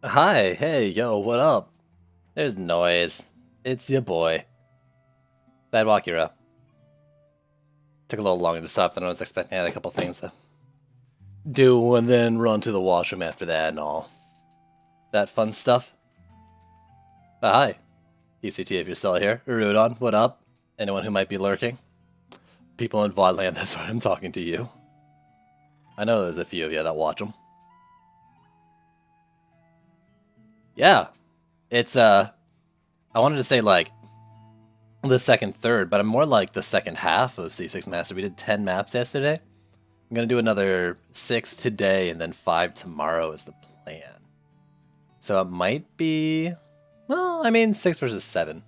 Hi, hey, yo, what up? There's noise. It's your boy, Sidewalk Hero. Took a little longer to stop than I was expecting. I had a couple things to do and then run to the washroom after that and all that fun stuff. But hi, PCT if you're still here. Urudon, what up? Anyone who might be lurking? People in Vodland, that's why I'm talking to you. I know there's a few of you that watch them. Yeah, it's, I wanted to say, like, the second third, but I'm more like the second half of C6 Master. We did 10 maps yesterday. I'm gonna do another 6 today and then 5 tomorrow is the plan. So it might be, well, I mean 6 versus 7.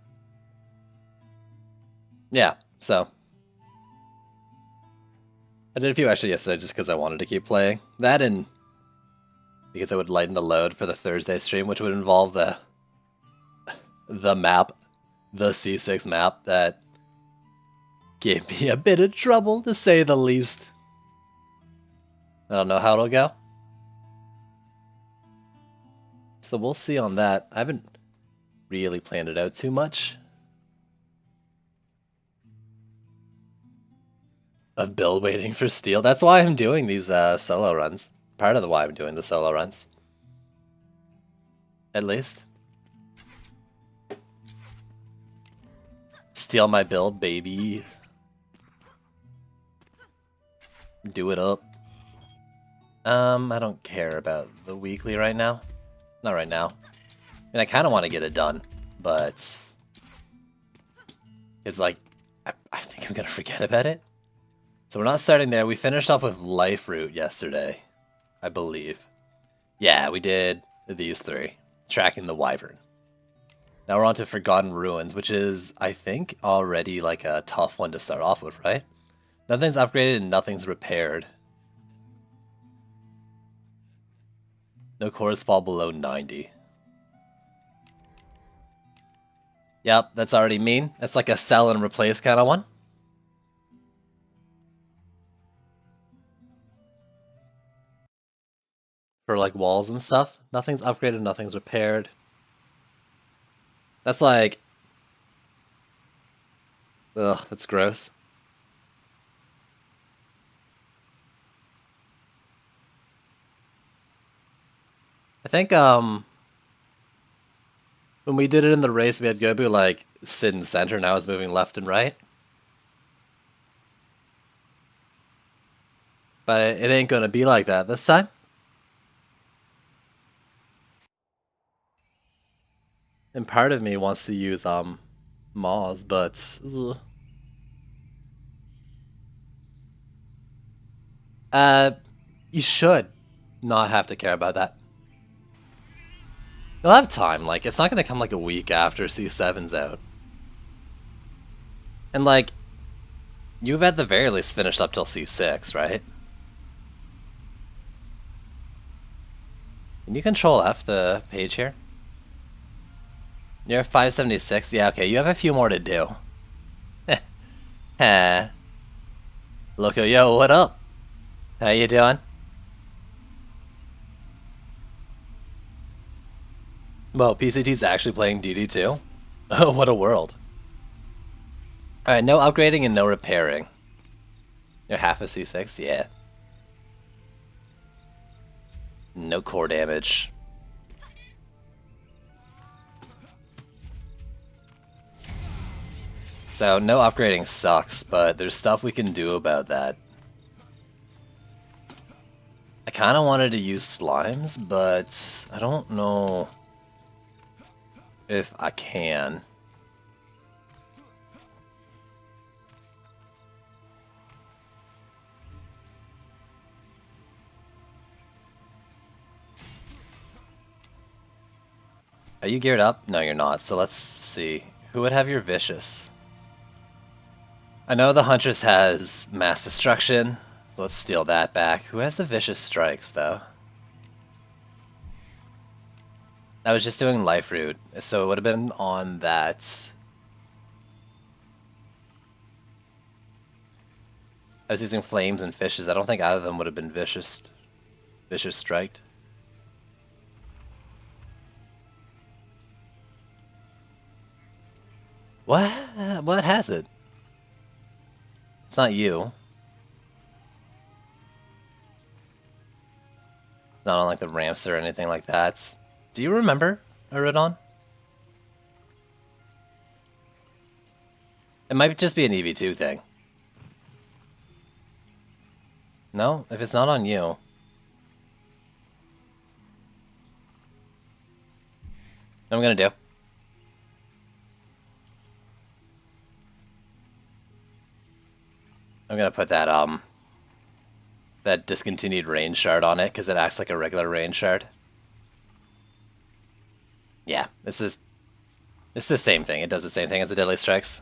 Yeah, so I did a few actually yesterday just because I wanted to keep playing. That and because I would lighten the load for the Thursday stream, which would involve the map, the C6 map that gave me a bit of trouble to say the least. I don't know how it'll go. So we'll see on that. I haven't really planned it out too much. A build waiting for steel. That's why I'm doing these solo runs. Part of the why I'm doing the solo runs. At least. Steal my build, baby. Do it up. I don't care about the weekly right now. Not right now. I mean, I kind of want to get it done, but it's like, I think I'm going to forget about it. So we're not starting there. We finished off with Life Route yesterday, I believe. Yeah, we did these 3. Tracking the Wyvern. Now we're on to Forgotten Ruins, which is, I think, already like a tough one to start off with, right? Nothing's upgraded and nothing's repaired. No cores fall below 90. Yep, that's already mean. That's like a sell and replace kind of one. For like walls and stuff. Nothing's upgraded, nothing's repaired. That's like... Ugh, that's gross. I think, when we did it in the race, we had Gobu, like, sit in center, now it's moving left and right. But it ain't gonna be like that this time. And part of me wants to use, Maws, but... Ugh. You should not have to care about that. You'll have time, like, it's not gonna come like a week after C7's out. And like, you've at the very least finished up till C6, right? Can you control F the page here? You're 576? Yeah, okay, you have a few more to do. Heh. Loco, yo, what up? How you doing? Well, PCT's actually playing DD2? Oh, what a world. Alright, no upgrading and no repairing. You're half a C6? Yeah. No core damage. So, no upgrading sucks, but there's stuff we can do about that. I kind of wanted to use slimes, but I don't know if I can. Are you geared up? No, you're not. So let's see. Who would have your Vicious? I know the Huntress has Mass Destruction. Let's steal that back. Who has the Vicious Strikes, though? I was just doing Life Route, so it would have been on that. I was using Flames and Fishes. I don't think either of them would have been Vicious Striked. What? What has it? It's not you. It's not on like the ramps or anything like that. Do you remember Aridon? It might just be an EV2 thing. No? If it's not on you. What I'm gonna do. I'm gonna put that discontinued range shard on it because it acts like a regular range shard. Yeah, it's the same thing. It does the same thing as the Deadly Strikes.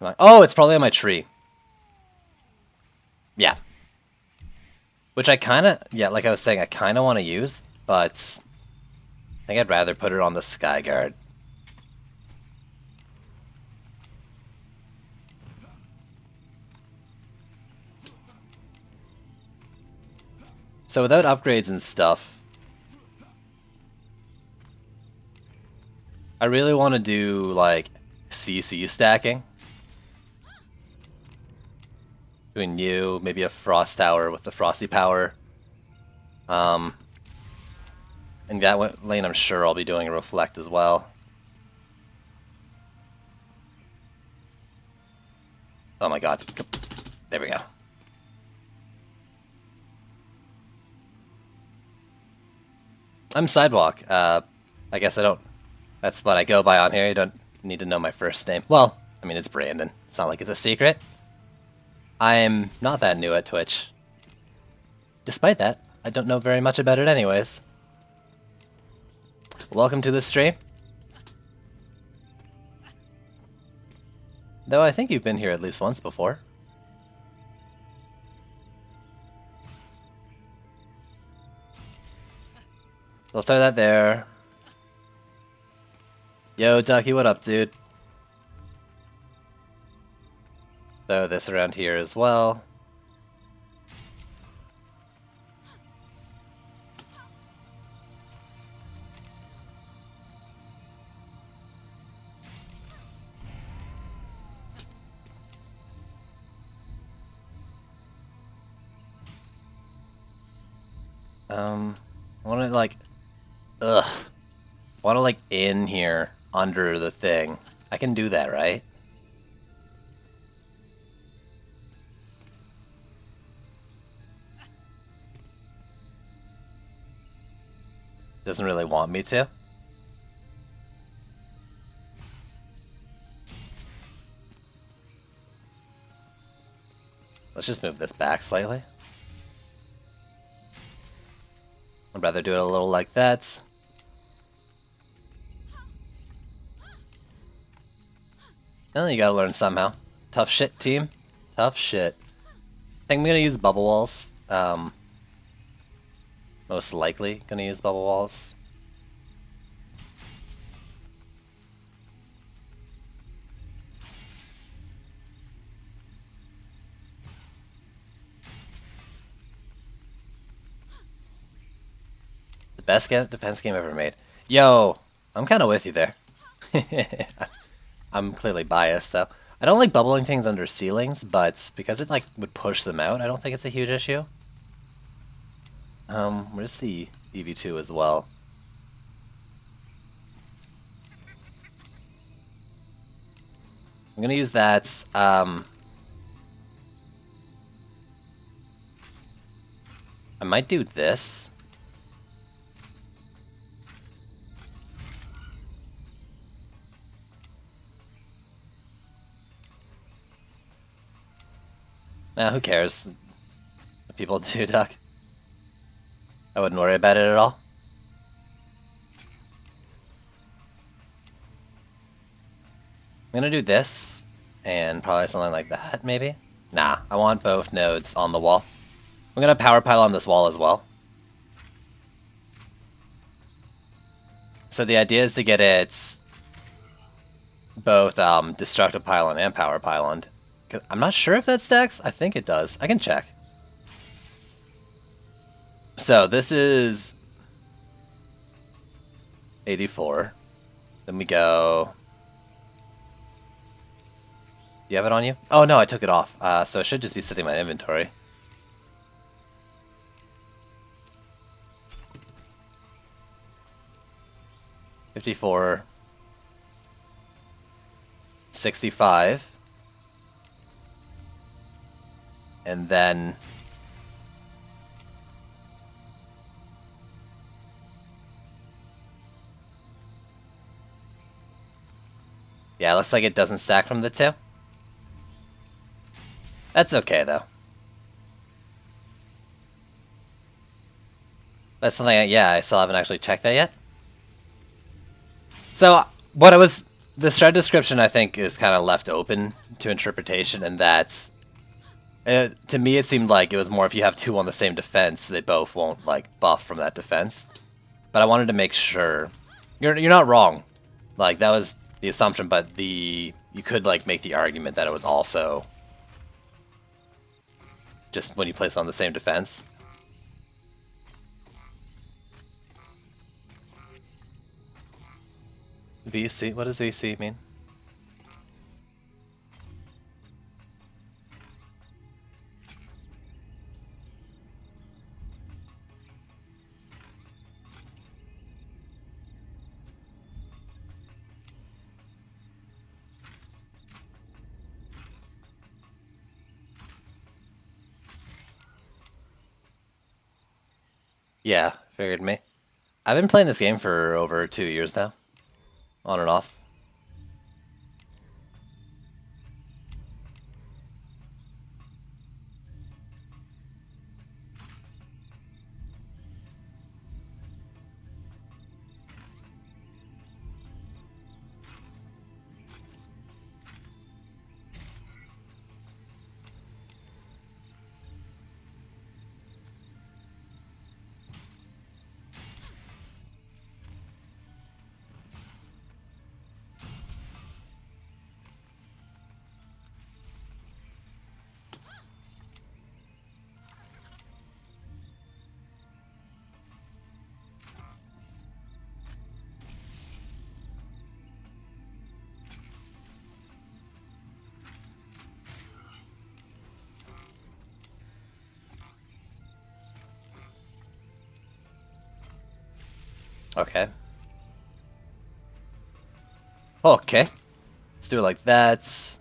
Oh, it's probably on my tree. Yeah. Which I kind of, yeah, like I was saying, I kind of want to use, but I think I'd rather put it on the Skyguard. So without upgrades and stuff, I really want to do, like, CC stacking. Between you, maybe a Frost Tower with the Frosty Power. And that lane I'm sure I'll be doing a Reflect as well. Oh my god. There we go. I'm Sidewalk. I guess I don't... That's what I go by on here. You don't need to know my first name. Well, I mean, it's Brandon. It's not like it's a secret. I'm not that new at Twitch. Despite that, I don't know very much about it anyways. Welcome to the stream. Though I think you've been here at least once before. I'll throw that there. Yo, Ducky, what up, dude? Throw this around here as well. I want to like, I want to like in here under the thing. I can do that, right? Doesn't really want me to. Let's just move this back slightly. I'd rather do it a little like that. Well, you gotta learn somehow. Tough shit, team. Tough shit. I think I'm gonna use bubble walls. Most likely gonna use bubble walls. The best defense game ever made. Yo, I'm kind of with you there. I'm clearly biased though. I don't like bubbling things under ceilings, but because it like would push them out, I don't think it's a huge issue. Where's the EV2 as well? I'm gonna use that. I might do this. Nah, who cares? What people do, Duck. I wouldn't worry about it at all. I'm gonna do this, and probably something like that, maybe? Nah, I want both nodes on the wall. I'm gonna power pile on this wall as well. So the idea is to get it both destructive pylon and power pylon. I'm not sure if that stacks. I think it does. I can check. So this is 84. Then we go you have it on you? Oh no, I took it off. So it should just be sitting in my inventory. $54. 65. And then... yeah, it looks like it doesn't stack from the 2. That's okay, though. That's something, yeah, I still haven't actually checked that yet. So, what I was... the shred description, I think, is kind of left open to interpretation, and that's... to me, it seemed like it was more if you have 2 on the same defense, they both won't, like, buff from that defense. But I wanted to make sure... You're not wrong. Like, that was the assumption, but you could, like, make the argument that it was also... just when you place it on the same defense. VC? What does VC mean? Yeah, figured me. I've been playing this game for over 2 years now. On and off. Okay. Okay. Let's do it like that.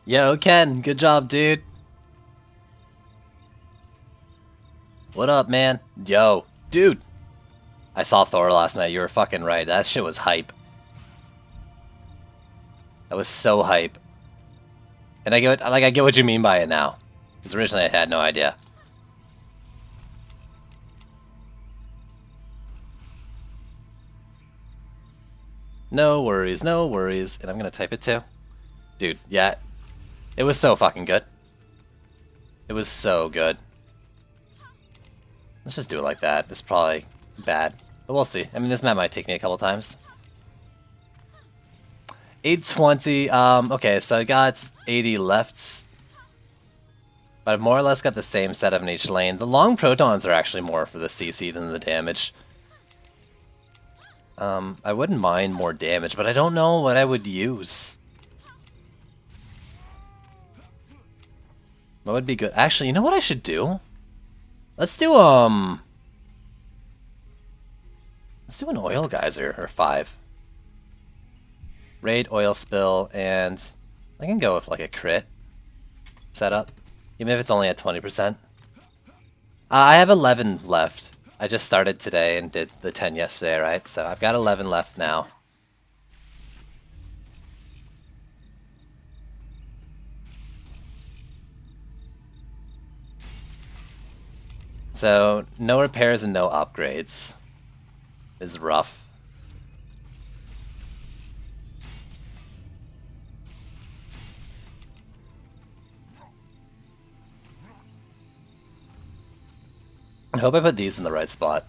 Yo, Ken, good job, dude. What up, man? Yo, dude. I saw Thor last night. You were fucking right. That shit was hype. That was so hype. And I get what you mean by it now. Because originally I had no idea. No worries, no worries. And I'm gonna type it too. Dude, yeah. It was so fucking good. It was so good. Let's just do it like that. It's probably bad. But we'll see. I mean, this map might take me a couple times. 820. Okay, so I got 80 left. But I've more or less got the same setup in each lane. The long protons are actually more for the CC than the damage. I wouldn't mind more damage, but I don't know what I would use. What would be good? Actually, you know what I should do? Let's do an oil geyser, or 5. Raid, oil spill, and I can go with like a crit setup, even if it's only at 20%. I have 11 left. I just started today and did the 10 yesterday, right? So I've got 11 left now. So, no repairs and no upgrades is rough. I hope I put these in the right spot.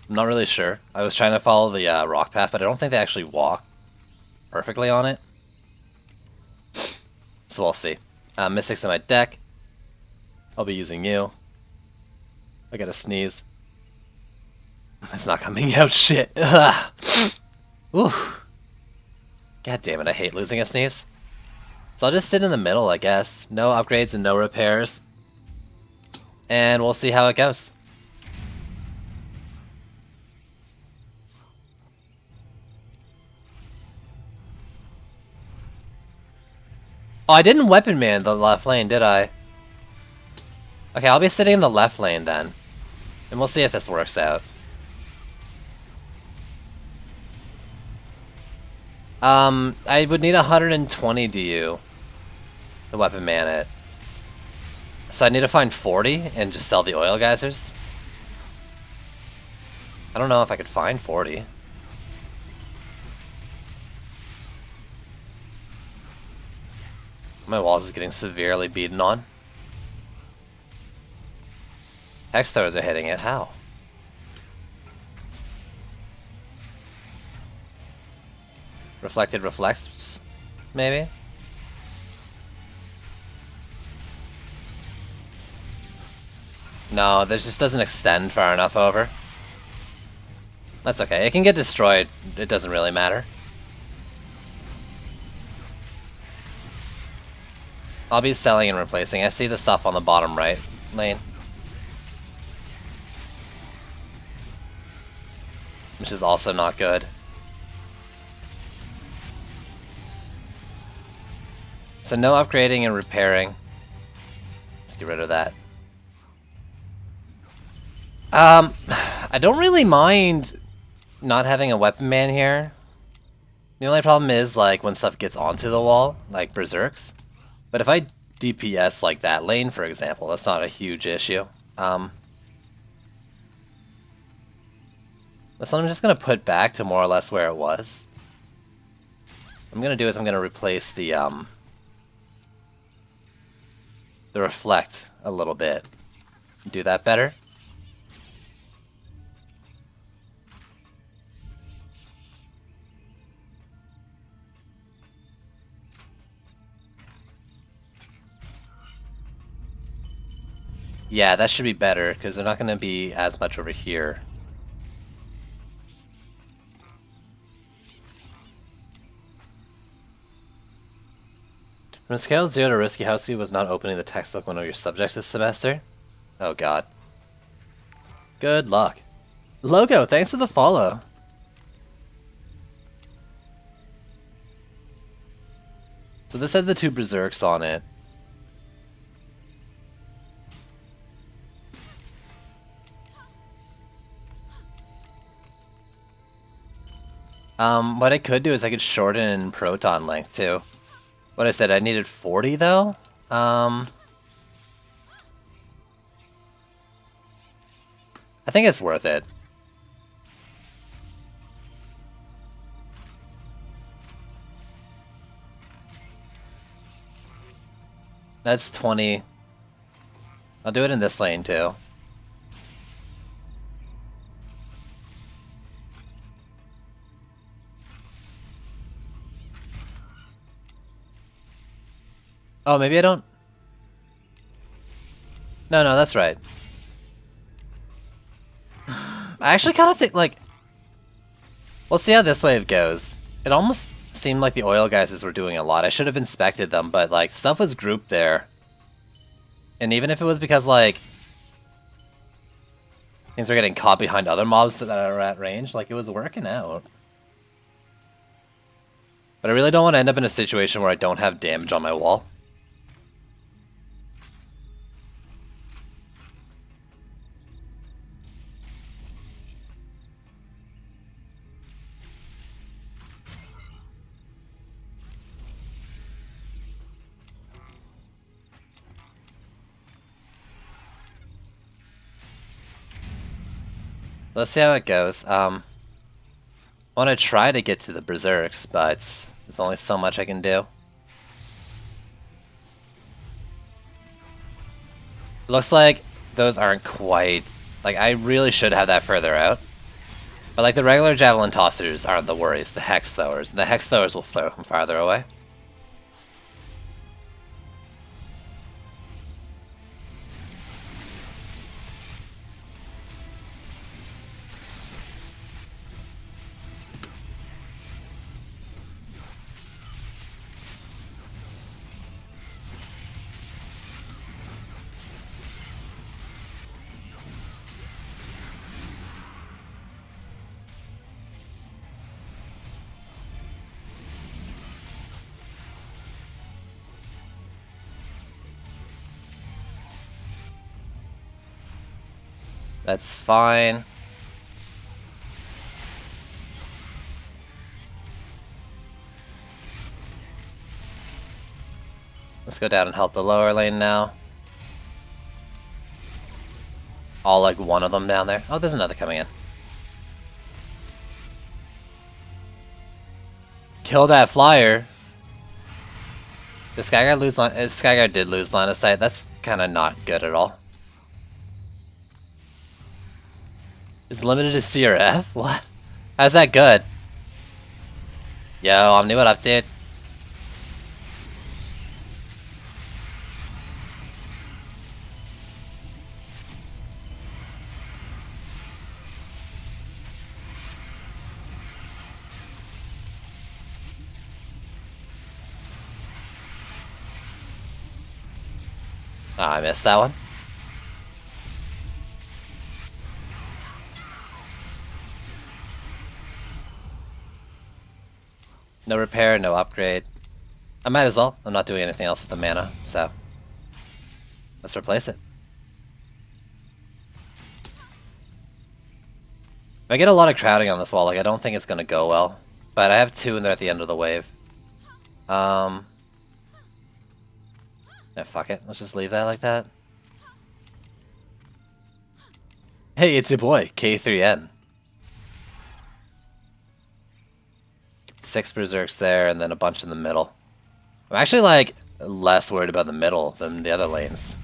I'm not really sure. I was trying to follow the rock path, but I don't think they actually walk perfectly on it. So we'll see. Mystics in my deck. I'll be using you. I gotta sneeze. It's not coming out. Shit. Ooh. God damn it, I hate losing a sneeze. So I'll just sit in the middle, I guess. No upgrades and no repairs. And we'll see how it goes. Oh, I didn't weapon man the left lane, did I? Okay, I'll be sitting in the left lane then. And we'll see if this works out. I would need 120 DU to weapon man it. So I need to find 40 and just sell the oil geysers. I don't know if I could find 40. My walls is getting severely beaten on. Hex throwers are hitting it. How? Reflected reflects, maybe? No, this just doesn't extend far enough over. That's okay. It can get destroyed. It doesn't really matter. I'll be selling and replacing. I see the stuff on the bottom right lane. Which is also not good. So no upgrading and repairing. Let's get rid of that. I don't really mind not having a weapon man here. The only problem is like when stuff gets onto the wall, like berserks. But if I DPS like that lane, for example, that's not a huge issue. That's what I'm just gonna put back to more or less where it was. What I'm gonna do is I'm gonna replace the reflect a little bit. Do that better. Yeah, that should be better, because they're not going to be as much over here. From scale 0 to risky, Housey was not opening the textbook one of your subjects this semester? Oh god. Good luck. Logo, thanks for the follow. So this had the 2 berserks on it. What I could do is I could shorten proton length too. What I said, I needed 40 though? I think it's worth it. That's 20. I'll do it in this lane too. Oh, maybe I don't... No, that's right. I actually kind of think, like... We'll see how this wave goes. It almost seemed like the oil guys were doing a lot. I should have inspected them, but, like, stuff was grouped there. And even if it was because, like... things were getting caught behind other mobs that are at range, like, it was working out. But I really don't want to end up in a situation where I don't have damage on my wall. Let's see how it goes. I want to try to get to the berserks, but there's only so much I can do. Looks like those aren't quite... Like, I really should have that further out. But like the regular javelin tossers aren't the worries, the hex throwers. The hex throwers will throw from farther away. That's fine. Let's go down and help the lower lane now. All like one of them down there. Oh, there's another coming in. Kill that flyer. The Skyguard lose line. Skyguard did lose line of sight. That's kind of not good at all. Is limited to CRF? What? How's that good? Yo, Omni, what up, dude? Oh, I missed that one. No repair, no upgrade. I might as well. I'm not doing anything else with the mana, so let's replace it. If I get a lot of crowding on this wall, like I don't think it's gonna go well. But I have two and they're at the end of the wave. Yeah, fuck it. Let's just leave that like that. Hey, it's your boy, K3N. 6 berserks there, and then a bunch in the middle. I'm actually, like, less worried about the middle than the other lanes.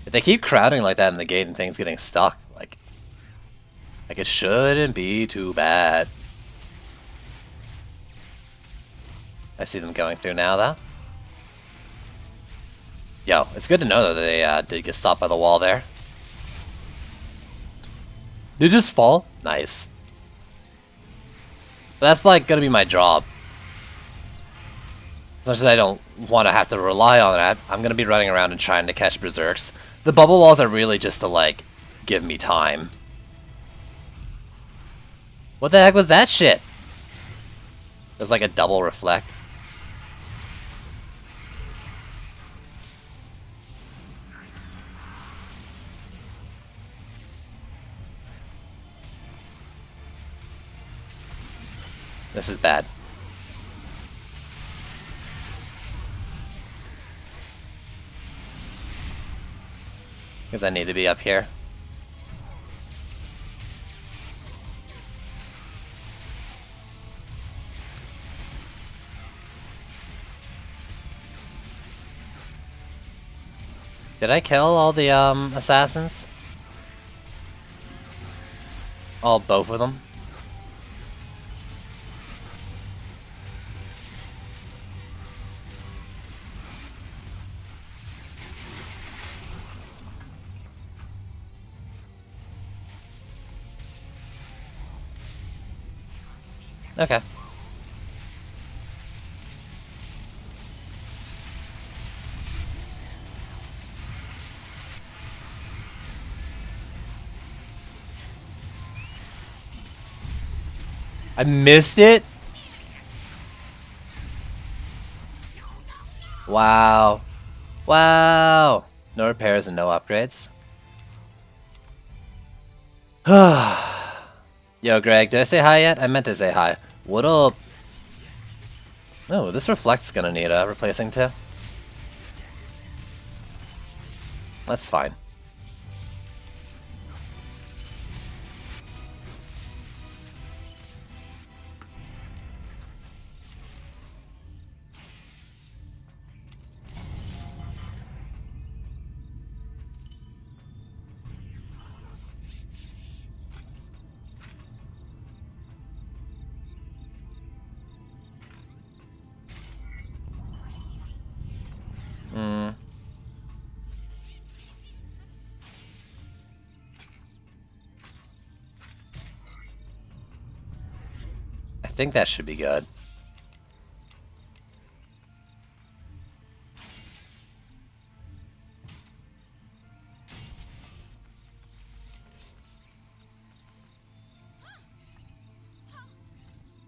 If they keep crowding like that in the gate and things getting stuck, like it shouldn't be too bad. I see them going through now, though. Yo, it's good to know that they did get stopped by the wall there. Did it just fall? Nice. But that's like gonna be my job. As much as I don't want to have to rely on that, I'm gonna be running around and trying to catch berserks. The bubble walls are really just to like give me time. What the heck was that shit? It was like a double reflect. This is bad. Because I need to be up here. Did I kill all the assassins? Both of them? Okay. I missed it? Wow. Wow. No repairs and no upgrades. Yo, Greg, did I say hi yet? I meant to say hi. What up? Oh, this reflect's gonna need replacing too. That's fine. think that should be good.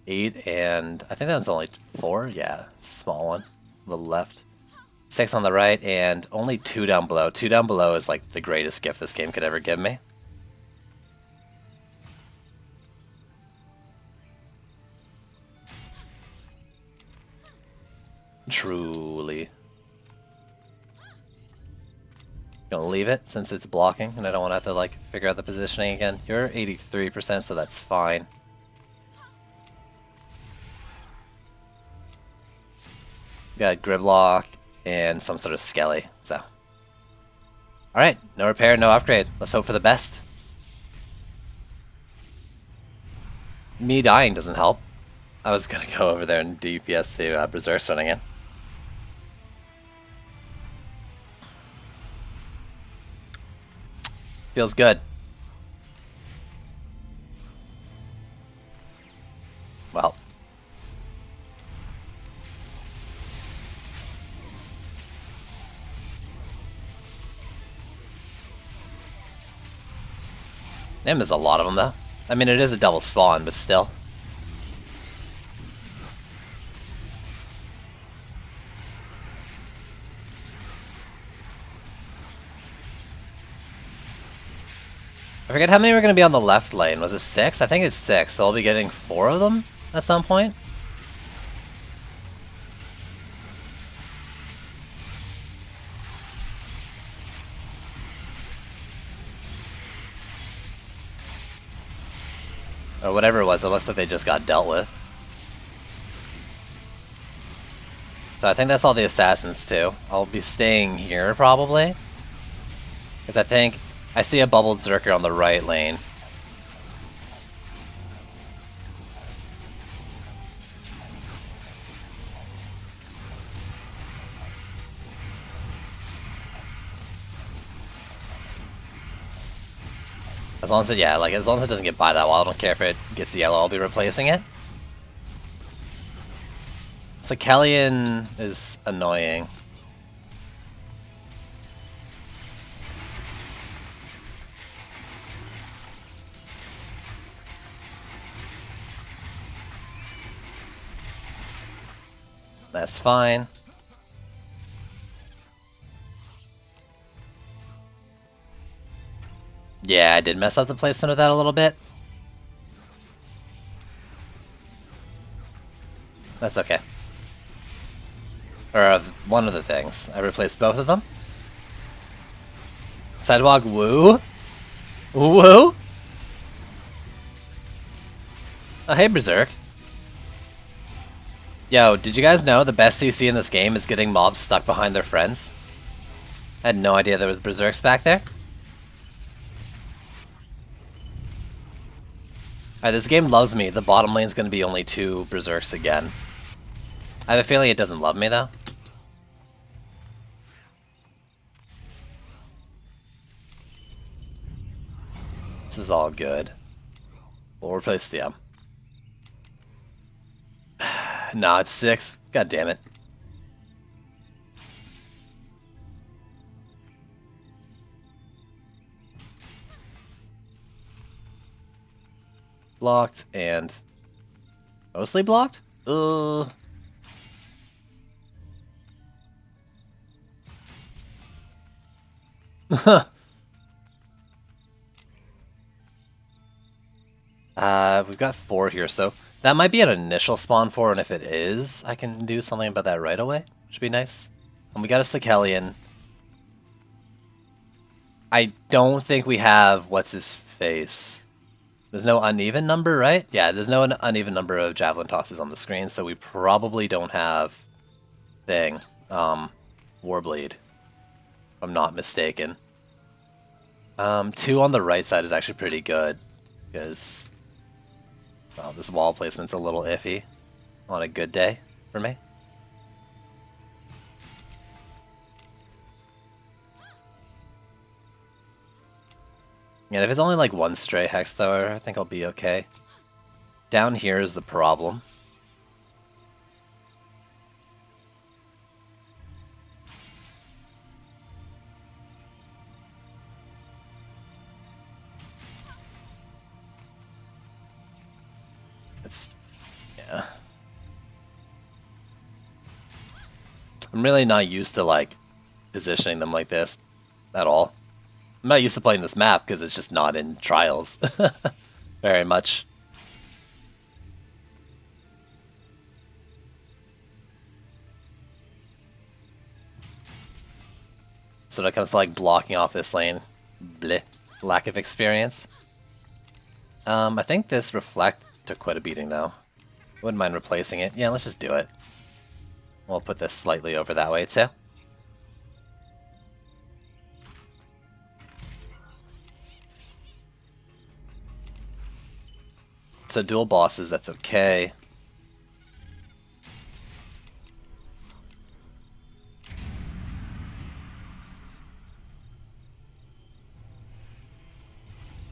Eight, and I think that was only 4. Yeah, it's a small one. On the left. 6 on the right, and only 2 down below. 2 down below is like the greatest gift this game could ever give me. Truly. Gonna leave it since it's blocking, and I don't want to have to like figure out the positioning again. You're 83%, so that's fine. Got Gridlock and some sort of Skelly, so. Alright, no repair, no upgrade. Let's hope for the best. Me dying doesn't help. I was gonna go over there and DPS the Berserk Swing in. Feels good. Well. Nim is a lot of them, though. I mean, it is a double spawn, but still. I forget how many were going to be on the left lane. Was it 6? I think it's 6, so I'll be getting 4 of them at some point. Or whatever it was, it looks like they just got dealt with. So I think that's all the assassins too. I'll be staying here probably. Because I think I see a bubbled Zerker on the right lane. As long as it, yeah, like as long as it doesn't get by that wall, I don't care if it gets yellow, I'll be replacing it. So Kellyan is annoying. That's fine. Yeah, I did mess up the placement of that a little bit. That's okay. Or one of the things. I replaced both of them. Sidewalk woo? Woo? Oh, hey, Berserk. Yo, did you guys know the best CC in this game is getting mobs stuck behind their friends? I had no idea there was Berserks back there. Alright, this game loves me. The bottom lane's gonna be only 2 Berserks again. I have a feeling it doesn't love me, though. This is all good. We'll replace the Nah, it's 6. God damn it. Blocked and mostly blocked? We've got 4 here, so that might be an initial spawn 4, and if it is, I can do something about that right away, which would be nice. And we got a Sekelian. I don't think we have what's his face. There's no uneven number, right? Yeah, there's no uneven number of javelin tosses on the screen, so we probably don't have thing. Warbleed, if I'm not mistaken. 2 on the right side is actually pretty good, because well, this wall placement's a little iffy on a good day for me. And if it's only like 1 stray hex though, I think I'll be okay. down here is the problem. It's... yeah. I'm really not used to, like, positioning them like this at all. I'm not used to playing this map because it's just not in Trials very much. So when it comes to, like, blocking off this lane, bleh, lack of experience. I think this Reflect took quite a beating, though. Wouldn't mind replacing it. Yeah, let's just do it. We'll put this slightly over that way, too. So dual bosses, that's okay.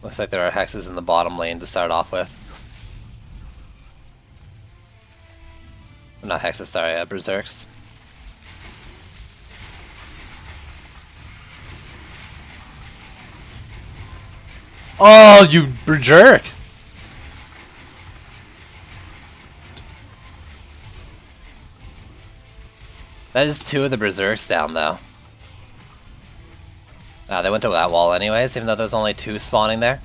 Looks like there are hexes in the bottom lane to start off with. Not hexes, sorry, berserks. Oh, you jerk! That is 2 of the berserks down, though. They went to that wall anyways, even though there's only 2 spawning there.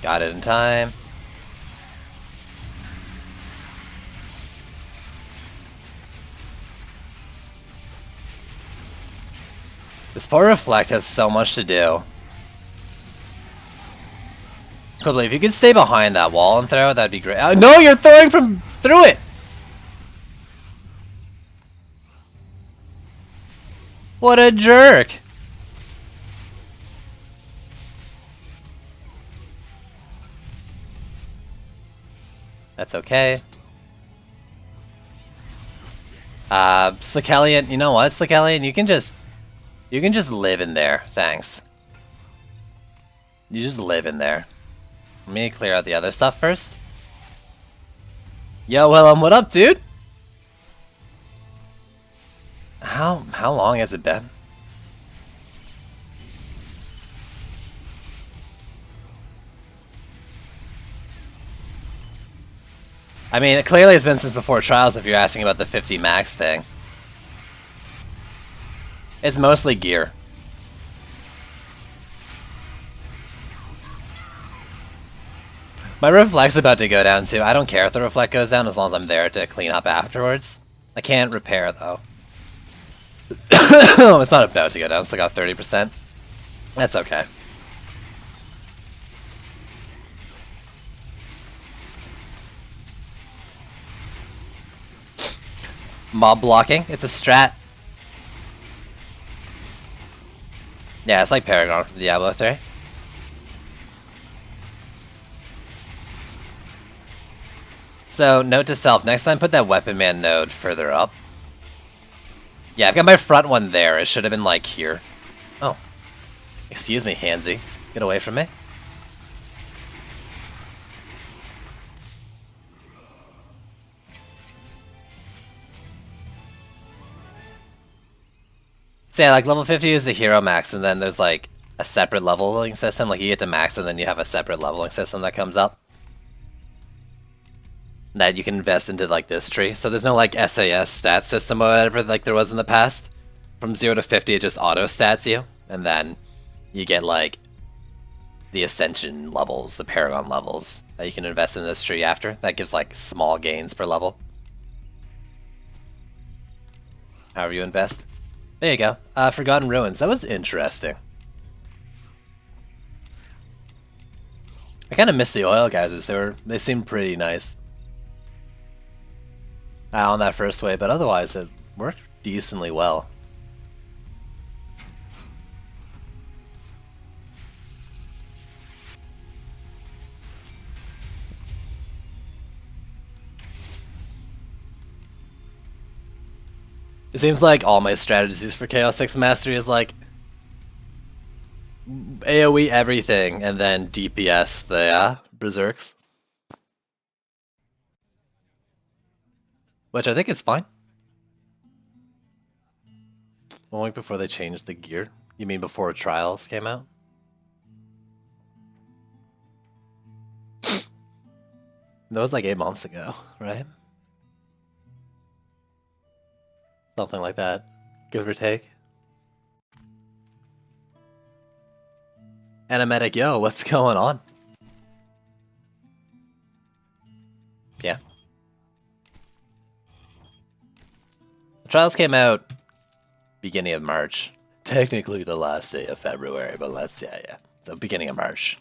Got it in time. This poor Reflect has so much to do. Quickly, if you could stay behind that wall and throw, that'd be great. No, you're throwing from through it! What a jerk! That's okay. Slikelion, you know what, Slikelion, you can just live in there, thanks. You just live in there. Let me clear out the other stuff first. Yo, Willem, what up, dude? How long has it been? I mean, it clearly has been since before Trials if you're asking about the 50 max thing. It's mostly gear. My Reflect's about to go down too. I don't care if the Reflect goes down as long as I'm there to clean up afterwards. I can't repair though. It's not about to go down, it's like got 30%. That's okay. Mob blocking, it's a strat. Yeah, it's like Paragon from Diablo 3. So, note to self, next time put that Weapon Man node further up. Yeah, I've got my front one there, it should have been like here. Oh. Excuse me, Handsy. Get away from me. So yeah, like level 50 is the hero max, and then there's like a separate leveling system. Like you get to max, and then you have a separate leveling system that comes up that you can invest into like this tree. So there's no like SAS stat system or whatever like there was in the past. From 0 to 50, it just auto stats you, and then you get like the Ascension levels, the Paragon levels that you can invest in this tree after. That gives like small gains per level. However you invest. There you go. Forgotten Ruins. That was interesting. I kind of miss the oil geysers. They seemed pretty nice on that first wave, but otherwise it worked decently well. It seems like all my strategies for Chaos 6 Mastery is like AoE everything and then DPS the Berserks. Which I think is fine. 1 week before they changed the gear? You mean before Trials came out? That was like 8 months ago, right? Something like that, give or take. Animatic, yo, what's going on? Yeah. The Trials came out beginning of March. Technically the last day of February, but yeah. So beginning of March.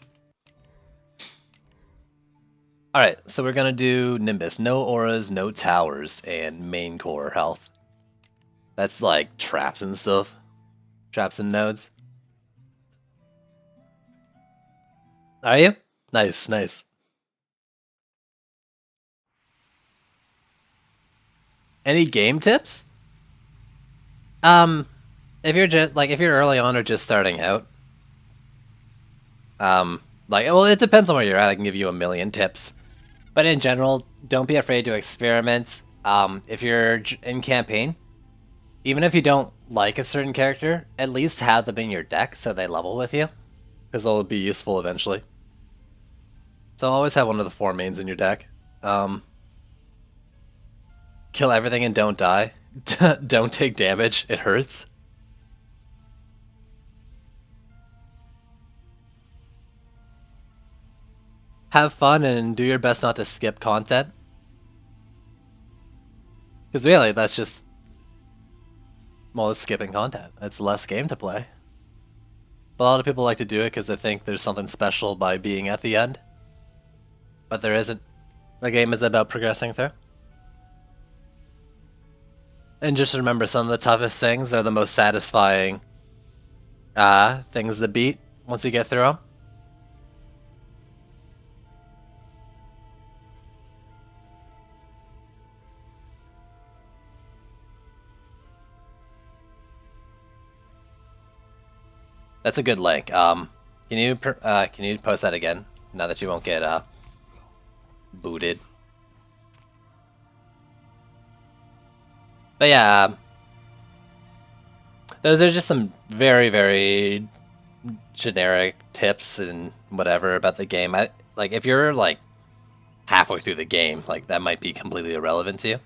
Alright, so we're gonna do Nimbus. No auras, no towers, and main core health. That's like traps and stuff. Traps and nodes. Are you? Nice, nice. Any game tips? If you're if you're early on or just starting out, well, it depends on where you're at. I can give you a million tips, but in general, don't be afraid to experiment. If you're in campaign, even if you don't like a certain character, at least have them in your deck so they level with you, because they'll be useful eventually. So always have one of the 4 mains in your deck. Kill everything and don't die. Don't take damage, it hurts. Have fun and do your best not to skip content. Because really, that's just... well, it's skipping content. It's less game to play. But a lot of people like to do it because they think there's something special by being at the end. But there isn't. The game is about progressing through. And just remember, some of the toughest things are the most satisfying things to beat once you get through them. That's a good link. Can you post that again? Now that you won't get booted. But yeah, those are just some very, very generic tips and whatever about the game. Like if you're like halfway through the game, like that might be completely irrelevant to you.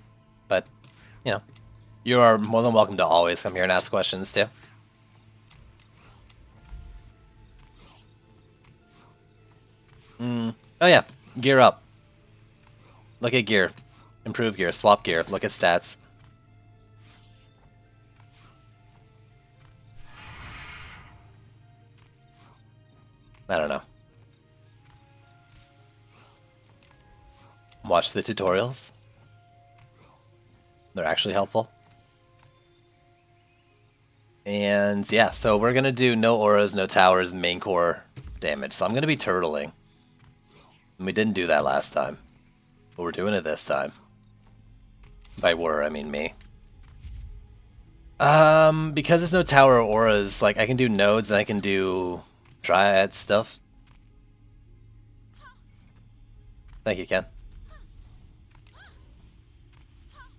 But you know, you are more than welcome to always come here and ask questions too. Oh yeah, gear up. Look at gear. Improve gear, swap gear, look at stats. I don't know. Watch the tutorials. They're actually helpful. And yeah, so we're gonna do no auras, no towers, main core damage. So I'm gonna be turtling. And we didn't do that last time. But we're doing it this time. By we're, I mean me. Because there's no tower or auras, like I can do nodes and I can do Dryad stuff. Thank you, Ken.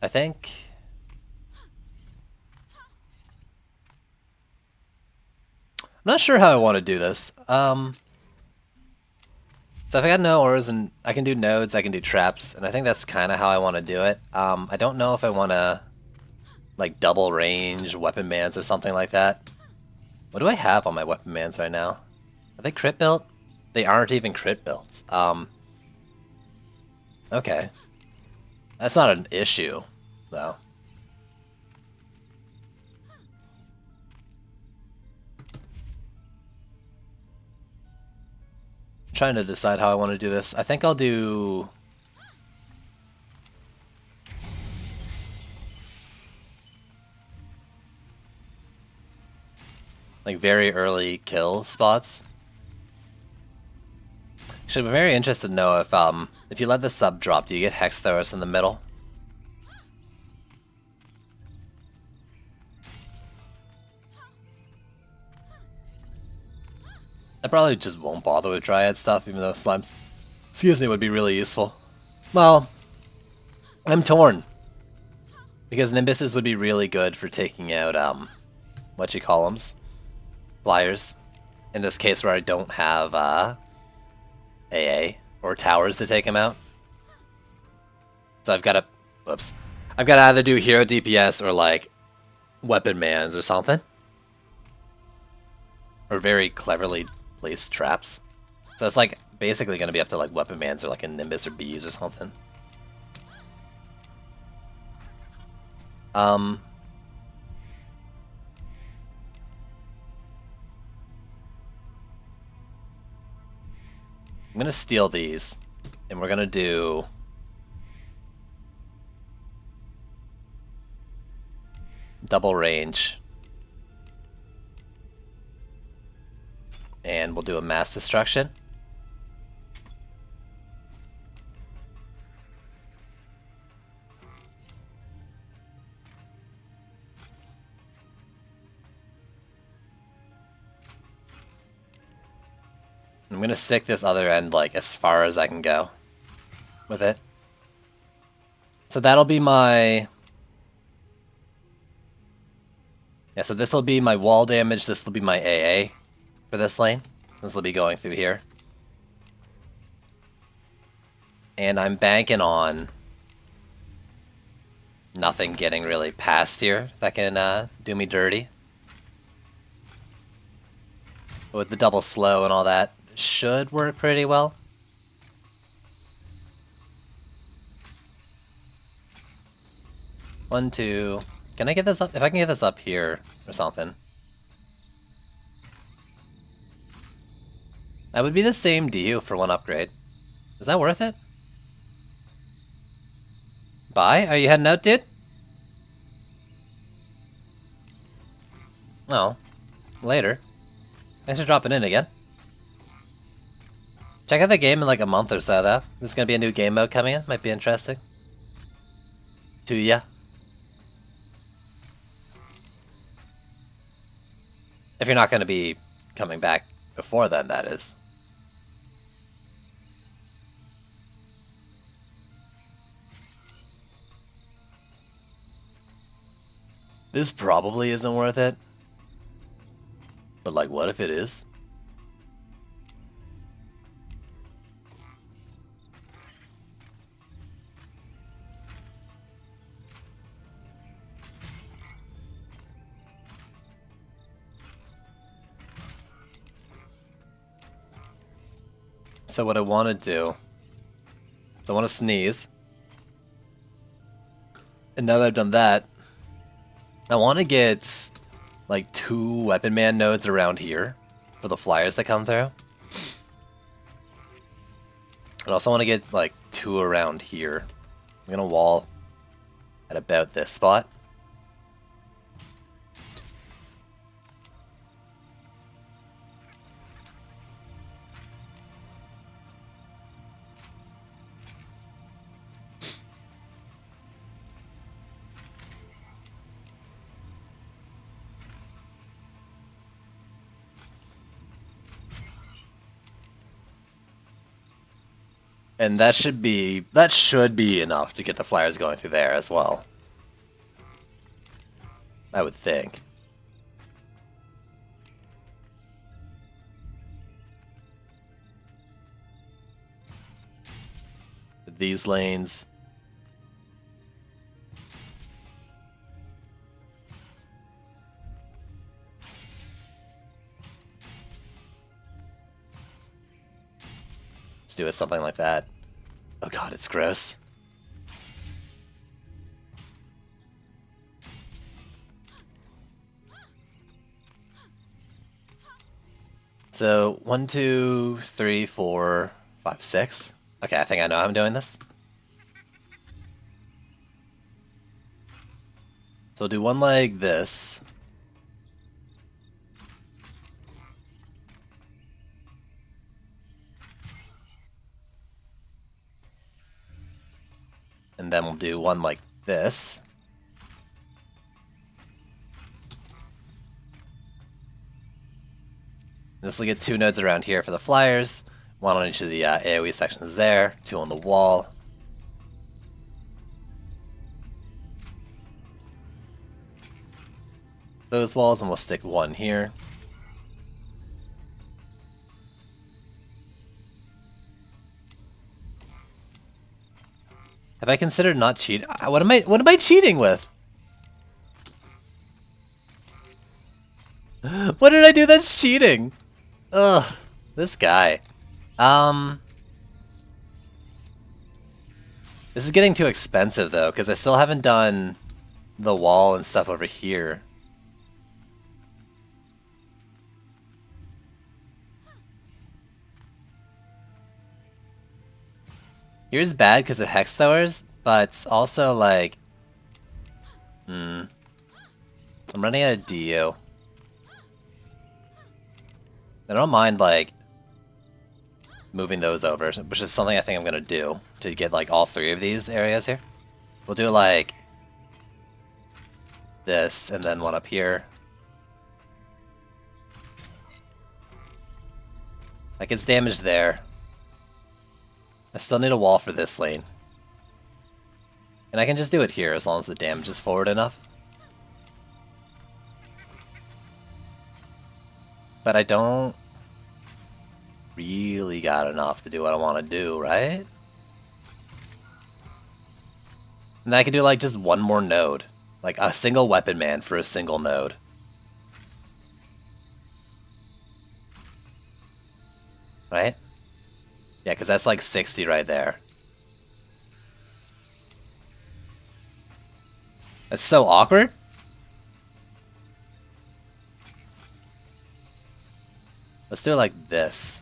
I think... I'm not sure how I want to do this. So if I got no auras and I can do nodes, I can do traps, and I think that's kind of how I want to do it. I don't know if I want to like double range weapon bans or something like that. What do I have on my weapon bans right now? Are they crit built? They aren't even crit built. Okay. That's not an issue, though. trying to decide how I want to do this. I think I'll do... like very early kill spots. Actually, I'm very interested to know if you let the sub drop, do you get Hex Throwers in the middle? I probably just won't bother with Dryad stuff, even though Slimes, excuse me, would be really useful. Well, I'm torn. Because Nimbuses would be really good for taking out, whatchamacallums? Flyers. In this case where I don't have, AA or towers to take him out. So I've got to, whoops. I've got to either do hero DPS or like weapon mans or something. Or very cleverly placed traps. So it's like basically going to be up to like weapon mans or like a Nimbus or bees or something. I'm gonna steal these, and we're gonna do double range, and we'll do a mass destruction. I'm gonna stick this other end like as far as I can go with it. So that'll be my... yeah, so this will be my wall damage, this will be my AA for this lane. This will be going through here. And I'm banking on nothing getting really past here that can do me dirty. But with the double slow and all that, should work pretty well. One, two. Can I get this up? If I can get this up here or something. That would be the same DU for one upgrade. Is that worth it? Bye? Are you heading out, dude? No. Later. Thanks for dropping in again. Check out the game in like a month or so, though. There's gonna be a new game mode coming in. Might be interesting. To ya. If you're not gonna be coming back before then, that is. This probably isn't worth it. But like, what if it is? So what I want to do is I want to sneeze. And now that I've done that, I want to get like 2 weapon man nodes around here for the flyers that come through. And also want to get like 2 around here. I'm going to wall at about this spot. And that should be enough to get the flyers going through there as well. I would think. These lanes. Let's do it something like that. Oh god, it's gross. So 1, 2, 3, 4, 5, 6. Okay, I think I know how I'm doing this. So we'll do one like this. And then we'll do one like this. This will get 2 nodes around here for the flyers. 1 on each of the AoE sections there. 2 on the wall. Those walls, and we'll stick 1 here. Have I considered not cheating? What am I cheating with? What did I do that's cheating? Ugh, this guy. This is getting too expensive though, because I still haven't done the wall and stuff over here. Here's bad because of Hex Throwers, but also like... I'm running out of DU. I don't mind like moving those over, which is something I think I'm gonna do to get like all 3 of these areas here. We'll do like this and then one up here. Like it's damaged there. I still need a wall for this lane. And I can just do it here as long as the damage is forward enough. But I don't really got enough to do what I want to do, right? And then I can do like just one more node. Like a single weapon man for a single node. Right? Yeah, because that's like 60 right there. That's so awkward. Let's do it like this,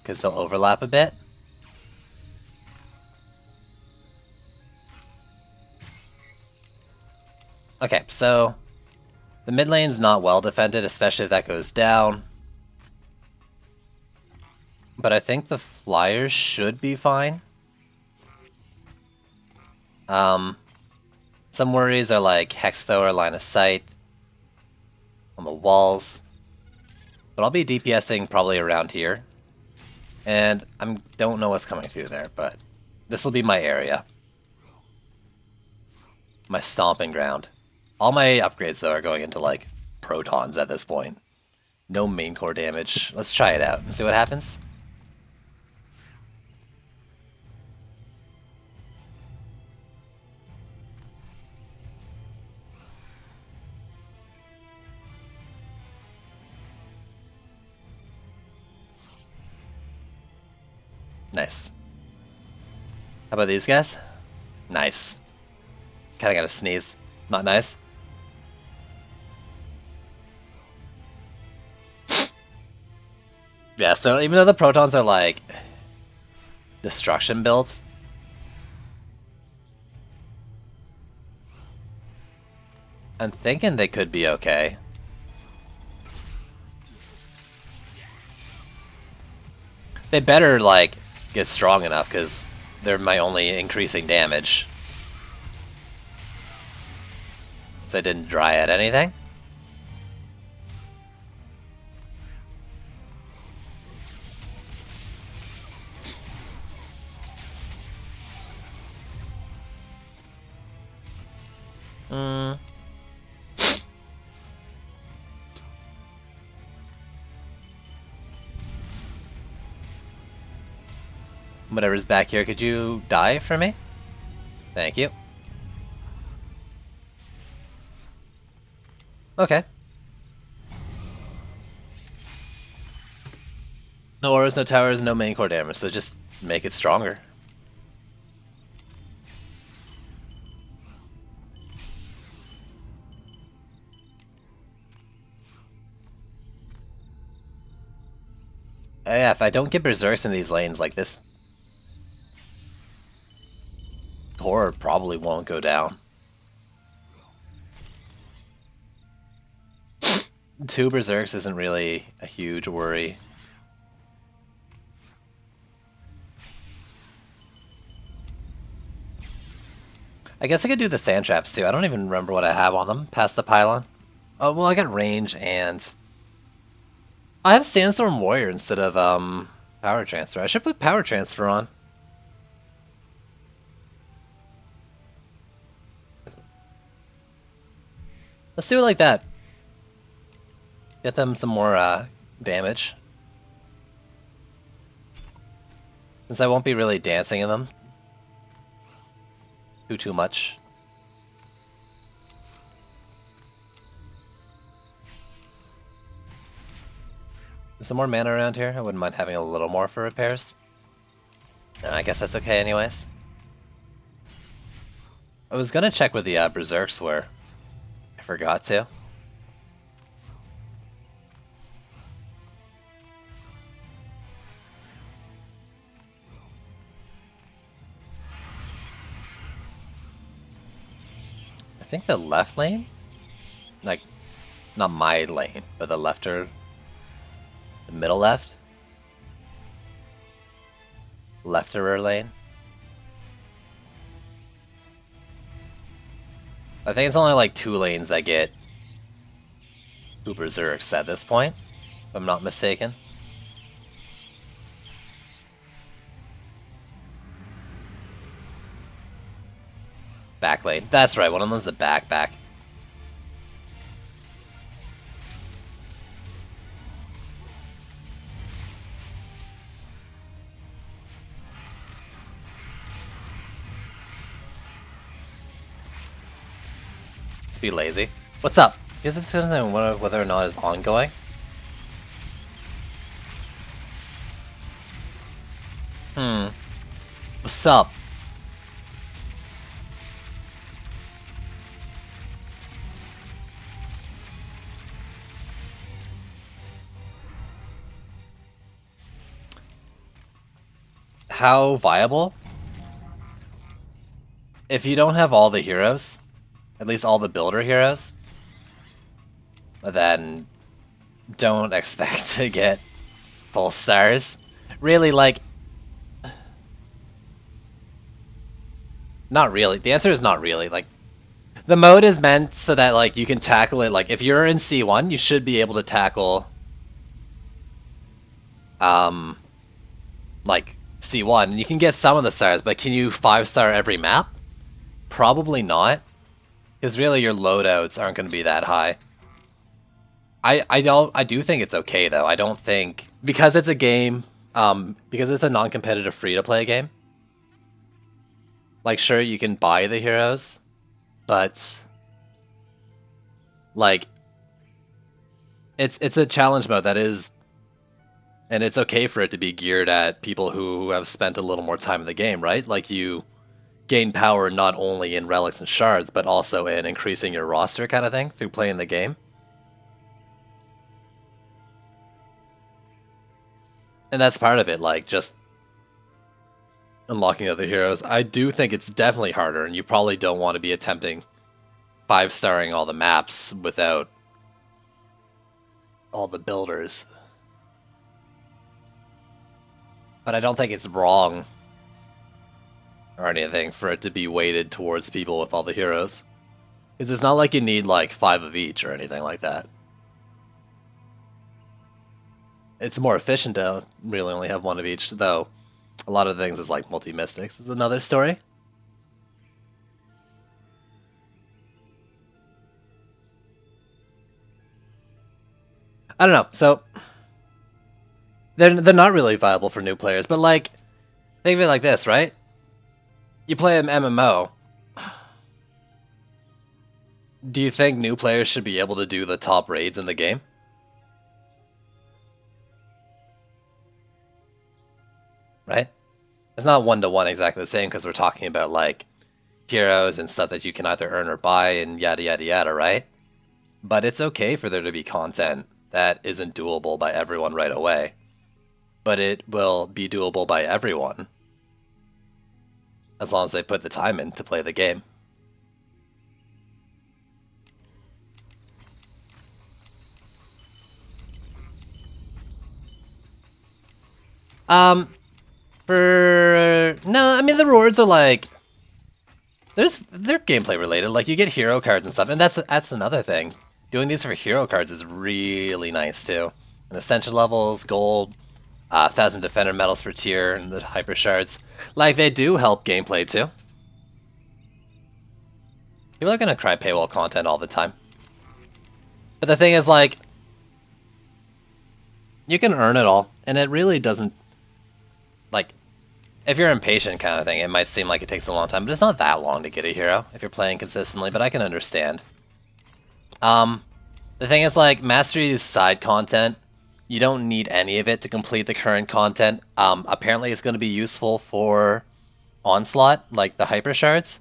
because they'll overlap a bit. Okay, so the mid lane's not well defended, especially if that goes down. But I think the flyers should be fine. Some worries are like Hex Thrower, line of sight on the walls. But I'll be DPSing probably around here. And I don't know what's coming through there, but this will be my area. My stomping ground. All my upgrades, though, are going into, like, protons at this point. No main core damage. Let's try it out and see what happens. Nice. How about these guys? Nice. Kinda gotta sneeze. Not nice. Yeah, so even though the protons are like destruction builds, I'm thinking they could be okay. They better like get strong enough because they're my only increasing damage. So I didn't dryad anything. Whatever's back here, could you die for me? Thank you. Okay. No auras, no towers, no main core damage, so just make it stronger. Yeah, if I don't get berserks in these lanes, like this horde probably won't go down. 2 berserks isn't really a huge worry. I guess I could do the sand traps too. I don't even remember what I have on them past the pylon. Oh, well, I got range and I have Sandstorm Warrior instead of Power Transfer. I should put Power Transfer on. Let's do it like that. Get them some more damage. Since I won't be really dancing in them too much. Is there more mana around here? I wouldn't mind having a little more for repairs. No, I guess that's okay anyways. I was gonna check where the berserks were. I forgot to. I think the left lane? Like, not my lane, but the lefter... The middle left? Lefterer lane? I think it's only like 2 lanes that get 2 berserks at this point, if I'm not mistaken. Back lane. That's right, one of them's the back. Let's be lazy. What's up? Is it something whether or not it's ongoing? What's up? How viable? If you don't have all the heroes, at least all the builder heroes, then don't expect to get full stars. Really, like... Not really. The answer is not really. Like, the mode is meant so that, like, you can tackle it. Like, if you're in C1, you should be able to tackle... like, C1. And you can get some of the stars, but can you 5-star every map? Probably not. Because really, your loadouts aren't going to be that high. I do think it's okay, though. I don't think... Because it's a game... because it's a non-competitive free-to-play game. Like, sure, you can buy the heroes, but... Like... It's a challenge mode that is... And it's okay for it to be geared at people who have spent a little more time in the game, right? Like, you gain power not only in relics and shards, but also in increasing your roster kind of thing through playing the game. And that's part of it, like, just unlocking other heroes. I do think it's definitely harder, and you probably don't want to be attempting 5-starring all the maps without all the builders. But I don't think it's wrong or anything for it to be weighted towards people with all the heroes. Because it's not like you need like 5 of each or anything like that. It's more efficient to really only have 1 of each, though a lot of things is like multi-mystics is another story. I don't know, so they're not really viable for new players, but like, think of it like this, right? You play an MMO. Do you think new players should be able to do the top raids in the game? Right? It's not 1-to-1 exactly the same because we're talking about like heroes and stuff that you can either earn or buy and yada yada yada, right? But it's okay for there to be content that isn't doable by everyone right away. but it will be doable by everyone. As long as they put the time in to play the game. No, I mean the rewards are like they're gameplay related. Like you get hero cards and stuff, and that's another thing. Doing these for hero cards is really nice too. And Ascension levels, gold, 1,000 defender medals per tier, and the hyper shards. Like they do help gameplay too. People are gonna cry paywall content all the time. But the thing is, like, you can earn it all, and it really doesn't, like, if you're impatient kind of thing, it might seem like it takes a long time, but it's not that long to get a hero if you're playing consistently, but I can understand. The thing is, like, Mastery's side content, you don't need any of it to complete the current content. Apparently it's going to be useful for Onslaught, like the hyper shards,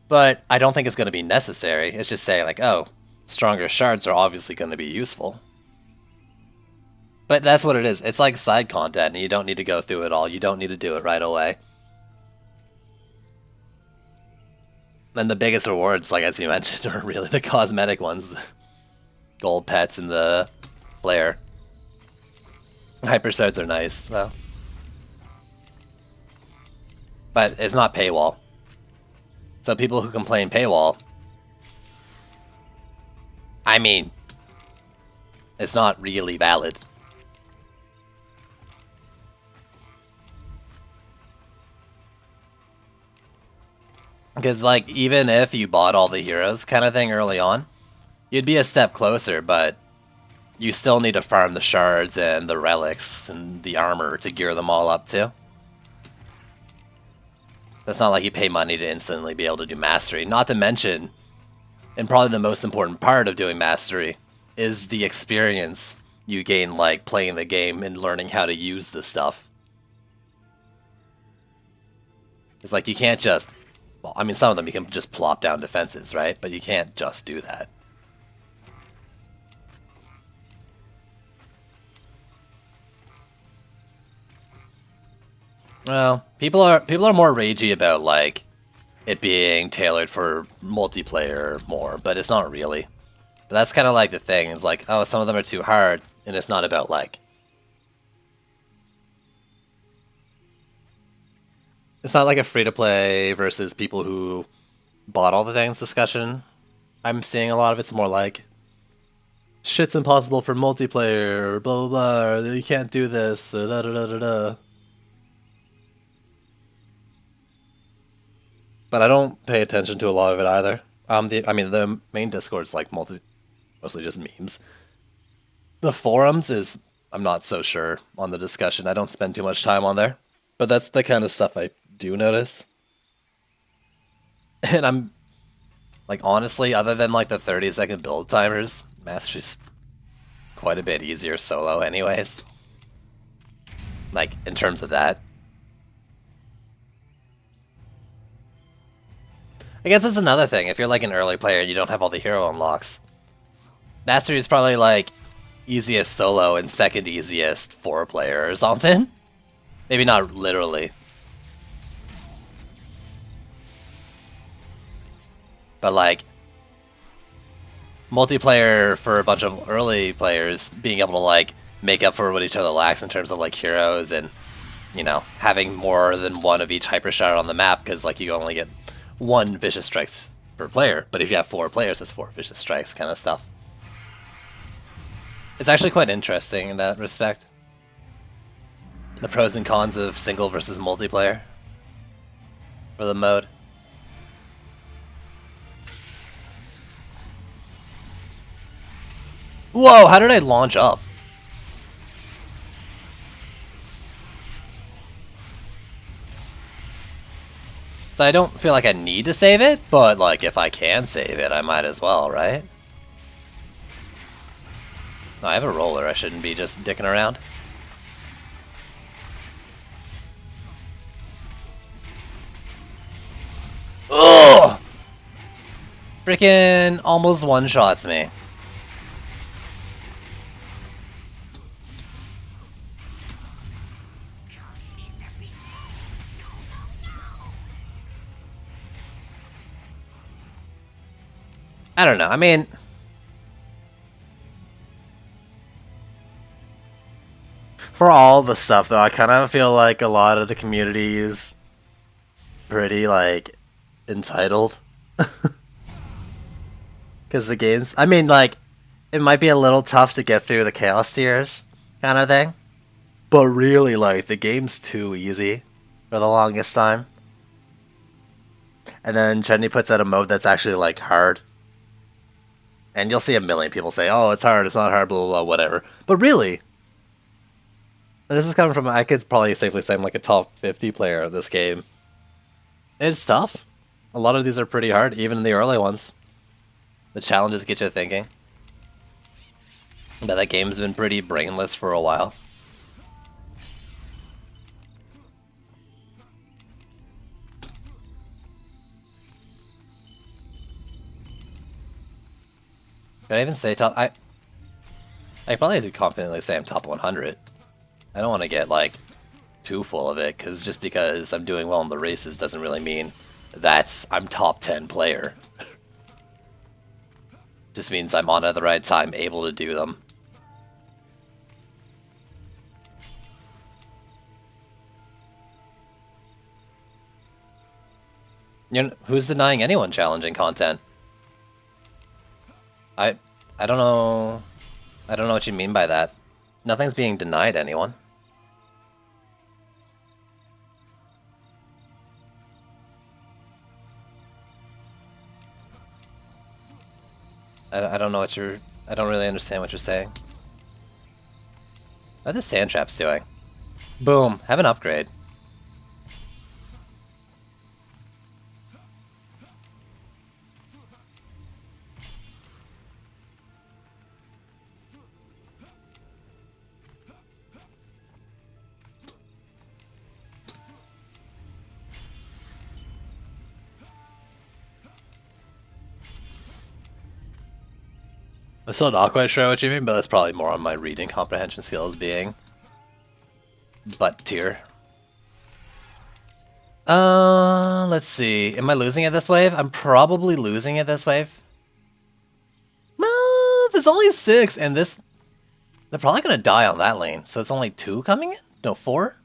but I don't think it's going to be necessary. It's just saying, like, oh, stronger shards are obviously going to be useful. But that's what it is. It's like side content, and you don't need to go through it all. You don't need to do it right away. And the biggest rewards, like as you mentioned, are really the cosmetic ones. The gold pets and the flare. Hyper shards are nice, though. But it's not paywall. So people who complain paywall, I mean, it's not really valid. Because, like, even if you bought all the heroes kind of thing early on, you'd be a step closer, but you still need to farm the shards and the relics and the armor to gear them all up too. It's not like you pay money to instantly be able to do Mastery. Not to mention, and probably the most important part of doing Mastery, is the experience you gain, like, playing the game and learning how to use the stuff. It's like you can't just... Well, I mean, some of them you can just plop down defenses, right? But you can't just do that. Well, people are more ragey about, like, it being tailored for multiplayer more, but it's not really. But that's kind of like the thing. It's like, oh, some of them are too hard, and it's not about, like... It's not like a free-to-play versus people who bought all the things discussion. I'm seeing a lot of it's more like, shit's impossible for multiplayer, or blah blah blah, or you can't do this, or da da da da da. But I don't pay attention to a lot of it either. I mean, the main Discord's like mostly just memes. The forums is, I'm not so sure on the discussion. I don't spend too much time on there. But that's the kind of stuff I do notice. And I'm, like, honestly, other than, like, the 30-second build timers, Mastery's quite a bit easier solo anyways. Like, in terms of that. I guess that's another thing. If you're, like, an early player and you don't have all the hero unlocks, Mastery is probably, like, easiest solo and second easiest 4-player or something. Maybe not literally. But, like, multiplayer for a bunch of early players, being able to, like, make up for what each other lacks in terms of, like, heroes and, you know, having more than one of each hyper shard on the map, because, like, you only get 1 vicious strikes per player. But if you have 4 players, that's 4 vicious strikes kind of stuff. It's actually quite interesting in that respect. The pros and cons of single versus multiplayer for the mode. Whoa, how did I launch up? So I don't feel like I need to save it, but, like, if I can save it, I might as well, right? No, I have a roller, I shouldn't be just dicking around. Ugh! Freaking almost one-shots me. I don't know. I mean, for all the stuff though, I kind of feel like a lot of the community is pretty like entitled. Because the games, I mean, like, it might be a little tough to get through the chaos tiers kind of thing, but really, like, the game's too easy for the longest time. And then Chendy puts out a mode that's actually like hard, and you'll see a million people say, "Oh, it's hard, it's not hard, blah blah, blah whatever." But really, this is coming from, I could probably safely say I'm like a top 50 player of this game. It's tough. A lot of these are pretty hard, even in the early ones. The challenges get you thinking. But that game's been pretty brainless for a while. Can I even say top? I probably could confidently say I'm top 100. I don't want to get like too full of it, because just because I'm doing well in the races doesn't really mean that's I'm top 10 player. Just means I'm on at the right time, able to do them. Who's denying anyone challenging content? I don't know. I don't know what you mean by that. Nothing's being denied anyone. I don't know what you're... I don't really understand what you're saying. What are the sand traps doing? Boom, have an upgrade. I'm still not quite sure what you mean, but that's probably more on my reading comprehension skills being butt tier. Let's see. Am I losing it this wave? I'm probably losing it this wave. There's only 6, and this... They're probably gonna die on that lane, so it's only 2 coming in? No, 4?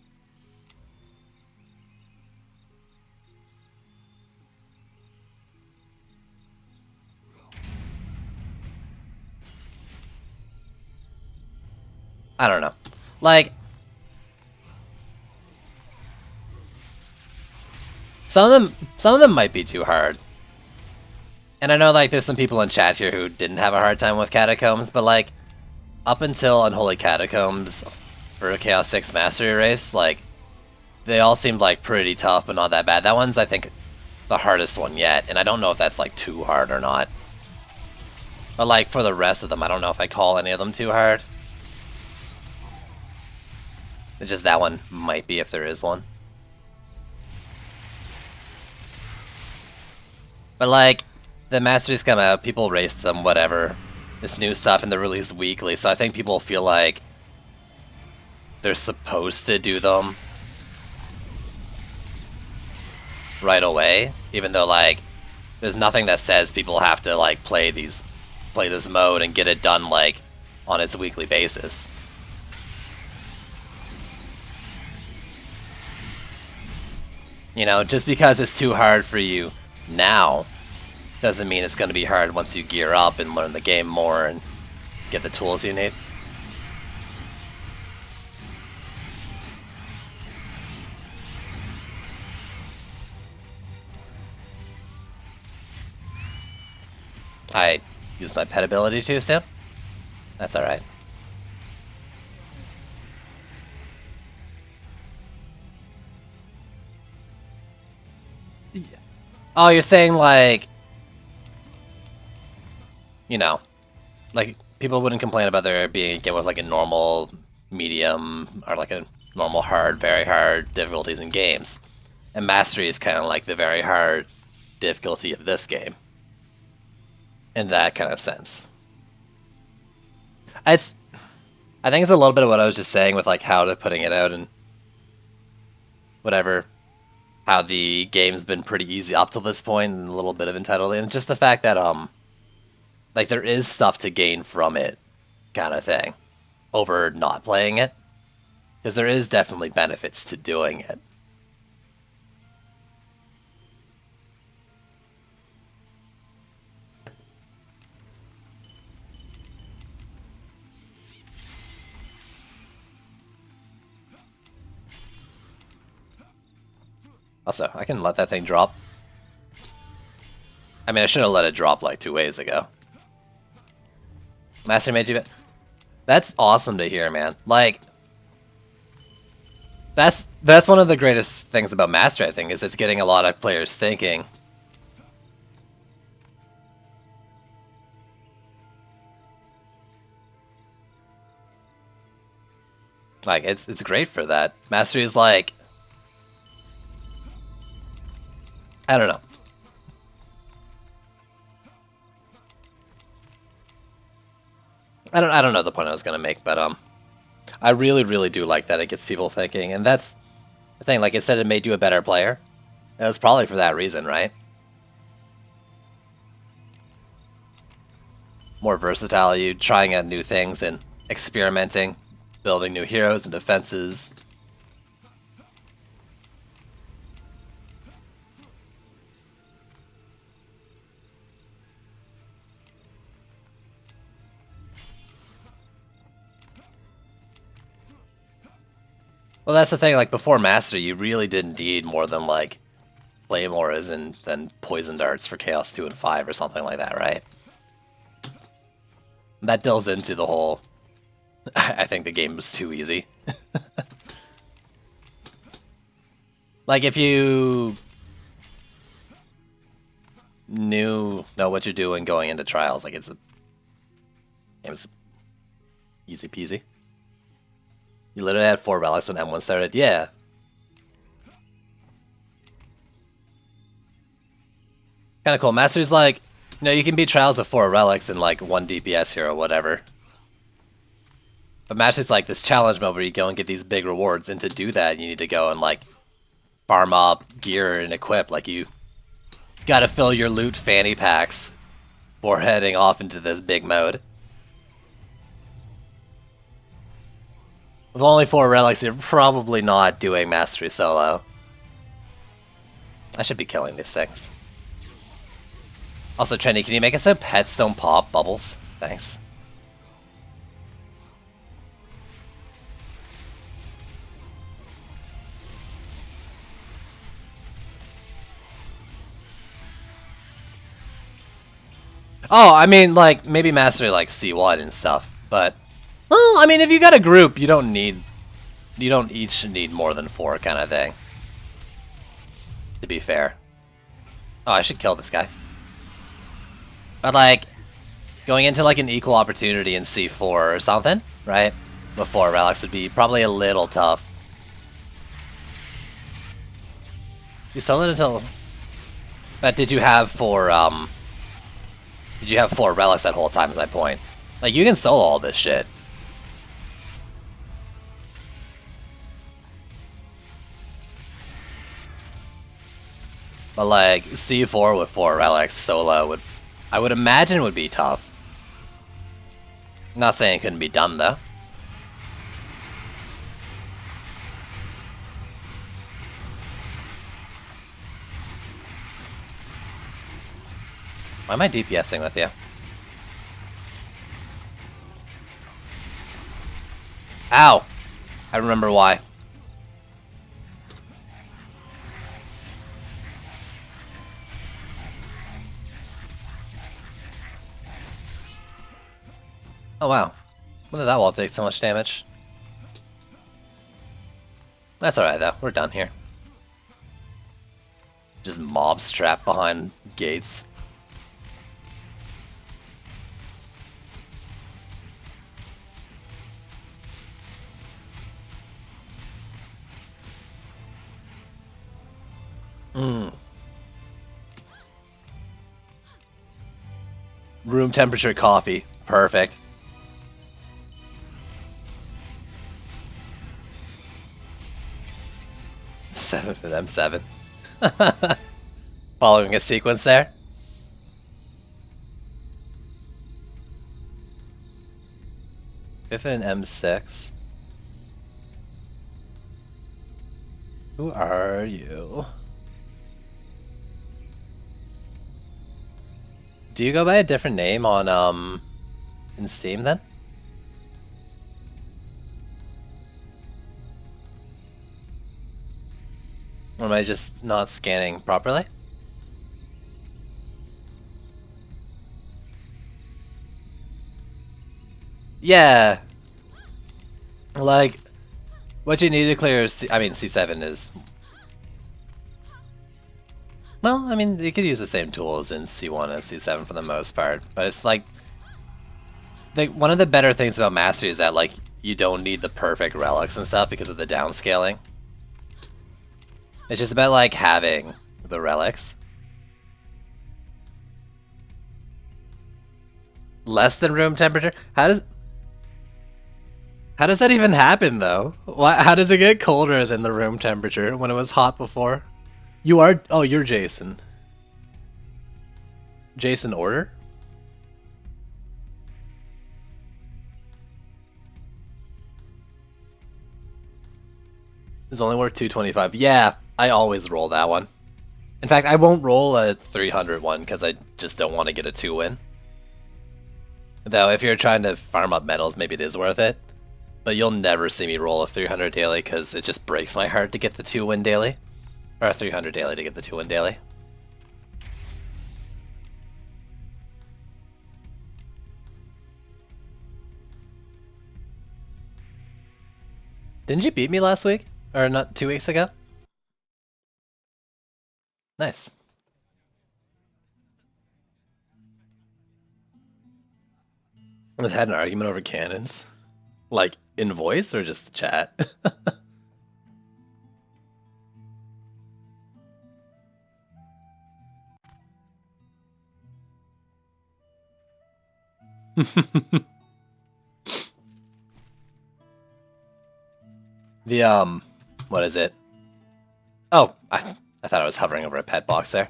I don't know. Like... Some of them might be too hard. And I know, like, there's some people in chat here who didn't have a hard time with Catacombs, but, like, up until Unholy Catacombs for a Chaos 6 Mastery race, like, they all seemed, like, pretty tough, but not that bad. That one's, I think, the hardest one yet, and I don't know if that's, like, too hard or not. But, like, for the rest of them, I don't know if I call any of them too hard. It's just that one might be, if there is one. But, like, the Masters come out, people race them, whatever. This new stuff, and they're released weekly, so I think people feel like they're supposed to do them right away, even though, like, there's nothing that says people have to, like, play this mode and get it done, like, on its weekly basis. You know, just because it's too hard for you now doesn't mean it's going to be hard once you gear up and learn the game more and get the tools you need. I used my pet ability too soon? That's alright. Yeah. Oh, you're saying, like... You know, like, people wouldn't complain about there being a game with, like, a normal, medium, or, like, a normal hard, very hard difficulties in games. And Mastery is kind of like the very hard difficulty of this game. In that kind of sense. I think it's a little bit of what I was just saying with, like, how to putting it out and whatever. How the game's been pretty easy up to this point and a little bit of entitlement. And just the fact that, Like, there is stuff to gain from it, kind of thing, over not playing it. Because there is definitely benefits to doing it. Also, I can let that thing drop. I mean, I should have let it drop like 2 ways ago. Master made you... That's awesome to hear, man. Like... That's one of the greatest things about Master, I think, is it's getting a lot of players thinking. Like, it's great for that. Mastery is like... I don't know. I don't know the point I was gonna make, but I really do like that it gets people thinking, and that's the thing. Like I said, it made you a better player. It was probably for that reason, right? More versatile, you trying out new things and experimenting, building new heroes and defenses. Well, that's the thing, like, before Master, you really didn't need more than, like, Claymores and then Poison Darts for Chaos 2 and 5 or something like that, right? That delves into the whole... I think the game was too easy. Like, if you... know what you're doing going into Trials, like, it was easy peasy. You literally had 4 relics when M1 started? Yeah. Kinda cool. Master's like, you can beat Trials with 4 relics and like 1 DPS here or whatever. But Master's like this challenge mode where you go and get these big rewards, and to do that you need to go and like farm up gear and equip. Like, you gotta fill your loot fanny packs before heading off into this big mode. With only 4 relics, you're probably not doing Mastery solo. I should be killing these things. Also, Trendy, can you make us a Petstone Pop Bubbles? Thanks. Oh, I mean, like, maybe Mastery like C1 and stuff, but... Well, I mean, if you got a group, you don't each need more than 4 kind of thing. To be fair. Oh, I should kill this guy. But like, going into like an equal opportunity in C4 or something, right? Before relics would be probably a little tough. You sold it until... But did you have 4, Did you have 4 relics that whole time at that point? Like, you can solo all this shit. But like, C4 with 4 relics solo I would imagine would be tough. I'm not saying it couldn't be done though. Why am I DPSing with you? Ow! I remember why. Oh wow. When did that wall take so much damage? That's alright though, we're done here. Just mobs trapped behind gates. Room temperature coffee. Perfect. Seven for them, 7. Following a sequence there. Griffin M6. Who are you? Do you go by a different name on in Steam then? Or am I just not scanning properly? Yeah. Like, what you need to clear C7 is... Well, I mean, you could use the same tools in C1 and C7 for the most part, but it's like... one of the better things about Mastery is that, like, you don't need the perfect relics and stuff because of the downscaling. It's just about, like, having the relics. Less than room temperature? How does that even happen, though? How does it get colder than the room temperature when it was hot before? You are... Oh, you're Jason. Jason Order? It's only worth 225. Yeah, I always roll that one. In fact, I won't roll a 300 one because I just don't want to get a 2-win. Though, if you're trying to farm up medals, maybe it is worth it. But you'll never see me roll a 300 daily because it just breaks my heart to get the 2-win daily. Or a 300 daily to get the 2-win daily. Didn't you beat me last week? Or not 2 weeks ago? Nice. We had an argument over cannons. Like, in voice or just chat? The, what is it? Oh, I thought I was hovering over a pet box there.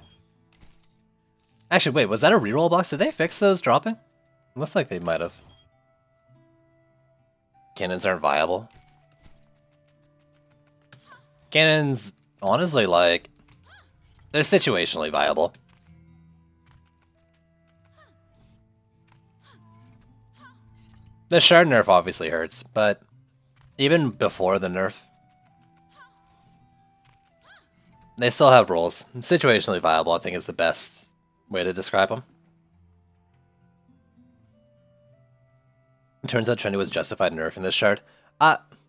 Actually, wait, was that a reroll box? Did they fix those dropping? Looks like they might have. Cannons aren't viable. Cannons, honestly, like, they're situationally viable. The shard nerf obviously hurts, but even before the nerf, they still have rolls. Situationally viable, I think, is the best way to describe them. It turns out Trendy was justified nerfing this shard.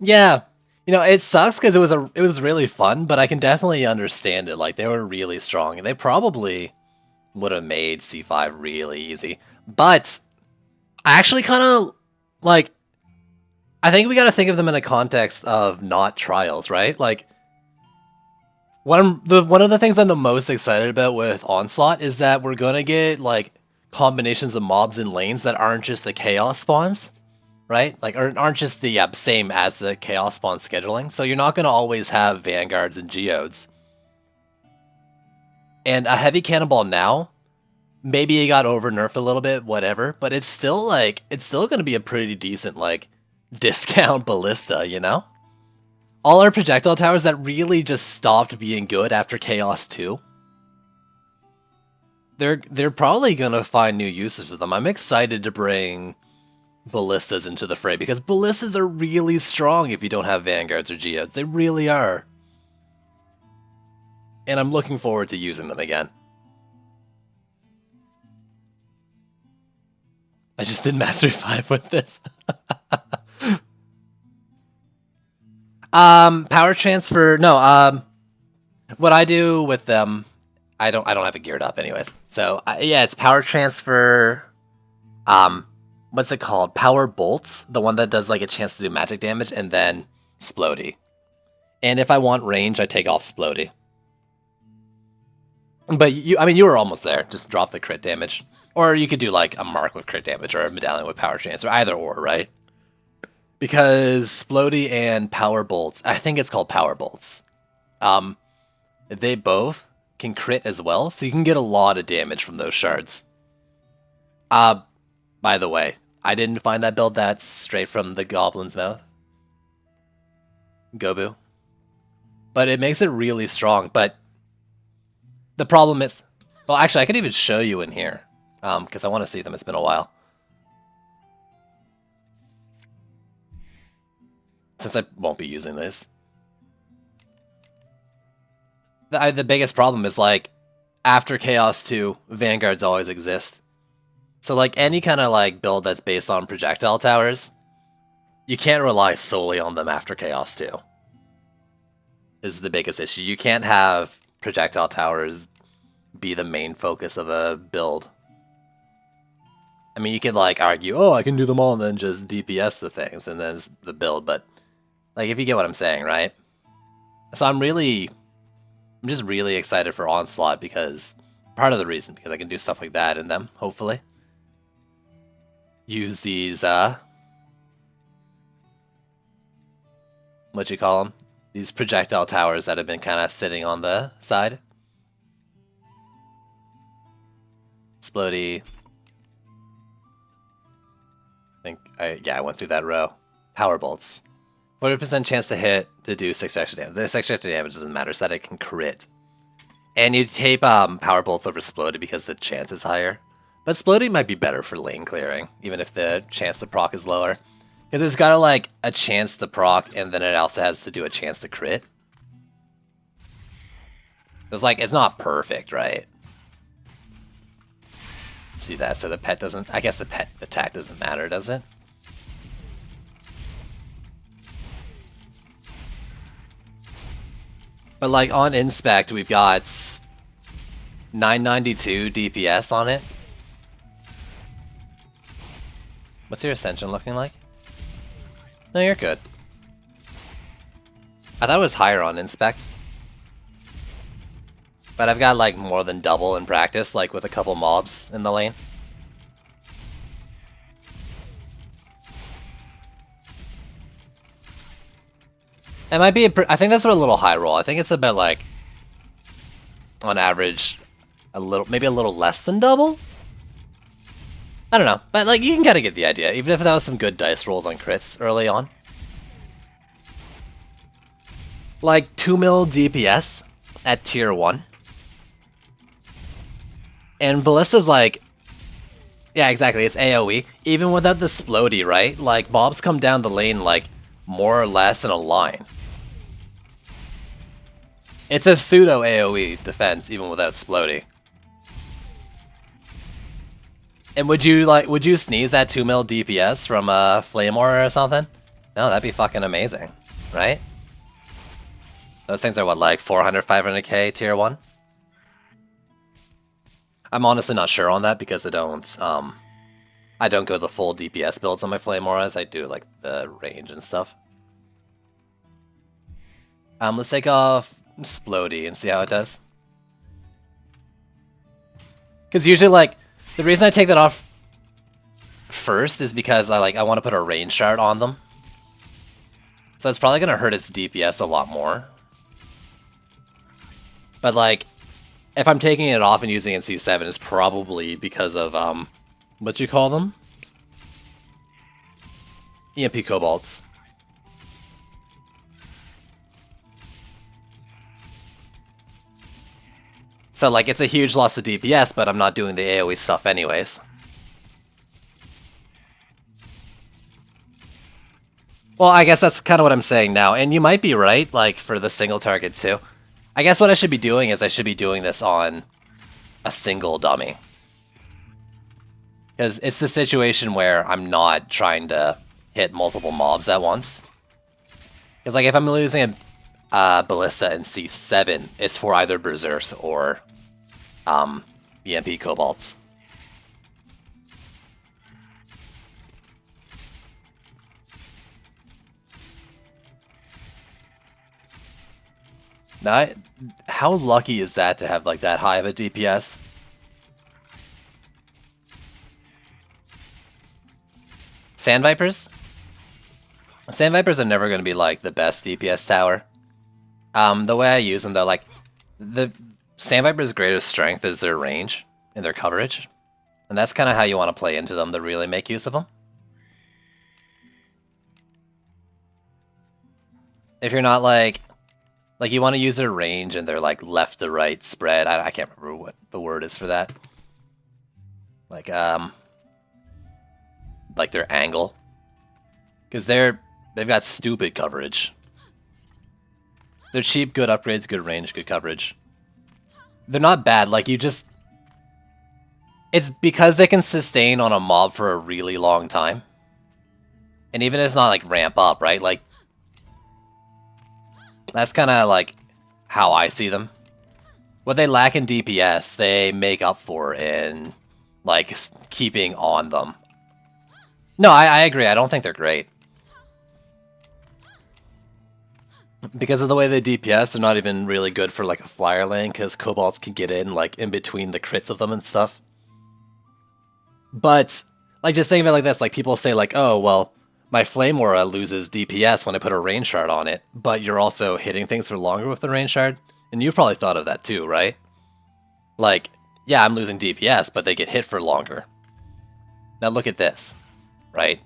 Yeah. You know, it sucks because it was really fun, but I can definitely understand it. Like, they were really strong, and they probably would have made C5 really easy. But I actually kind of, like, I think we got to think of them in a context of not trials, right? Like, one of the things I'm the most excited about with Onslaught is that we're gonna get, like, combinations of mobs in lanes that aren't just the chaos spawns, right? Like, aren't just the same as the chaos spawn scheduling. So you're not gonna always have vanguards and geodes. And a heavy cannonball now, maybe it got over nerfed a little bit, whatever, but it's still, like, it's still gonna be a pretty decent, like, discount ballista, you know? All our projectile towers that really just stopped being good after Chaos 2. They're probably gonna find new uses for them. I'm excited to bring ballistas into the fray because ballistas are really strong if you don't have vanguards or geodes. They really are. And I'm looking forward to using them again. I just did Mastery 5 with this. Power transfer. No. What I do with them, I don't have it geared up, anyways. So yeah, it's power transfer. What's it called? Power bolts, the one that does like a chance to do magic damage, and then Splody. And if I want range, I take off Splody. But you were almost there. Just drop the crit damage, or you could do like a mark with crit damage, or a medallion with power transfer, either or, right? Because Splody and Power Bolts, I think it's called Power Bolts, they both can crit as well, so you can get a lot of damage from those shards. By the way, I didn't find that build. That's straight from the goblin's mouth. Gobu. But it makes it really strong. But the problem is... Well, actually, I could even show you in here. Because I want to see them. It's been a while. Since I won't be using this. The biggest problem is, like, after Chaos 2, Vanguards always exist. So, like, any kind of, like, build that's based on projectile towers, you can't rely solely on them after Chaos 2. This is the biggest issue. You can't have projectile towers be the main focus of a build. I mean, you could, like, argue, oh, I can do them all and then just DPS the things, and then it's the build, but, like, if you get what I'm saying, right? So I'm just really excited for Onslaught because, part of the reason, because I can do stuff like that in them, hopefully. Use these, what you call them? These projectile towers that have been kind of sitting on the side. Splody. I went through that row. Power bolts. 40% chance to hit to do 6 extra damage. The 6 extra damage doesn't matter, it's that it can crit. And you tape power bolts over Splody because the chance is higher. But Splody might be better for lane clearing, even if the chance to proc is lower. Because it's got like a chance to proc, and then it also has to do a chance to crit. It's like, it's not perfect, right? See that, so the pet doesn't... I guess the pet attack doesn't matter, does it? But like on Inspect, we've got 992 DPS on it. What's your Ascension looking like? No, you're good. I thought it was higher on Inspect. But I've got like more than double in practice, like with a couple mobs in the lane. It might be, I think that's a little high roll. I think it's about like, on average, maybe a little less than double? I don't know, but like you can kind of get the idea, even if that was some good dice rolls on crits early on. Like 2 mil DPS at tier 1. And Ballista's like, yeah, exactly, it's AoE. Even without the Splody, right? Like mobs come down the lane like more or less in a line. It's a pseudo AoE defense even without Splody. And would you sneeze at 2 mil DPS from a Flame Aura or something? No, that'd be fucking amazing, right? Those things are what, like 400, 500k tier 1? I'm honestly not sure on that because I don't go the full DPS builds on my Flame Auras. I do like the range and stuff. Let's take off Splody and see how it does. Because usually, like, the reason I take that off first is because I want to put a range shard on them. So it's probably gonna hurt its DPS a lot more. But like, if I'm taking it off and using it in C7, it's probably because of what you call them? EMP Cobalts. So like, it's a huge loss to DPS, but I'm not doing the AoE stuff anyways. Well, I guess that's kind of what I'm saying now, and you might be right, like, for the single target too. I guess what I should be doing is I should be doing this on a single dummy. Because it's the situation where I'm not trying to hit multiple mobs at once. Because like if I'm losing a Ballista in C7, it's for either Berserks or EMP Cobalts. Now, how lucky is that to have like that high of a DPS? Sand Vipers? Sand Vipers are never going to be like the best DPS tower. The way I use them though, like the Sand Viper's greatest strength is their range and their coverage. And that's kind of how you want to play into them to really make use of them. If you're not like you want to use their range and their like left to right spread. I can't remember what the word is for that. Like their angle, because they've got stupid coverage. They're cheap, good upgrades, good range, good coverage. They're not bad. Like you just, it's because they can sustain on a mob for a really long time, and even if it's not like ramp up, right? Like that's kind of like how I see them. What they lack in DPS, they make up for in like keeping on them. No, I agree. I don't think they're great. Because of the way they DPS, they're not even really good for like a flyer lane, because kobolds can get in like in between the crits of them and stuff. But like just think of it like this, like people say like, oh well, my Flame Aura loses DPS when I put a Rain Shard on it, but you're also hitting things for longer with the Rain Shard, and you've probably thought of that too, right? Like, yeah, I'm losing DPS, but they get hit for longer. Now look at this, right?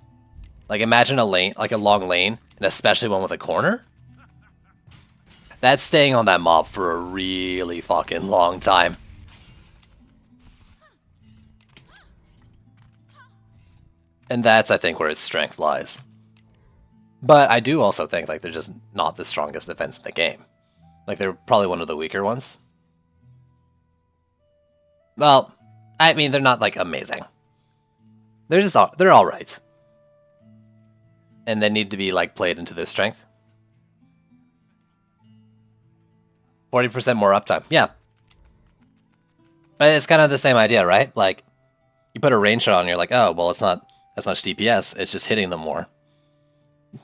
Like imagine a lane, like a long lane, and especially one with a corner. That's staying on that mob for a really fucking long time. And that's, I think, where its strength lies. But I do also think like they're just not the strongest defense in the game. Like they're probably one of the weaker ones. Well, I mean, they're not like amazing. They're just they're all right. And they need to be like played into their strength. 40% more uptime. Yeah. But it's kind of the same idea, right? Like, you put a range shot on, you're like, oh, well, it's not as much DPS, it's just hitting them more.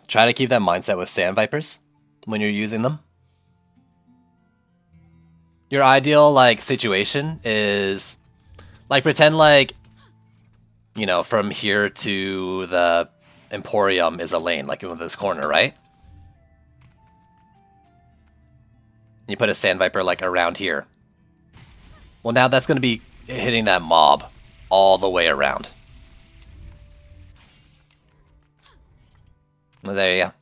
Try to keep that mindset with Sand Vipers when you're using them. Your ideal, like, situation is, like, pretend, like, you know, from here to the Emporium is a lane, like in this corner, right? You put a Sand Viper like around here. Well, now that's going to be hitting that mob all the way around. Well, there you go.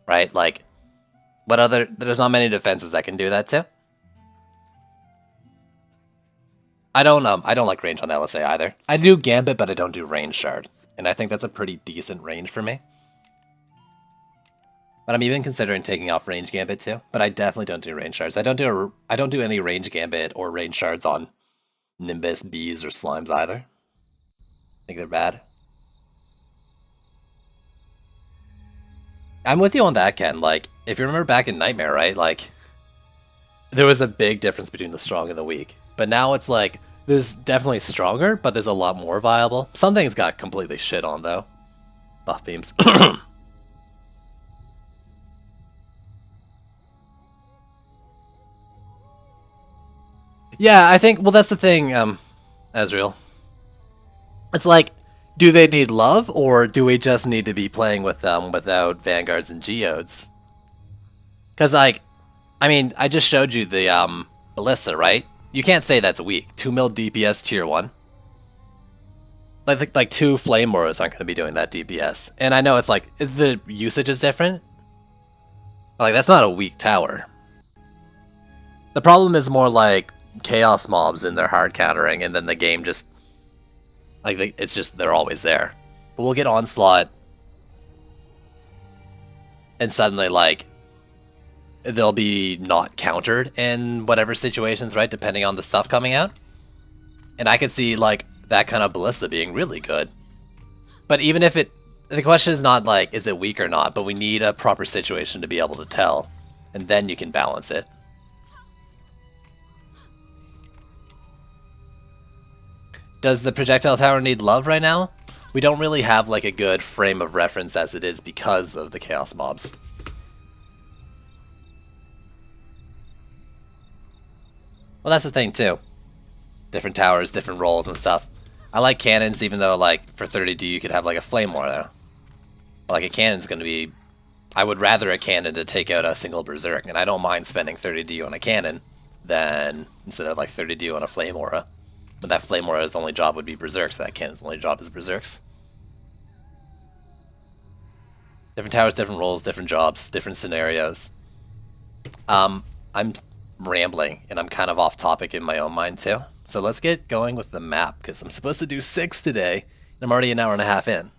Right? Like, what other... There's not many defenses that can do that too. I don't like range on LSA either. I do Gambit, but I don't do Range Shard. And I think that's a pretty decent range for me. But I'm even considering taking off Range Gambit too. But I definitely don't do Range Shards. I don't do any Range Gambit or Range Shards on Nimbus, Bees, or Slimes either. I think they're bad. I'm with you on that, Ken. Like, if you remember back in Nightmare, right? Like, there was a big difference between the strong and the weak. But now it's like, there's definitely stronger, but there's a lot more viable. Some things got completely shit on, though. Buff beams. Yeah, I think, well, that's the thing, Ezreal. It's like, do they need love, or do we just need to be playing with them without Vanguards and Geodes? Because, like, I mean, I just showed you the, Ballista, right? You can't say that's weak. 2 mil DPS tier 1. Like 2 Flame Auras aren't going to be doing that DPS. And I know it's like, the usage is different. But, like, that's not a weak tower. The problem is more like Chaos mobs and their hard countering, and then the game just... Like, it's just, they're always there. But we'll get Onslaught, and suddenly, like, they'll be not countered in whatever situations, right? Depending on the stuff coming out. And I could see, like, that kind of Ballista being really good. But even if it... The question is not, like, is it weak or not, but we need a proper situation to be able to tell. And then you can balance it. Does the projectile tower need love right now? We don't really have like a good frame of reference as it is because of the chaos mobs. Well, that's the thing too. Different towers, different roles and stuff. I like cannons, even though like for 30D you could have like a flame war there. Like a cannon's going to be... I would rather a cannon to take out a single berserk, and I don't mind spending 30D on a cannon than instead of like 30D on a flame aura. But that Flame Aura's only job would be Berserks, so that cannon's only job is Berserks. Different towers, different roles, different jobs, different scenarios. I'm rambling, and I'm kind of off topic in my own mind too. So let's get going with the map, because I'm supposed to do 6 today, and I'm already an hour and a half in.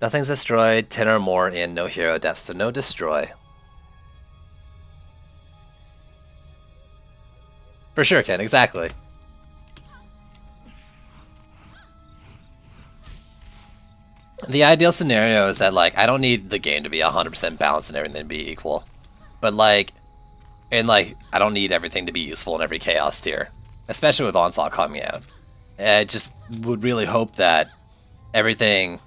Nothing's destroyed, 10 or more, and no hero deaths, so no destroy. For sure, Ken, exactly. The ideal scenario is that, like, I don't need the game to be 100% balanced and everything to be equal. But, like, I don't need everything to be useful in every Chaos tier. Especially with Onslaught coming out. I just would really hope that everything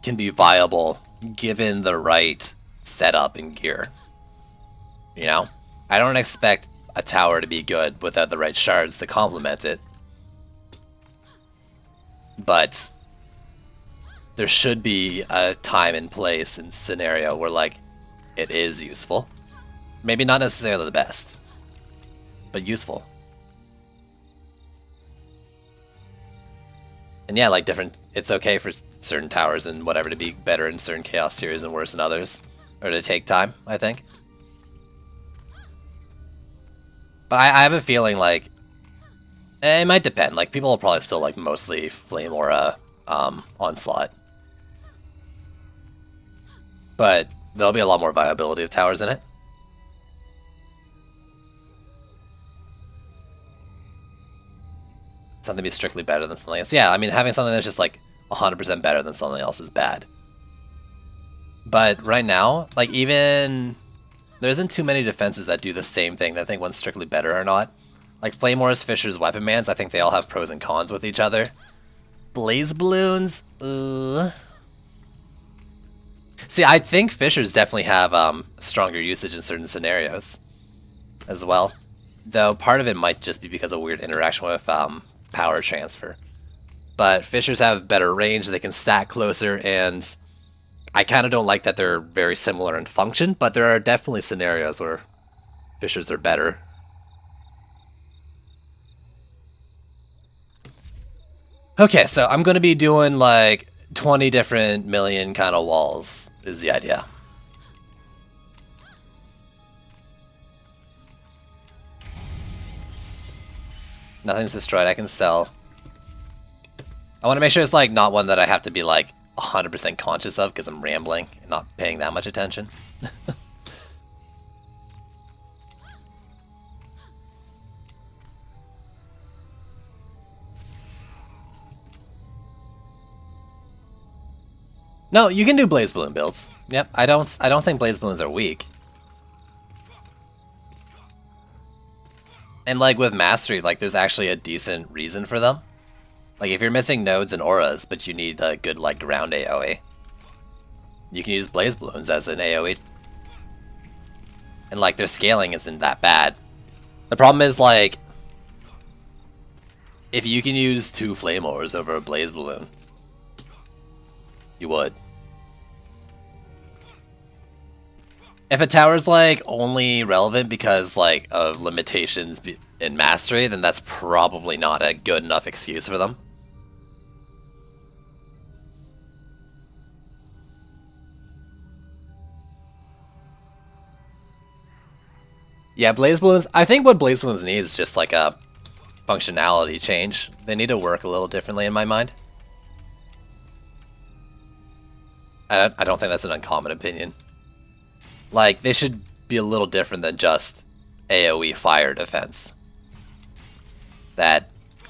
can be viable given the right setup and gear. You know? I don't expect a tower to be good without the right shards to complement it. But there should be a time and place and scenario where, like, it is useful. Maybe not necessarily the best, but useful. And yeah, like, it's okay for certain towers and whatever to be better in certain Chaos tiers and worse in others. Or to take time, I think. But I have a feeling, like, it might depend. Like, people will probably still like mostly Flame Aura Onslaught. But there'll be a lot more viability of towers in it. Something to be strictly better than something else. Yeah, I mean, having something that's just like 100% better than something else is bad. But right now, like, even there isn't too many defenses that do the same thing that I think one's strictly better or not. Like Flame Wars, Fissures, Weapon Mans, I think they all have pros and cons with each other. Blaze Balloons, See, I think Fissures definitely have stronger usage in certain scenarios as well. Though part of it might just be because of weird interaction with power transfer. But Fissures have better range, they can stack closer, and I kind of don't like that they're very similar in function, but there are definitely scenarios where Fissures are better. Okay, so I'm going to be doing like 20 different million kind of walls is the idea. Nothing's destroyed, I can sell. I want to make sure it's like not one that I have to be like 100% conscious of because I'm rambling and not paying that much attention. No, you can do Blaze Balloon builds. Yep, I don't think Blaze Balloons are weak. And like with Mastery, like there's actually a decent reason for them. Like if you're missing nodes and auras, but you need a good like ground AoE, you can use Blaze Balloons as an AoE. And like their scaling isn't that bad. The problem is like, if you can use 2 Flame Ores over a Blaze Balloon, you would. If a tower's like only relevant because like of limitations in Mastery, then that's probably not a good enough excuse for them. Yeah, Blaze Balloons, I think what Blaze Balloons need is just like a functionality change. They need to work a little differently in my mind. I don't think that's an uncommon opinion. Like, they should be a little different than just AoE fire defense. That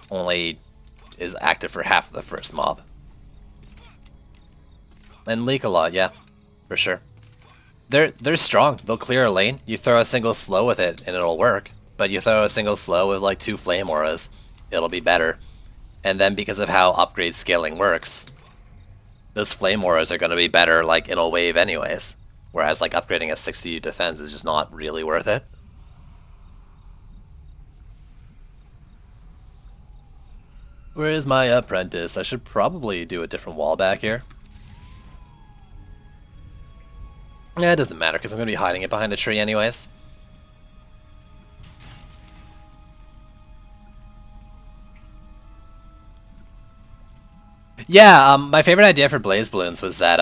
only is active for half of the first mob. And leak a lot, yeah, for sure. They're strong. They'll clear a lane. You throw a single slow with it and it'll work. But you throw a single slow with like 2 Flame Auras, it'll be better. And then because of how upgrade scaling works, those Flame Auras are going to be better like in a wave anyways. Whereas like upgrading a 60 defense is just not really worth it. Where is my apprentice? I should probably do a different wall back here. Yeah, it doesn't matter because I'm going to be hiding it behind a tree anyways. Yeah, my favorite idea for Blaze Balloons was that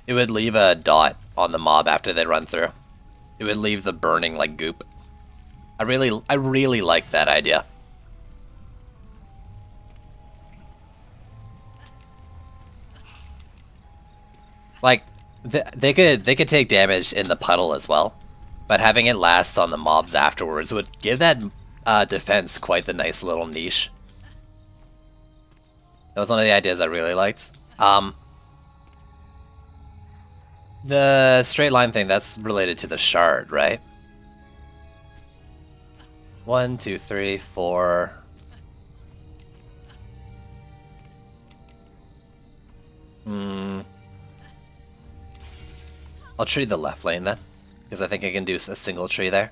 it would leave a dot on the mob after they run through. It would leave the burning like goop. I really like that idea. Like they could take damage in the puddle as well, but having it last on the mobs afterwards would give that defense quite the nice little niche. That was one of the ideas I really liked. The straight line thing, that's related to the shard, right? 1, 2, 3, 4. I'll tree the left lane then, because I think I can do a single tree there.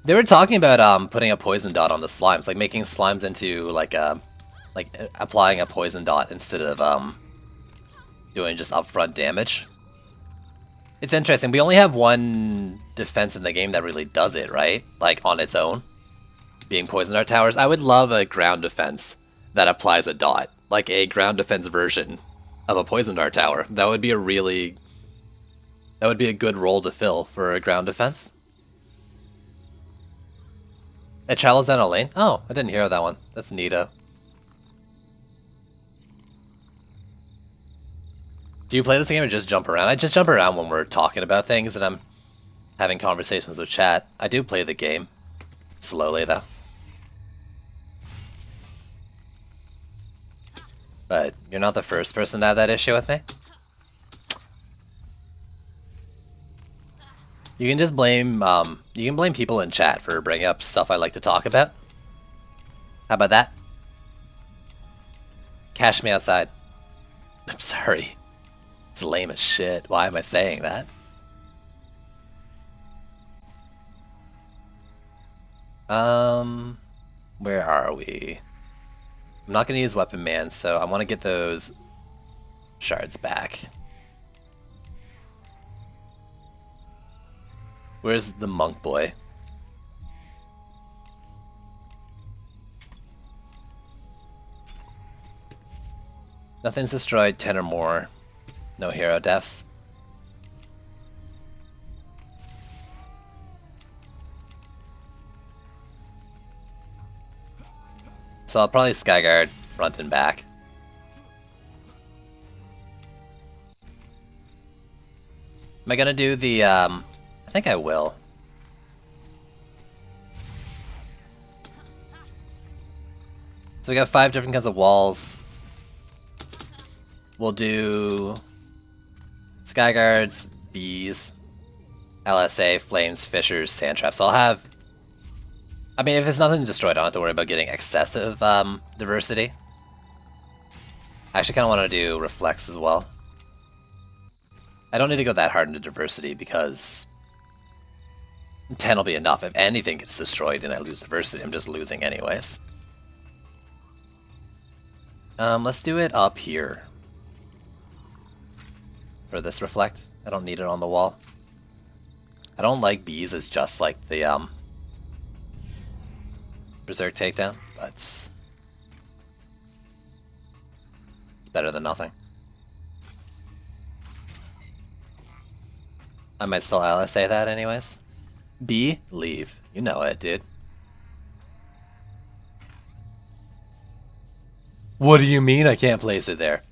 They were talking about putting a poison dot on the slimes, like making slimes into like applying a poison dot instead of doing just upfront damage. It's interesting. We only have one defense in the game that really does it, right? Like on its own, being poison dart towers. I would love a ground defense that applies a dot, like a ground defense version of a poison dart tower. That would be a good role to fill for a ground defense. It travels down a lane? Oh, I didn't hear that one. That's neato. Do you play this game or just jump around? I just jump around when we're talking about things and I'm having conversations with chat. I do play the game. Slowly, though. But you're not the first person to have that issue with me. You can just blame, you can blame people in chat for bringing up stuff I like to talk about. How about that? Cash me outside. I'm sorry. It's lame as shit. Why am I saying that? Where are we? I'm not gonna use Weapon Man, so I want to get those shards back. Where's the monk boy? Nothing's destroyed, 10 or more. No hero deaths. So I'll probably Skyguard front and back. Am I gonna do the, I think I will. So we got 5 different kinds of walls. We'll do Skyguards, bees, LSA, flames, fissures, sand traps. I'll have... I mean, if it's nothing destroyed, I don't have to worry about getting excessive diversity. I actually kind of want to do reflex as well. I don't need to go that hard into diversity because 10 will be enough. If anything gets destroyed and I lose diversity, I'm just losing anyways. Let's do it up here. For this reflect. I don't need it on the wall. I don't like bees as just like the Berserk takedown, but it's better than nothing. I might still LSA that anyways. B, leave. You know it, dude. What do you mean I can't place it there?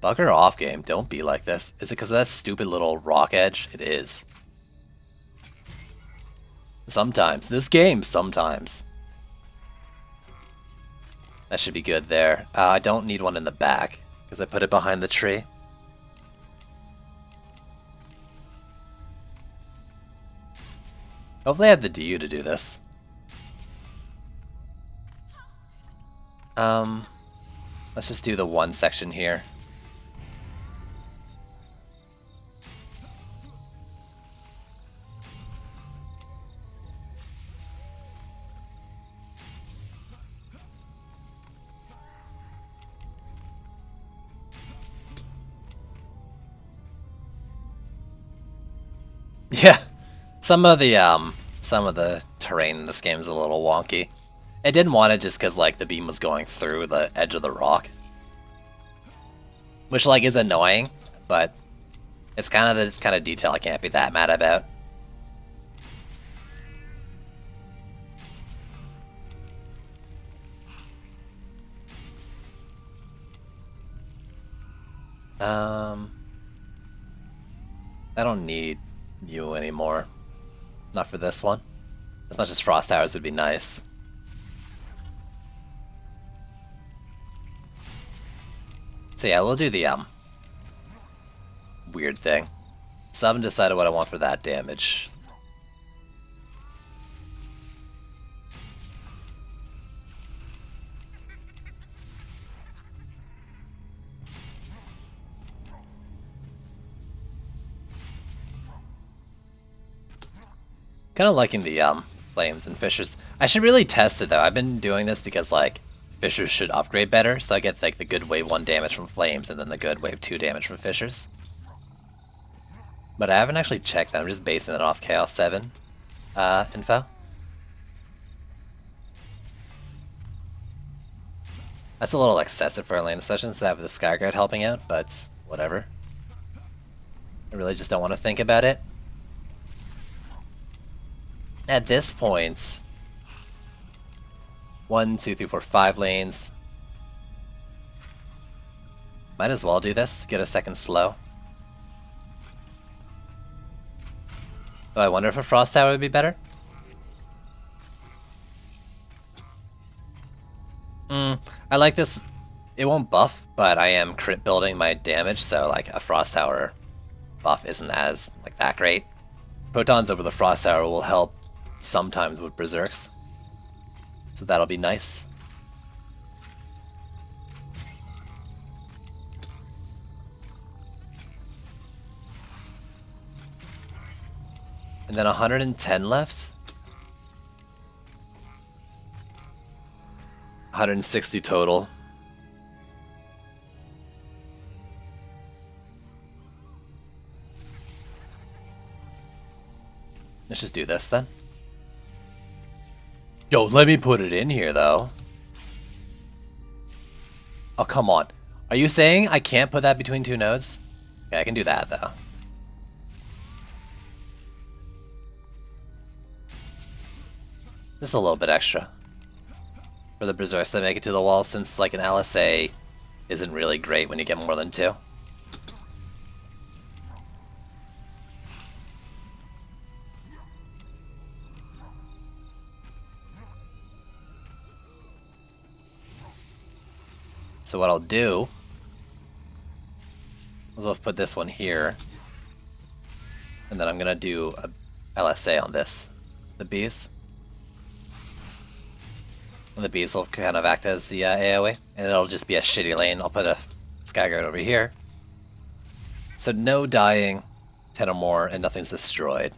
Bugger off, game. Don't be like this. Is it because of that stupid little rock edge? It is. Sometimes. This game, sometimes. That should be good there. I don't need one in the back, because I put it behind the tree. Hopefully I have the DU to do this. Let's just do the one section here. Yeah, Some of the terrain in this game is a little wonky. I didn't want it just because like the beam was going through the edge of the rock, which like is annoying, but it's kind of the kind of detail I can't be that mad about. I don't need you anymore. Not for this one. As much as Frost Towers would be nice. So yeah, we'll do the weird thing. So I haven't decided what I want for that damage. Kind of liking the flames and fissures. I should really test it though. I've been doing this because like fissures should upgrade better, so I get like the good wave 1 damage from flames and then the good wave 2 damage from fissures. But I haven't actually checked that. I'm just basing it off Chaos 7 info. That's a little excessive for a lane, especially since I have the Skyguard helping out, but whatever. I really just don't want to think about it. At this point, 1, 2, 3, 4, 5 lanes. Might as well do this, get a second slow. Oh, I wonder if a Frost Tower would be better? I like this. It won't buff, but I am crit building my damage, so like a Frost Tower buff isn't as like that great. Protons over the Frost Tower will help sometimes with Berserks, so that'll be nice. And then 110 left. 160 total. Let's just do this then. Yo, let me put it in here though. Oh, come on. Are you saying I can't put that between 2 nodes? Okay, I can do that though. Just a little bit extra for the Berserks that make it to the wall, since like an LSA isn't really great when you get more than 2. So what I'll do is I'll put this one here, and then I'm gonna do a LSA on this, the bees. And the bees will kind of act as the AoE, and it'll just be a shitty lane. I'll put a Skyguard over here. So no dying, 10 or more, and nothing's destroyed.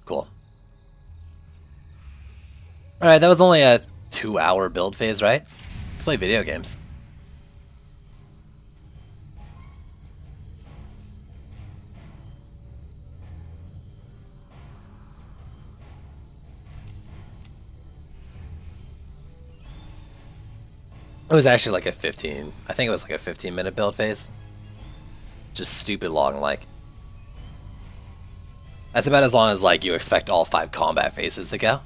Cool. Alright, that was only a 2-hour build phase, right? Let's play video games. It was actually like a 15, I think it was like a 15-minute build phase. Just stupid long, like. That's about as long as like you expect all 5 combat phases to go.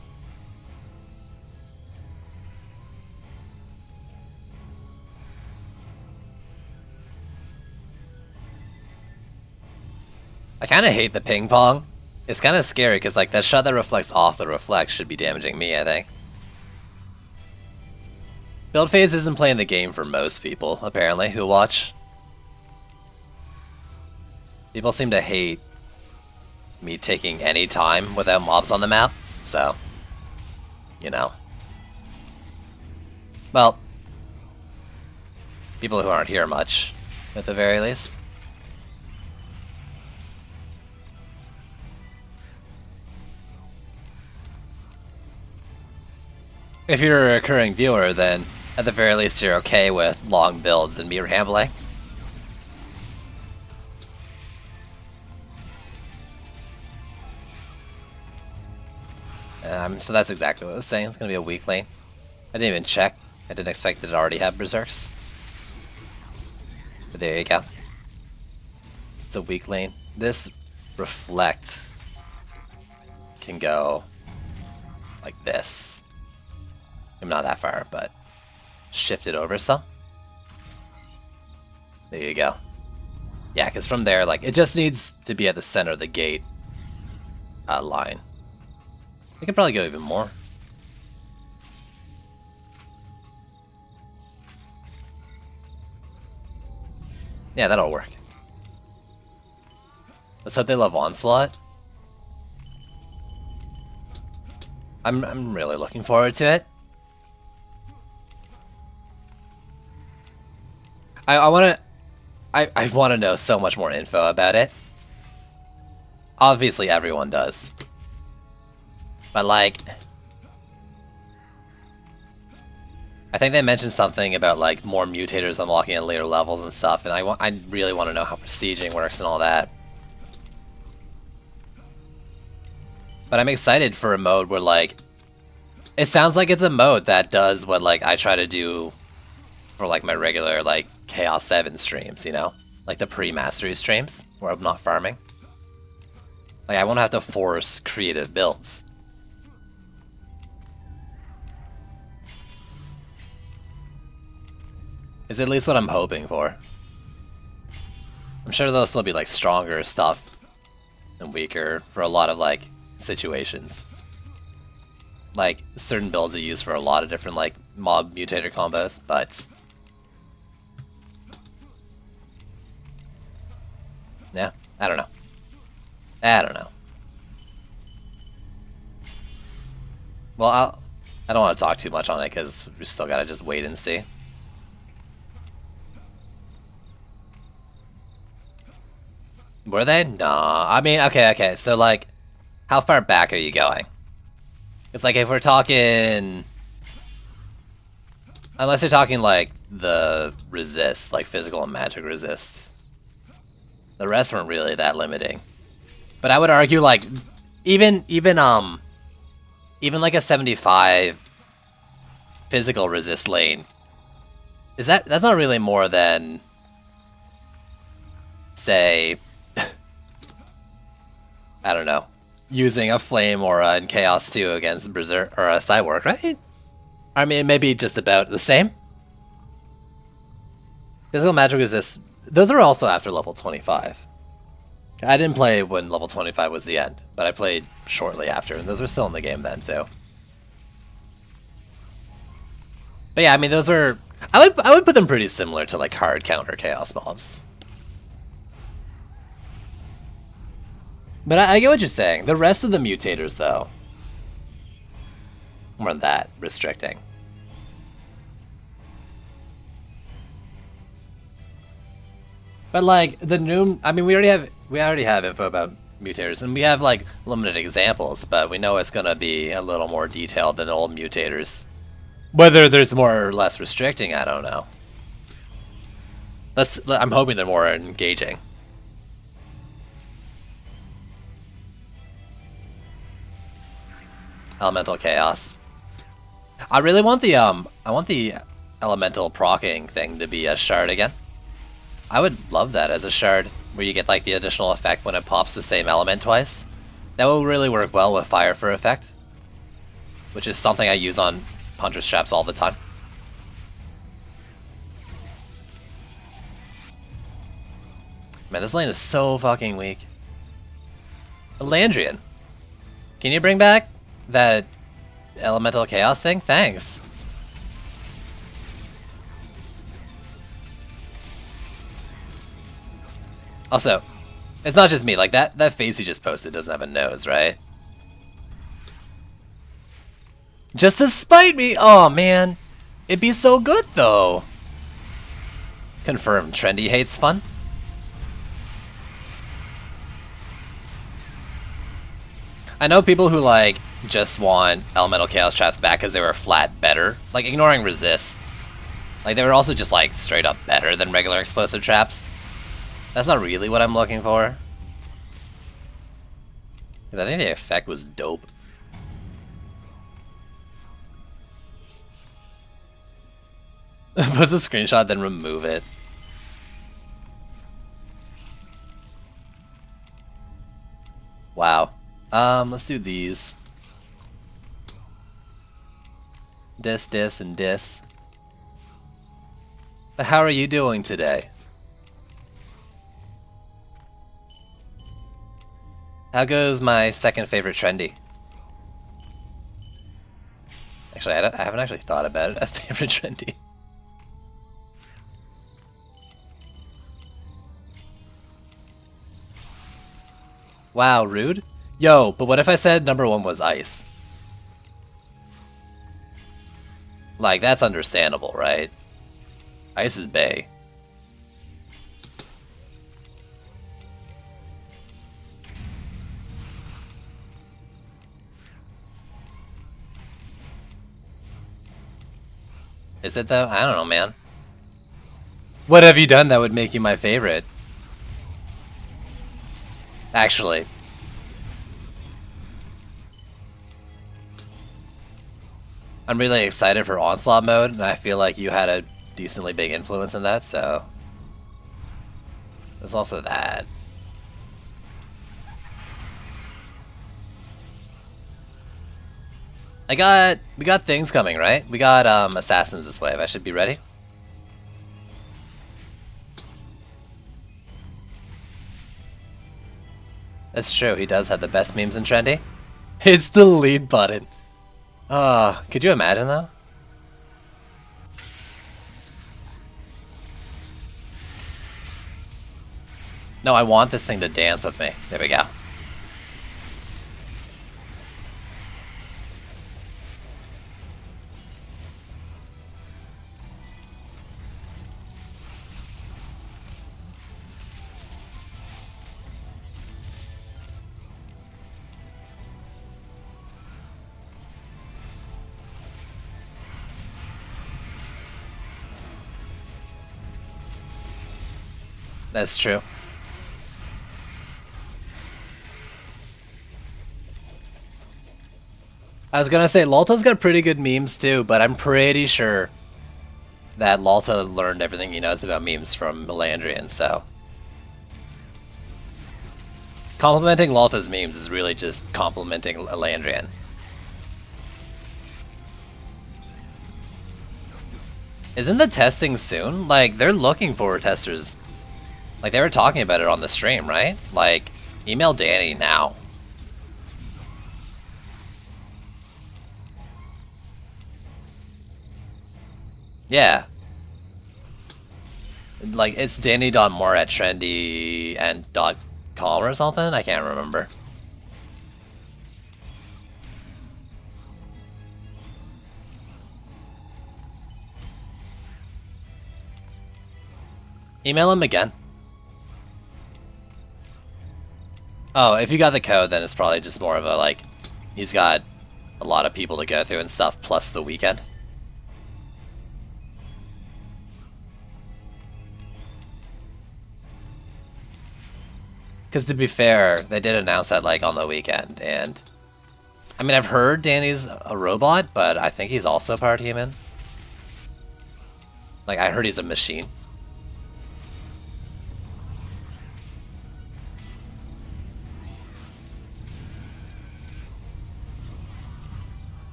I kind of hate the ping pong. It's kind of scary because like that shot that reflects off the reflect should be damaging me, I think. Build phase isn't playing the game for most people, apparently, who watch. People seem to hate me taking any time without mobs on the map, so, you know. Well, people who aren't here much, at the very least. If you're a recurring viewer, then at the very least you're okay with long builds and me rambling. So that's exactly what I was saying. It's gonna be a weak lane. I didn't even check. I didn't expect it to already have berserks. But there you go. It's a weak lane. This reflect can go like this. I'm not that far, but shift it over some. There you go. Yeah, because from there, like, it just needs to be at the center of the gate line. We can probably go even more. Yeah, that'll work. Let's hope they love Onslaught. I'm really looking forward to it. I want to know so much more info about it. Obviously, everyone does. But, like, I think they mentioned something about, like, more mutators unlocking at later levels and stuff, and I really want to know how prestiging works and all that. But I'm excited for a mode where, like, it sounds like it's a mode that does what, like, I try to do for, like, my regular, like, Chaos 7 streams, you know? Like the pre-mastery streams, where I'm not farming. Like, I won't have to force creative builds. Is at least what I'm hoping for. I'm sure there'll still be, like, stronger stuff and weaker for a lot of, like, situations. Like, certain builds are used for a lot of different, like, mob mutator combos, but yeah, I don't know. I don't know. Well, I don't want to talk too much on it because we still gotta just wait and see. Were they? Nah. I mean, okay. So, like, how far back are you going? It's like, if we're talking, unless you're talking like the resist, like physical and magic resist, the rest weren't really that limiting. But I would argue, like, even like a 75 physical resist lane, that's not really more than, say, I don't know, using a Flame Aura in Chaos 2 against Berserk or a Cyborg, right? I mean, maybe just about the same. Physical magic resist, those are also after level 25. I didn't play when level 25 was the end, but I played shortly after, and those were still in the game then too. But yeah, I mean, those were, I would put them pretty similar to, like, hard counter Chaos mobs. But I get what you're saying. The rest of the mutators, though, weren't that restricting. But, like, the new, I mean, we already have info about mutators, and we have, like, limited examples, but we know it's gonna be a little more detailed than old mutators. Whether there's more or less restricting, I don't know. I'm hoping they're more engaging. Elemental Chaos. I really want the elemental proccing thing to be a shard again. I would love that as a shard, where you get, like, the additional effect when it pops the same element twice. That will really work well with Fire for effect, which is something I use on Hunter's Traps all the time. Man, this lane is so fucking weak. Landrian, can you bring back that elemental chaos thing? Thanks. Also, it's not just me, like, that face he just posted doesn't have a nose, right? Just to spite me! Oh man, it'd be so good though. Confirmed, Trendy hates fun. I know people who, like, just want elemental chaos traps back because they were flat better, like, ignoring resist. Like, they were also just, like, straight up better than regular explosive traps. That's not really what I'm looking for. Because I think the effect was dope. Post a screenshot, then remove it. Wow. Let's do these. Dis, and dis. But how are you doing today? How goes my second favorite trendy? Actually, I haven't actually thought about it. A favorite trendy. Wow, rude. Yo, but what if I said number 1 was ice? Like, that's understandable, right? Ice is bae. Is it though? I don't know, man. What have you done that would make you my favorite? Actually. I'm really excited for Onslaught mode, and I feel like you had a decently big influence in that, so... There's also that. We got things coming, right? We got Assassins this wave. I should be ready. That's true, he does have the best memes in Trendy. It's the lead button. Could you imagine though? No, I want this thing to dance with me. There we go. That's true. I was gonna say, Lalta's got pretty good memes too, but I'm pretty sure that Lalta learned everything he knows about memes from Melandrian, so... Complimenting Lalta's memes is really just complimenting Melandrian. Isn't the testing soon? Like, they're looking for testers. Like, they were talking about it on the stream, right? Like, email Danny now. Yeah. Like, it's danny.moore@trendy and .com or something? I can't remember. Email him again. Oh, if you got the code, then it's probably just more of a, like, he's got a lot of people to go through and stuff, plus the weekend. Because to be fair, they did announce that, like, on the weekend, and... I mean, I've heard Danny's a robot, but I think he's also part human. Like, I heard he's a machine.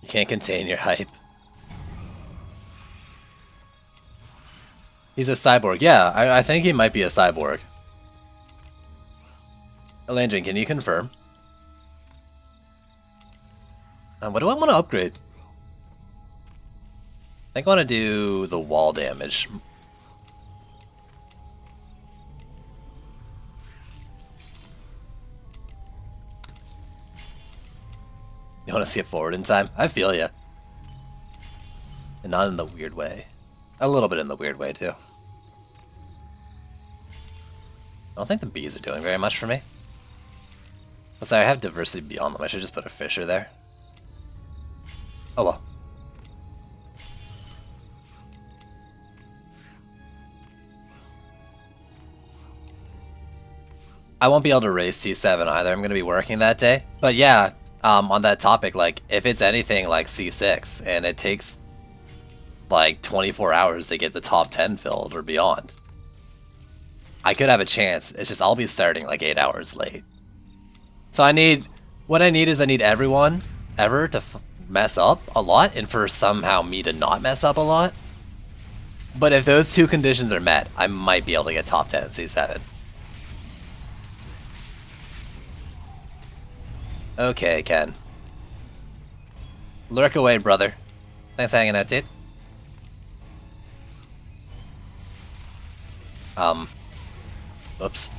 You can't contain your hype. He's a cyborg. Yeah, I think he might be a cyborg. Elandrin, can you confirm? What do I want to upgrade? I think I want to do the wall damage. You want to skip forward in time? I feel ya. And not in the weird way. A little bit in the weird way, too. I don't think the bees are doing very much for me. But sorry, I have diversity beyond them. I should just put a fisher there. Oh well. I won't be able to raise C7 either. I'm going to be working that day. But yeah, On that topic, like, if it's anything like C6 and it takes like 24 hours to get the top 10 filled or beyond, I could have a chance. It's just I'll be starting like 8 hours late. So what I need is I need everyone ever to mess up a lot and for somehow me to not mess up a lot. But if those two conditions are met, I might be able to get top 10 in C7. Okay, Ken. Lurk away, brother. Thanks for hanging out, dude. Oops.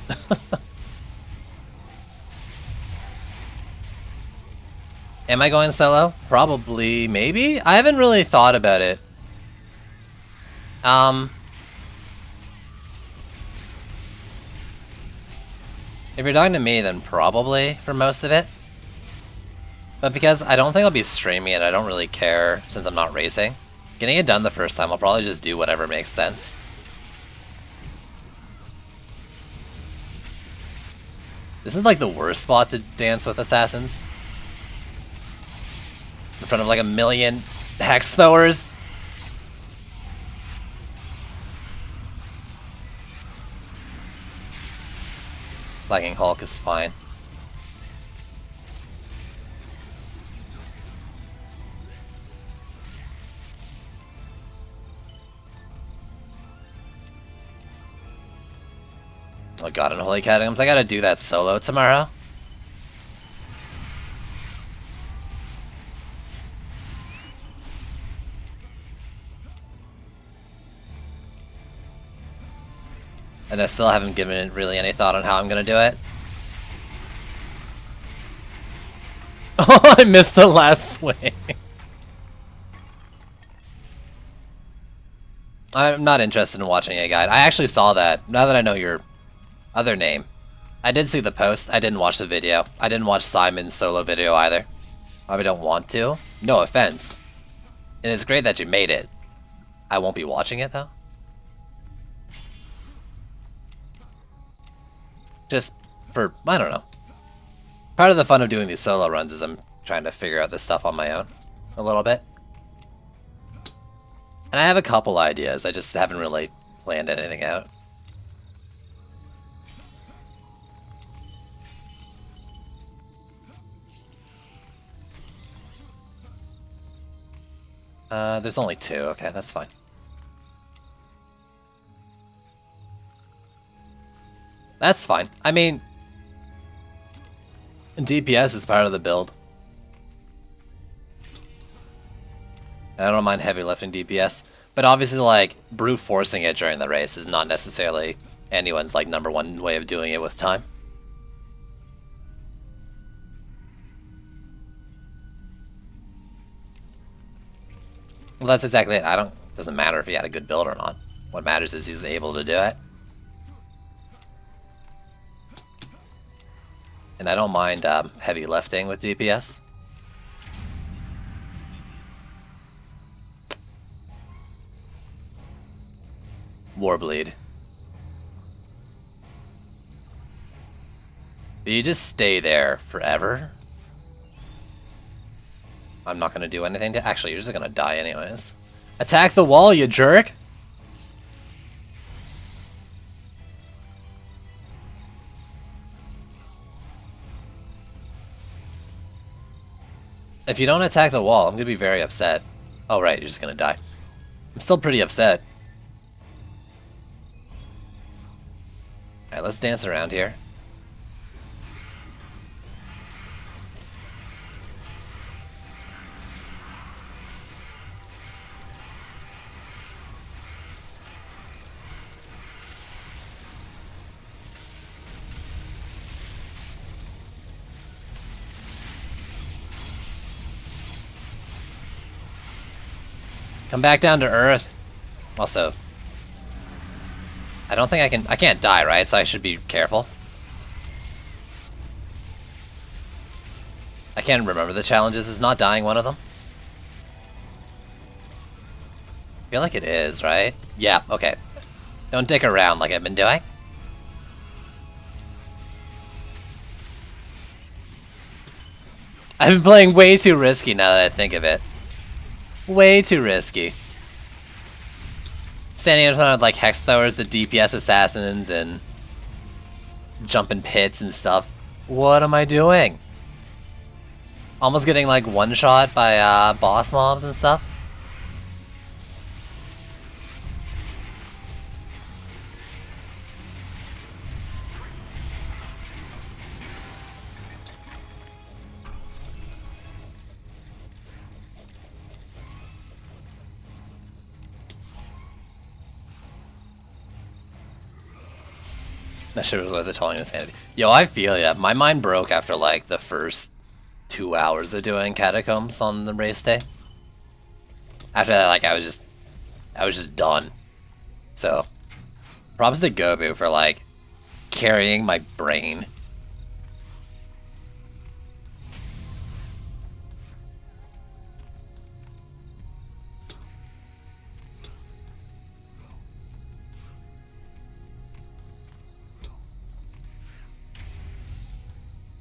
Am I going solo? Probably, maybe? I haven't really thought about it. If you're talking to me, then probably for most of it. But because I don't think I'll be streaming it, I don't really care since I'm not racing. Getting it done the first time, I'll probably just do whatever makes sense. This is like the worst spot to dance with assassins. In front of like a million hex throwers. Flagging Hulk is fine. Oh god, Unholy Catacombs, I gotta do that solo tomorrow. And I still haven't given it really any thought on how I'm gonna do it. Oh, I missed the last swing. I'm not interested in watching a guide. I actually saw that, now that I know your other name. I did see the post, I didn't watch the video. I didn't watch Simon's solo video either. Probably don't want to. No offense. And it's great that you made it. I won't be watching it though. Just for, I don't know. Part of the fun of doing these solo runs is I'm trying to figure out this stuff on my own a little bit. And I have a couple ideas, I just haven't really planned anything out. There's only 2, okay, that's fine. That's fine. I mean, DPS is part of the build. And I don't mind heavy lifting DPS, but obviously, like, brute forcing it during the race is not necessarily anyone's, like, #1 way of doing it with time. Well, that's exactly it. Doesn't matter if he had a good build or not. What matters is he's able to do it. And I don't mind heavy lifting with DPS. Warbleed. But you just stay there forever. I'm not gonna do anything to— actually, you're just gonna die anyways. Attack the wall, you jerk! If you don't attack the wall, I'm gonna be very upset. Oh right, you're just gonna die. I'm still pretty upset. Alright, let's dance around here. Come back down to earth. Also, I don't think I can't die, right? So I should be careful. I can't remember the challenges. Is not dying one of them? I feel like it is, right? Yeah, okay. Don't dick around like I've been doing. I've been playing way too risky now that I think of it. Way too risky. Standing in front of like Hex Throwers, the DPS assassins, and jumping pits and stuff. What am I doing? Almost getting like one shot by boss mobs and stuff. That shit was worth the tolling insanity. Yo, I feel ya. My mind broke after like the first 2 hours of doing catacombs on the race day. After that, like I was just done. So, props to Gobu for like carrying my brain.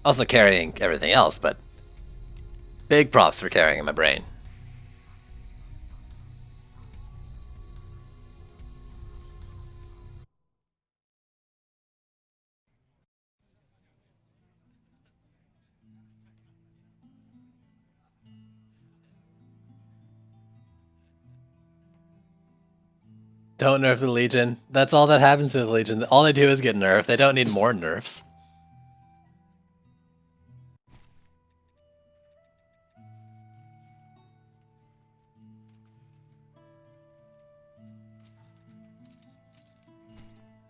Also carrying everything else, but big props for carrying my brain. Don't nerf the Legion. That's all that happens to the Legion. All they do is get nerfed. They don't need more nerfs.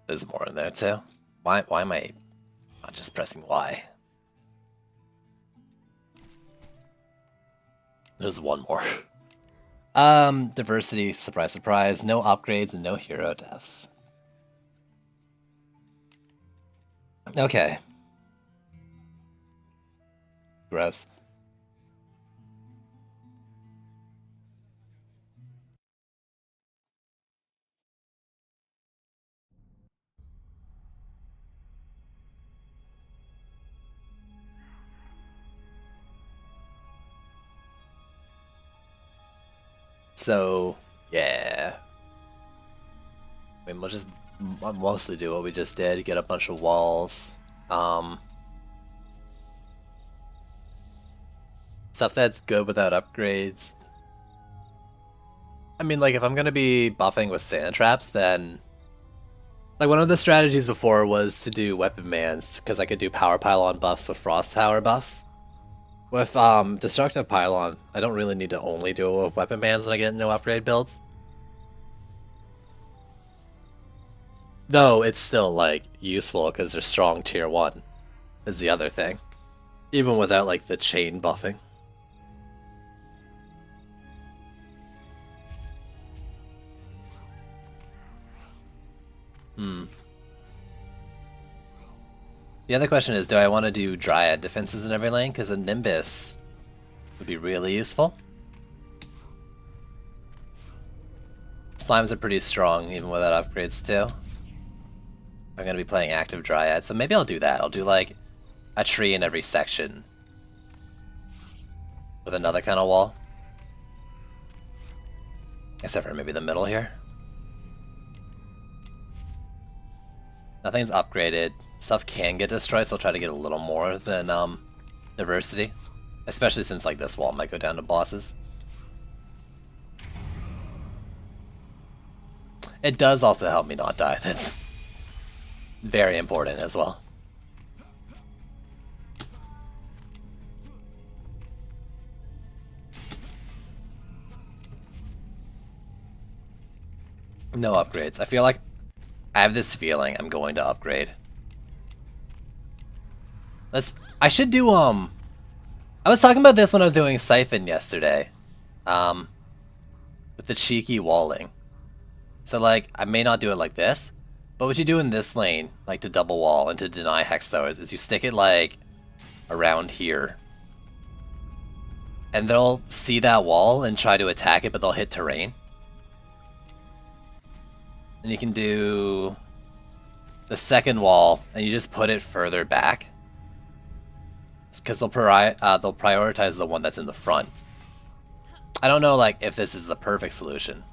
There's more in there too. Why am I not just pressing Y? There's one more. Diversity, surprise, surprise. No upgrades and no hero deaths. Okay. Gross. So, yeah. I mean, we'll just mostly do what we just did, get a bunch of walls. Stuff that's good without upgrades. I mean, like, if I'm gonna be buffing with sand traps, then... Like, one of the strategies before was to do weapon bans, because I could do power pylon buffs with frost tower buffs. With Destructive Pylon, I don't really need to only do it with weapon bans when I get no upgrade builds. Though it's still like useful because they're strong tier 1 is the other thing. Even without like the chain buffing. The other question is, do I want to do Dryad defenses in every lane? Because a Nimbus would be really useful. Slimes are pretty strong even without upgrades too. I'm going to be playing active Dryad, so maybe I'll do that. I'll do like a tree in every section with another kind of wall. Except for maybe the middle here. Nothing's upgraded. Stuff can get destroyed, so I'll try to get a little more than diversity. Especially since like this wall might go down to bosses. It does also help me not die. That's very important as well. No upgrades. I feel like I have this feeling I'm going to upgrade. I should do I was talking about this when I was doing Siphon yesterday. With the cheeky walling. So like I may not do it like this, but what you do in this lane, like to double wall and to deny Hex Throwers, is you stick it like around here. And they'll see that wall and try to attack it, but they'll hit terrain. And you can do the second wall and you just put it further back. because they'll prioritize the one that's in the front. I don't know, like, if this is the perfect solution.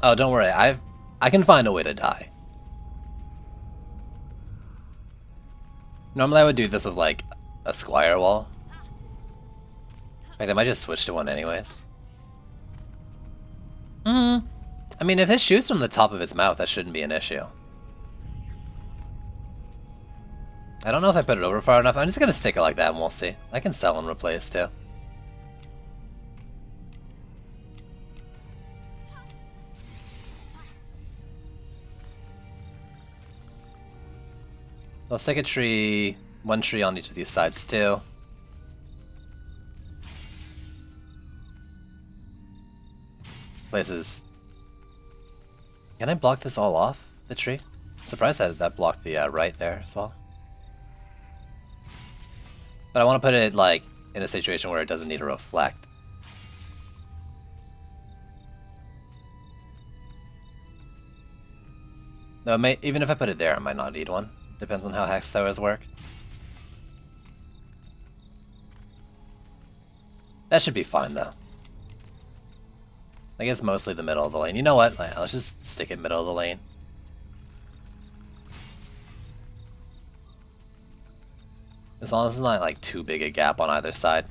Oh, don't worry. I can find a way to die. Normally I would do this with, like, a squire wall. In fact, I might just switch to one anyways. I mean, if it shoots from the top of its mouth, that shouldn't be an issue. I don't know if I put it over far enough. I'm just gonna stick it like that and we'll see. I can sell and replace too. I'll stick a tree, one tree on each of these sides too. Places. Can I block this all off, the tree? I'm surprised that blocked the right there as well. But I want to put it, like, in a situation where it doesn't need to reflect. No, even if I put it there, I might not need one. Depends on how Hex Towers work. That should be fine, though. I guess mostly the middle of the lane. You know what? Let's just stick it middle of the lane. As long as it's not, like, too big a gap on either side.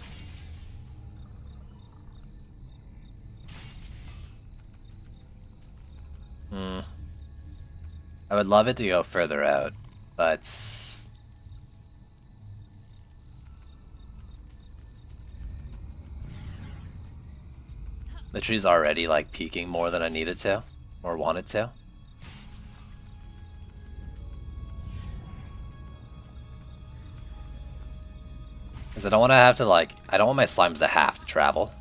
I would love it to go further out, but... the tree's already, like, peaking more than I needed to, or wanted to. Because I don't want to have to, like, I don't want my slimes to have to travel.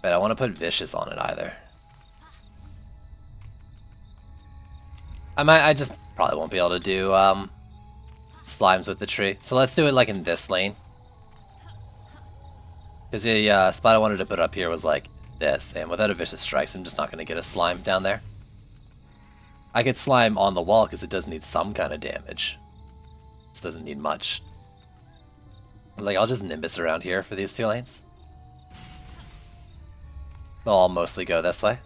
But I don't want to put Vicious on it either. I just probably won't be able to do slimes with the tree. So let's do it like in this lane. Because the spot I wanted to put up here was like this, and without a Vicious Strikes, I'm just not going to get a slime down there. I could slime on the wall because it does need some kind of damage. Just doesn't need much. Like, I'll just Nimbus around here for these two lanes. They'll all mostly go this way.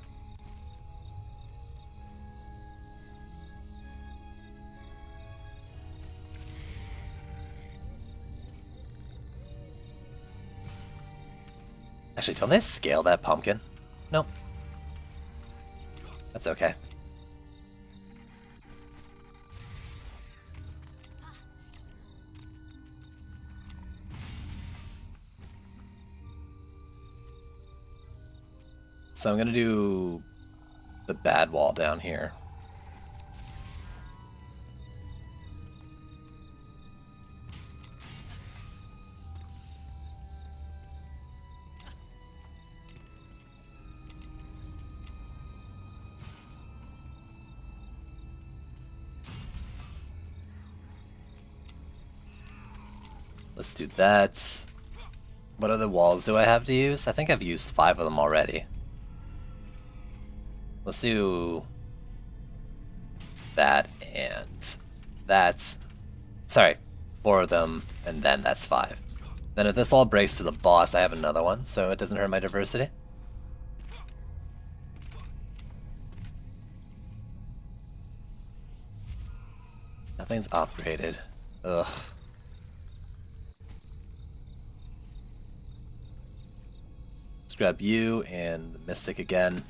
Actually, don't they scale that pumpkin? Nope. That's okay. So I'm gonna do the bad wall down here. Let's do that. What other walls do I have to use? I think I've used 5 of them already. Let's do that and that. Sorry, 4 of them, and then that's 5. Then if this all breaks to the boss, I have another one, so it doesn't hurt my diversity. Nothing's upgraded. Ugh. Let's grab you and the Mystic again.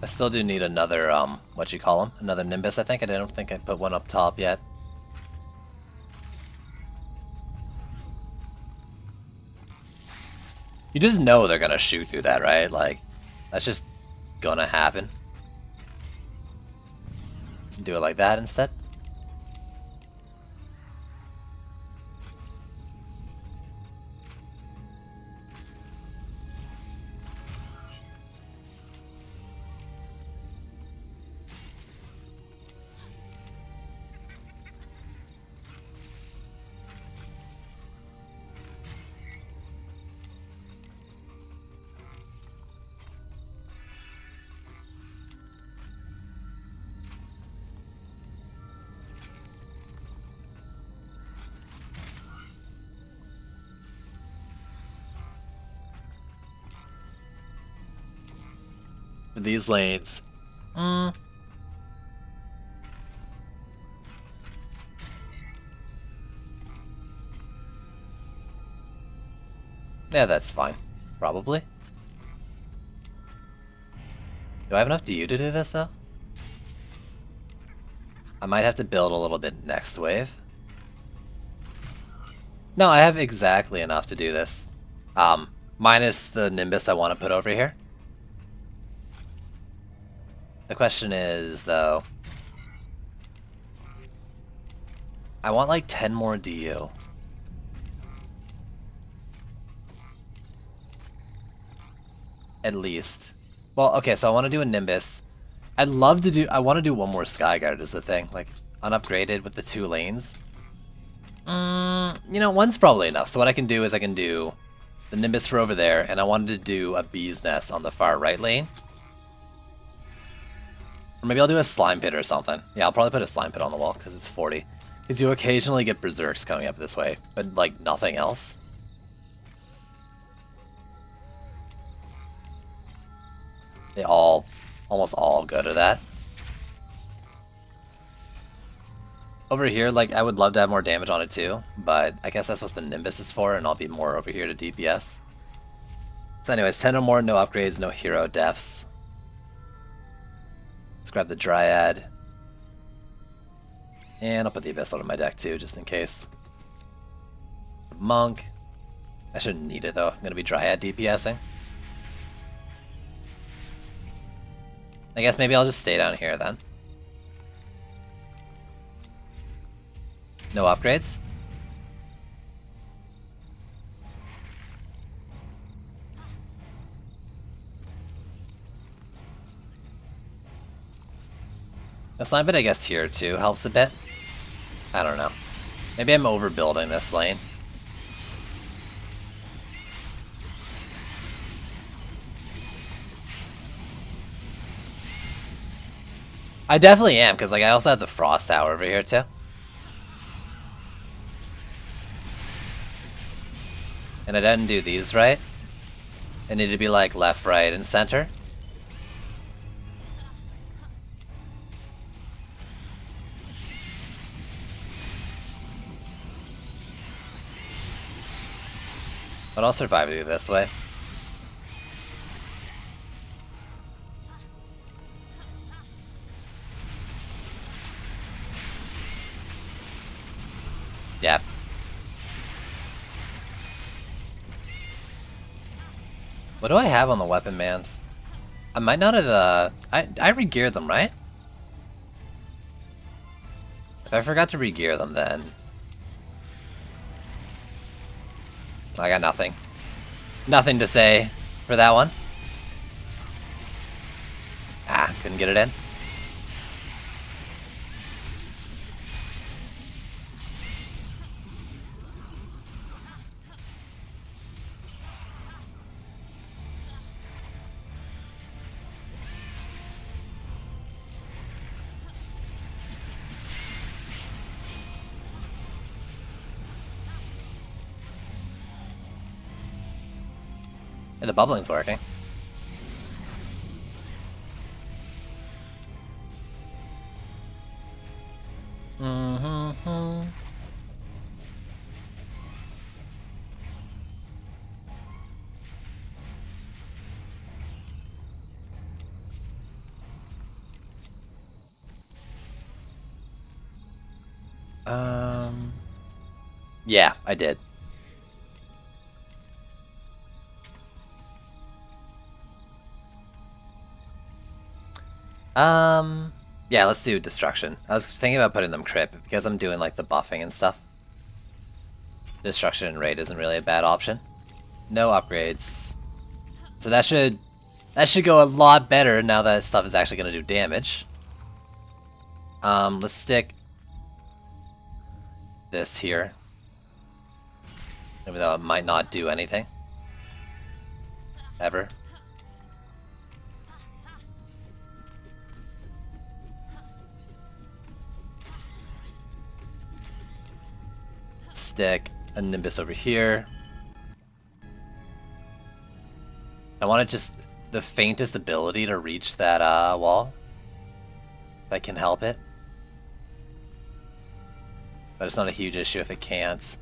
I still do need another, another Nimbus, I think. I don't think I put one up top yet. You just know they're gonna shoot through that, right? Like, that's just gonna happen. Let's do it like that instead. for these lanes. Yeah, that's fine. Probably. Do I have enough DU to do this, though? I might have to build a little bit next wave. No, I have exactly enough to do this. Minus the Nimbus I want to put over here. The question is, though... I want like 10 more DU. At least. Well, okay, so I want to do a Nimbus. I'd love to do... I want to do one more Skyguard is the thing. Like, unupgraded with the 2 lanes. You know, one's probably enough. So what I can do is I can do the Nimbus for over there, and I wanted to do a Bee's Nest on the far right lane. Or maybe I'll do a Slime Pit or something. Yeah, I'll probably put a Slime Pit on the wall, because it's 40. Because you occasionally get Berserks coming up this way, but like nothing else. They all, almost all go to that. Over here, like, I would love to have more damage on it too, but I guess that's what the Nimbus is for, and I'll be more over here to DPS. So anyways, 10 or more, no upgrades, no hero deaths. Let's grab the Dryad. And I'll put the Abyssal in my deck too, just in case. Monk. I shouldn't need it though, I'm gonna be Dryad DPSing. I guess maybe I'll just stay down here then. No upgrades? A Slime Pit I guess here too helps a bit. I don't know. Maybe I'm overbuilding this lane. I definitely am, because like I also have the Frost Tower over here too. And I didn't do these right. They need to be like left, right, and center. But I'll survive to do this way. Yeah. What do I have on the weapon mans? I might not have, I re-geared them, right? If I forgot to re-gear them, then... I got nothing. Nothing to say for that one. Ah, couldn't get it in. And the bubbling's working. Yeah, I did. Yeah, let's do Destruction. I was thinking about putting them Crit, but because I'm doing like the buffing and stuff, Destruction and Raid isn't really a bad option. No upgrades. So that should go a lot better now that stuff is actually going to do damage. Let's stick this here. Even though it might not do anything. Ever. Stick a Nimbus over here. I want to just... the faintest ability to reach that wall. If I can help it. But it's not a huge issue if it can't.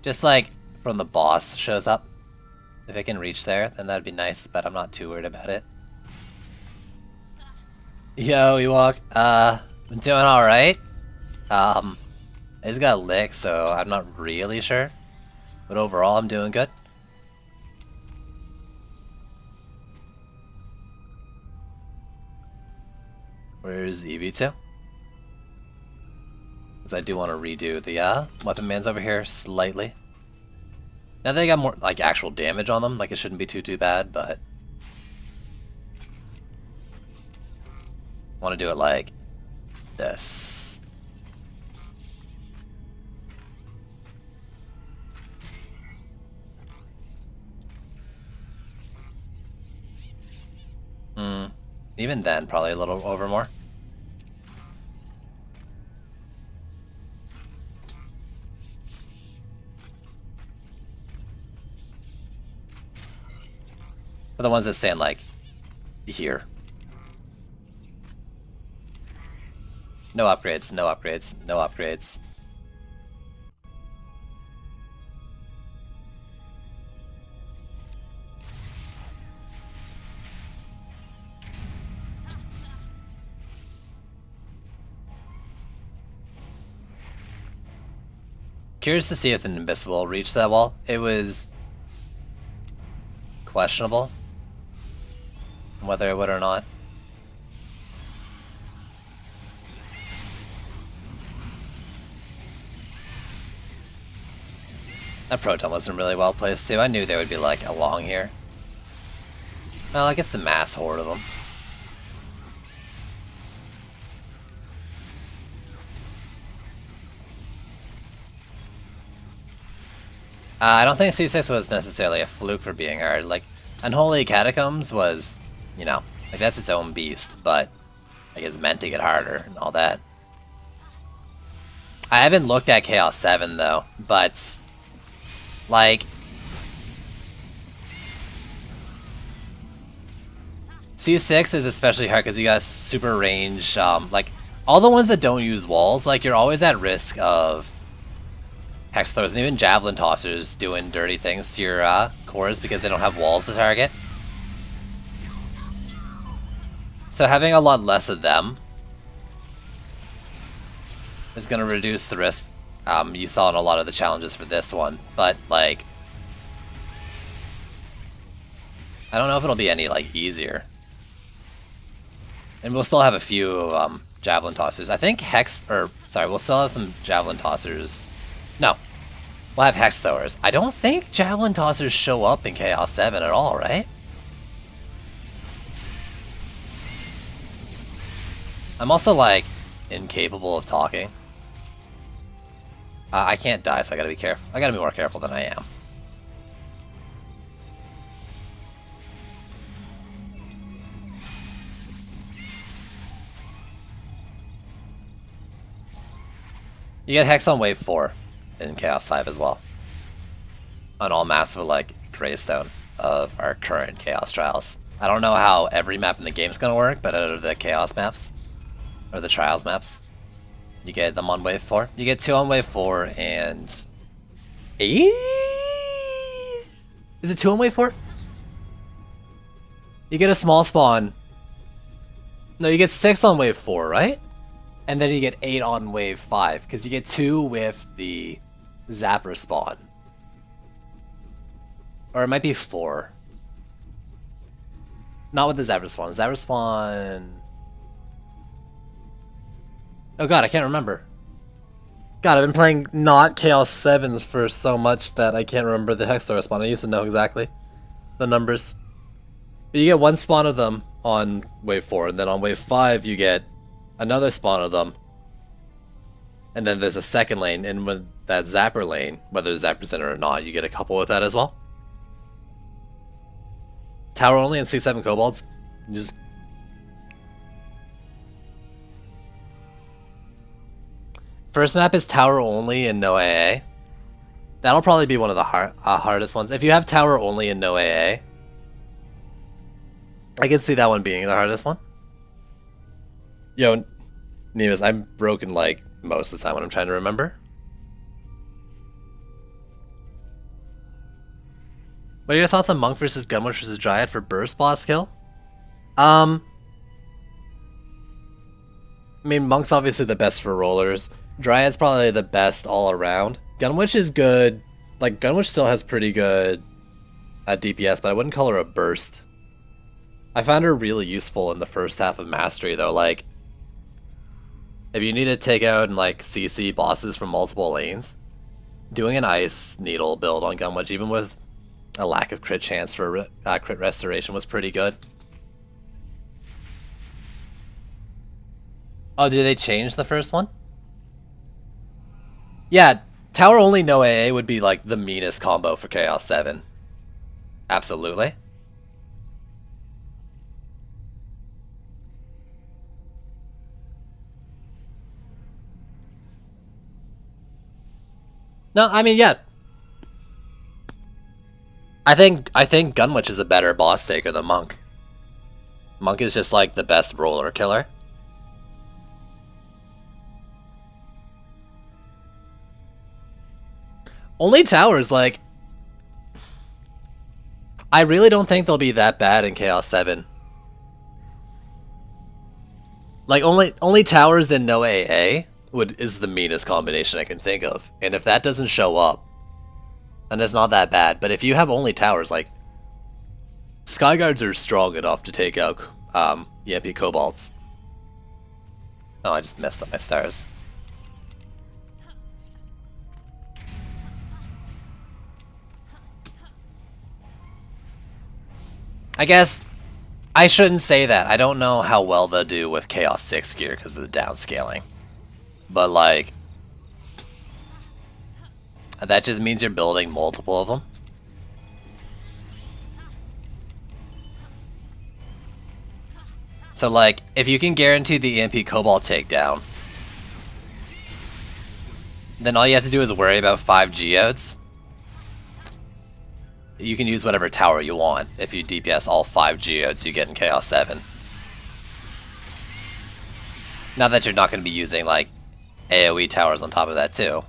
Just like from the boss shows up. If it can reach there, then that'd be nice, but I'm not too worried about it. Yo, Ewok. I'm doing alright. I just got licked, so I'm not really sure. But overall, I'm doing good. Where's the EV2? Because I do want to redo the weapon bands over here slightly. Now they got more like actual damage on them, like it shouldn't be too bad, but I want to do it like this. Even then, probably a little over more. For the ones that stand like here. No upgrades, no upgrades, no upgrades. Curious to see if the Nimbus will reach that wall. It was questionable whether it would or not. That Proton wasn't really well placed too. I knew they would be like along here. Well, I guess the mass horde of them. I don't think C6 was necessarily a fluke for being hard. Like, Unholy Catacombs was, you know, like that's its own beast, but like it's meant to get harder and all that. I haven't looked at Chaos 7 though, but like C6 is especially hard because you got super range. Like all the ones that don't use walls, like you're always at risk of hex throwers and even javelin tossers doing dirty things to your cores because they don't have walls to target. So having a lot less of them is going to reduce the risk. You saw in a lot of the challenges for this one, but like I don't know if it'll be any like easier. And we'll still have a few javelin tossers. I think we'll still have some javelin tossers. No, we'll have hex throwers. I don't think javelin tossers show up in Chaos 7 at all, right? I'm also like incapable of talking. I can't die, so I gotta be careful. I gotta be more careful than I am. You get Hex on Wave 4 in Chaos 5 as well. On all maps for like Greystone of our current Chaos Trials. I don't know how every map in the game is gonna work, but out of the Chaos maps, or the Trials maps, you get them on Wave 4. You get 2 on Wave 4 and 8? Is it 2 on Wave 4? You get a small spawn. No, you get 6 on Wave 4, right? And then you get 8 on Wave 5, because you get 2 with the Zapper spawn. Or it might be 4. Not with the Zapper spawn. Zapper spawn... Oh god, I can't remember. God, I've been playing not Chaos 7s for so much that I can't remember the Hex Thrower spawn. I used to know exactly the numbers. But you get 1 spawn of them on Wave 4, and then on Wave 5 you get another spawn of them. And then there's a second lane, and with that Zapper lane, whether Zapper's in it or not, you get a couple with that as well. Tower only and 6-7 kobolds. Just... First map is tower only and no AA. That'll probably be one of the hardest ones. If you have tower only and no AA, I can see that one being the hardest one. Yo, Nemus, I'm broken like most of the time when I'm trying to remember. What are your thoughts on Monk versus Gunwitch versus Dryad for burst boss kill? I mean, Monk's obviously the best for rollers. Dryad's probably the best all around. Gunwitch is good. Like, Gunwitch still has pretty good DPS, but I wouldn't call her a burst. I found her really useful in the first half of Mastery, though. Like, if you need to take out and, like, CC bosses from multiple lanes, doing an Ice Needle build on Gunwitch, even with a lack of crit chance for crit restoration, was pretty good. Oh, did they change the first one? Yeah, tower only no AA would be like the meanest combo for Chaos 7. Absolutely. No, I mean, yeah. I think Gunwitch is a better boss taker than Monk. Monk is just like the best roller killer. Only towers, like, I really don't think they'll be that bad in Chaos 7. Like, only towers and no AA is the meanest combination I can think of. And if that doesn't show up, then it's not that bad. But if you have only towers, like, Skyguards are strong enough to take out EMP Cobalts. Oh, I just messed up my stars. I guess I shouldn't say that. I don't know how well they'll do with Chaos 6 gear because of the downscaling. But, like, that just means you're building multiple of them. So, like, if you can guarantee the EMP Cobalt takedown, then all you have to do is worry about 5 geodes. You can use whatever tower you want if you DPS all 5 geodes you get in Chaos 7. Now that you're not going to be using, like, AoE towers on top of that, too.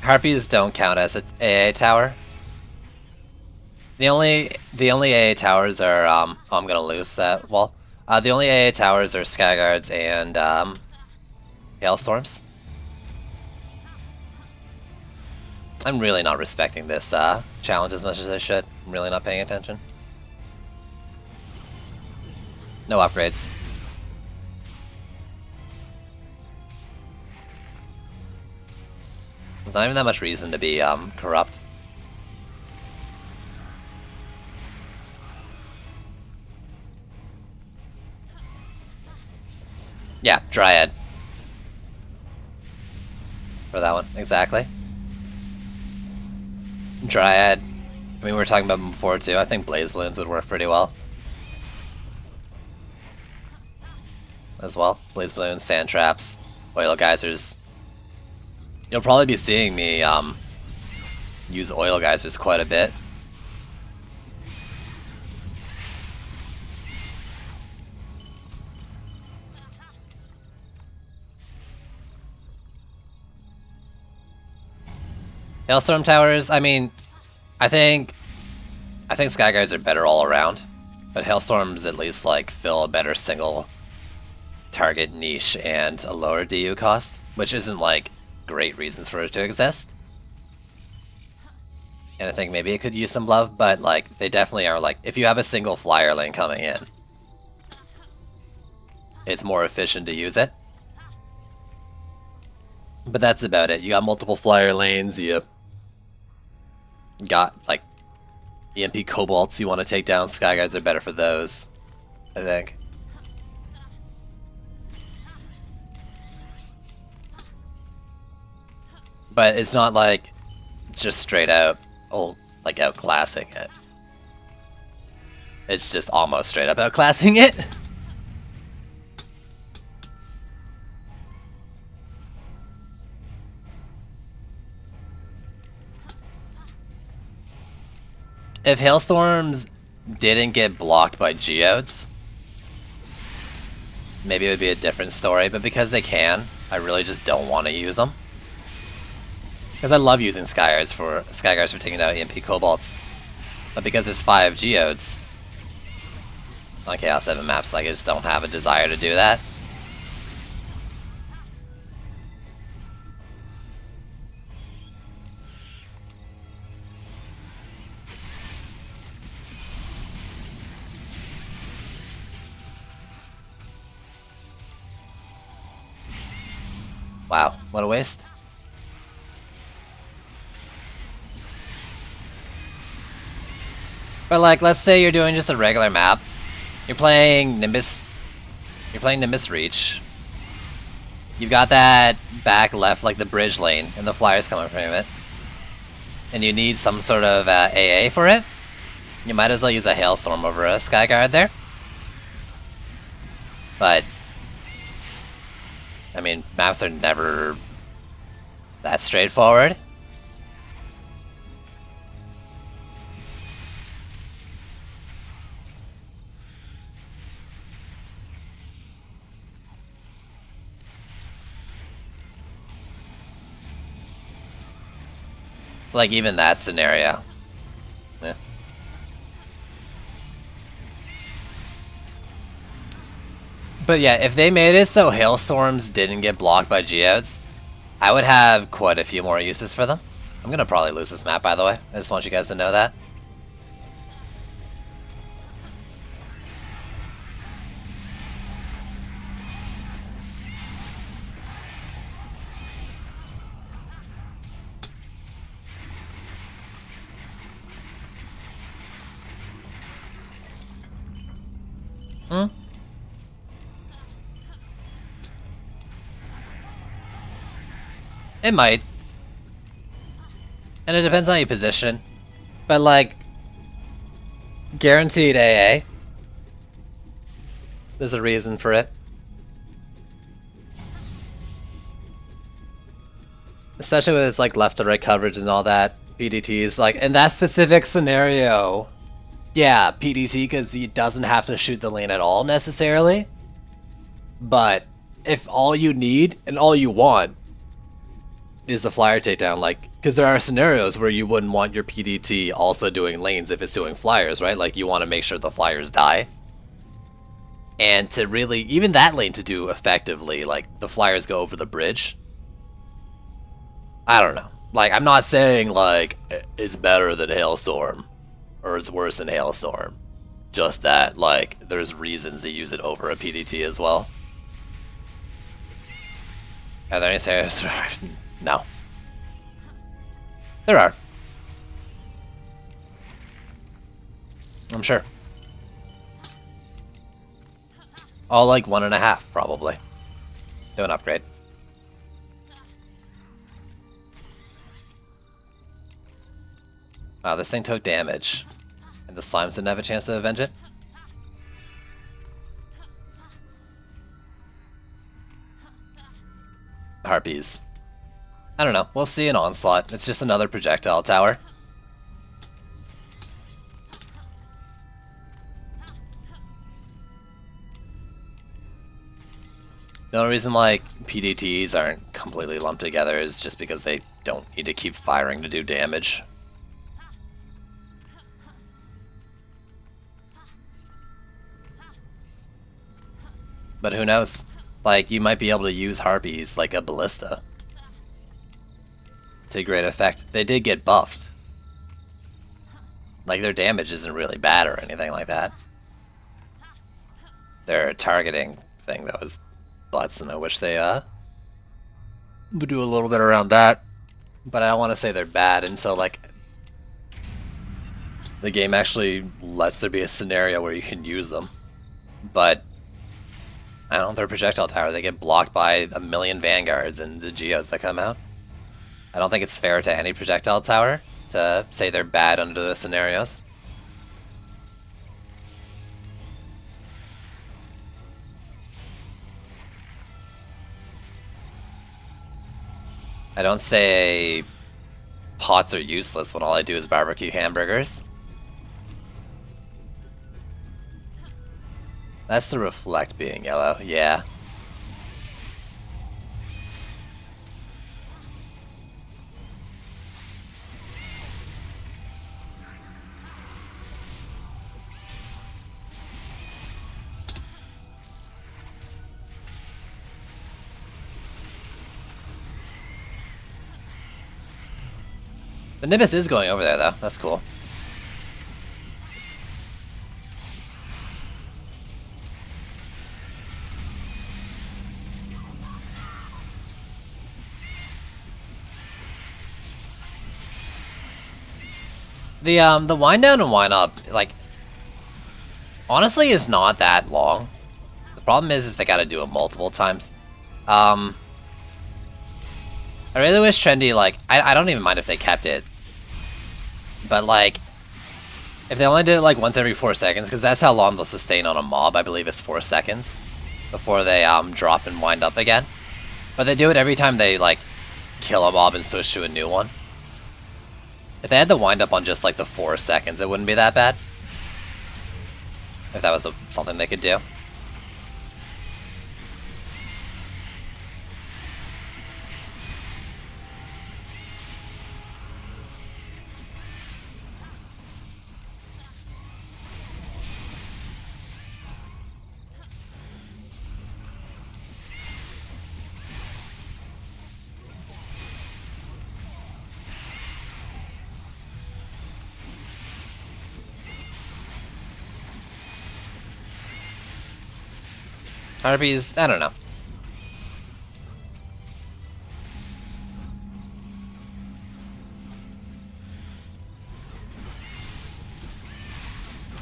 Harpies don't count as an AA tower. The only AA towers are oh, I'm gonna lose that. Well, the only AA towers are Skyguards and Hailstorms. I'm really not respecting this challenge as much as I should. I'm really not paying attention. No upgrades. There's not even that much reason to be corrupt. Yeah, Dryad. For that one, exactly. Dryad. I mean, we were talking about them before too. I think Blaze Balloons would work pretty well. As well. Blaze Balloons, Sand Traps, Oil Geysers. You'll probably be seeing me use Oil Geysers quite a bit. Hailstorm Towers, I mean, I think Skyguards are better all around, but Hailstorms at least like fill a better single target niche and a lower DU cost, which isn't like great reasons for it to exist. And I think maybe it could use some love, but like they definitely are like, if you have a single flyer lane coming in, it's more efficient to use it. But that's about it. You got multiple flyer lanes, you got, like, EMP Cobalts you want to take down. Skyguards are better for those, I think. But it's not like it's just straight out outclassing it. It's just almost straight up outclassing it. If Hailstorms didn't get blocked by Geodes, maybe it would be a different story, but because they can, I really just don't want to use them. Because I love using Skyguards for taking out EMP Cobalts. But because there's 5 Geodes on Chaos 7 maps, like, I just don't have a desire to do that. Wow, what a waste. But like, let's say you're doing just a regular map. You're playing Nimbus Reach. You've got that back left, like the bridge lane, and the flyers coming from it. And you need some sort of AA for it. You might as well use a Hailstorm over a Skyguard there. But I mean, maps are never that straightforward. It's like even that scenario. Yeah. But yeah, if they made it so Hailstorms didn't get blocked by Geodes, I would have quite a few more uses for them. I'm gonna probably lose this map, by the way. I just want you guys to know that. It might. And it depends on your position. But like, guaranteed AA. There's a reason for it. Especially with its like left to right coverage and all that. PDTs, like in that specific scenario, yeah, PDT because he doesn't have to shoot the lane at all necessarily. But if all you need and all you want is a flyer takedown, like, because there are scenarios where you wouldn't want your PDT also doing lanes if it's doing flyers, right? Like, you want to make sure the flyers die. And to really, even that lane to do effectively, like, the flyers go over the bridge. I don't know. Like, I'm not saying, like, it's better than Hailstorm, or it's worse than Hailstorm. Just that, like, there's reasons to use it over a PDT as well. Are there any scenarios? No. There are. I'm sure. All like 1.5, probably. Do an upgrade. Wow, this thing took damage. And the slimes didn't have a chance to avenge it? Harpies. I don't know. We'll see an Onslaught. It's just another projectile tower. The only reason like PDTs aren't completely lumped together is just because they don't need to keep firing to do damage. But who knows? Like, you might be able to use Harpies like a Ballista to great effect. They did get buffed. Like, their damage isn't really bad or anything like that. Their targeting thing, that was butts, and I wish they we'll do a little bit around that. But I don't want to say they're bad until, like, the game actually lets there be a scenario where you can use them. But I don't know, they're a projectile tower. They get blocked by a million vanguards and the geos that come out. I don't think it's fair to any projectile tower to say they're bad under the scenarios. I don't say pots are useless when all I do is barbecue hamburgers. That's the reflect being yellow, yeah. The Nimbus is going over there, though. That's cool. The wind down and wind up, like, honestly, is not that long. The problem is they gotta do it multiple times. I really wish Trendy, like, I don't even mind if they kept it. But, like, if they only did it, like, once every 4 seconds, because that's how long they'll sustain on a mob, I believe it's 4 seconds, before they, drop and wind up again. But they do it every time they, like, kill a mob and switch to a new one. If they had the wind up on just, like, the 4 seconds, it wouldn't be that bad. If that was something they could do. Harpies, I don't know.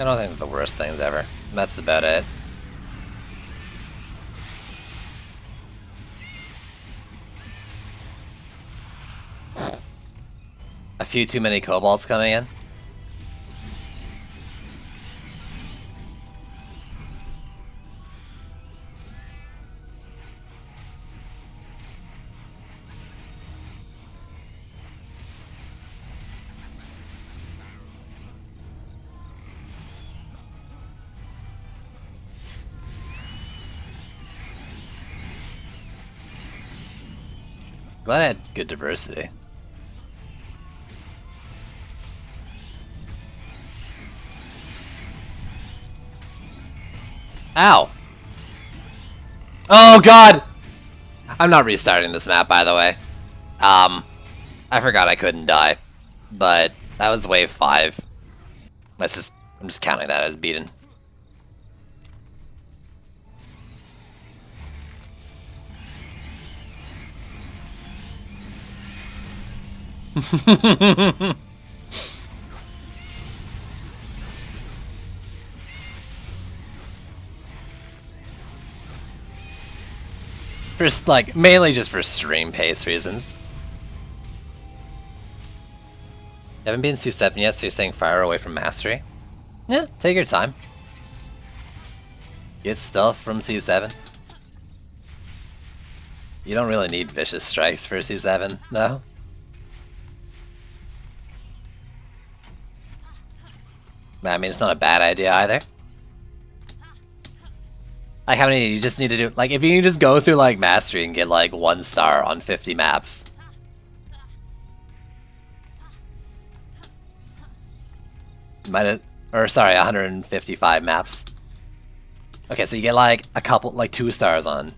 I don't think they're the worst things ever. That's about it. A few too many kobolds coming in. Glad I had good diversity. Ow! Oh god! I'm not restarting this map, by the way. I forgot I couldn't die. But that was wave 5. I'm just counting that as beaten. Just like, mainly just for stream pace reasons. You haven't been C7 yet, so you're saying fire away from mastery? Yeah, take your time. Get stuff from C7. You don't really need vicious strikes for C7, though. I mean, it's not a bad idea either. Like, how many you just need to do? Like, if you can just go through, like, Mastery and get, like, 1 star on 50 maps. Or, sorry, 155 maps. Okay, so you get, like, a couple, like, 2 stars on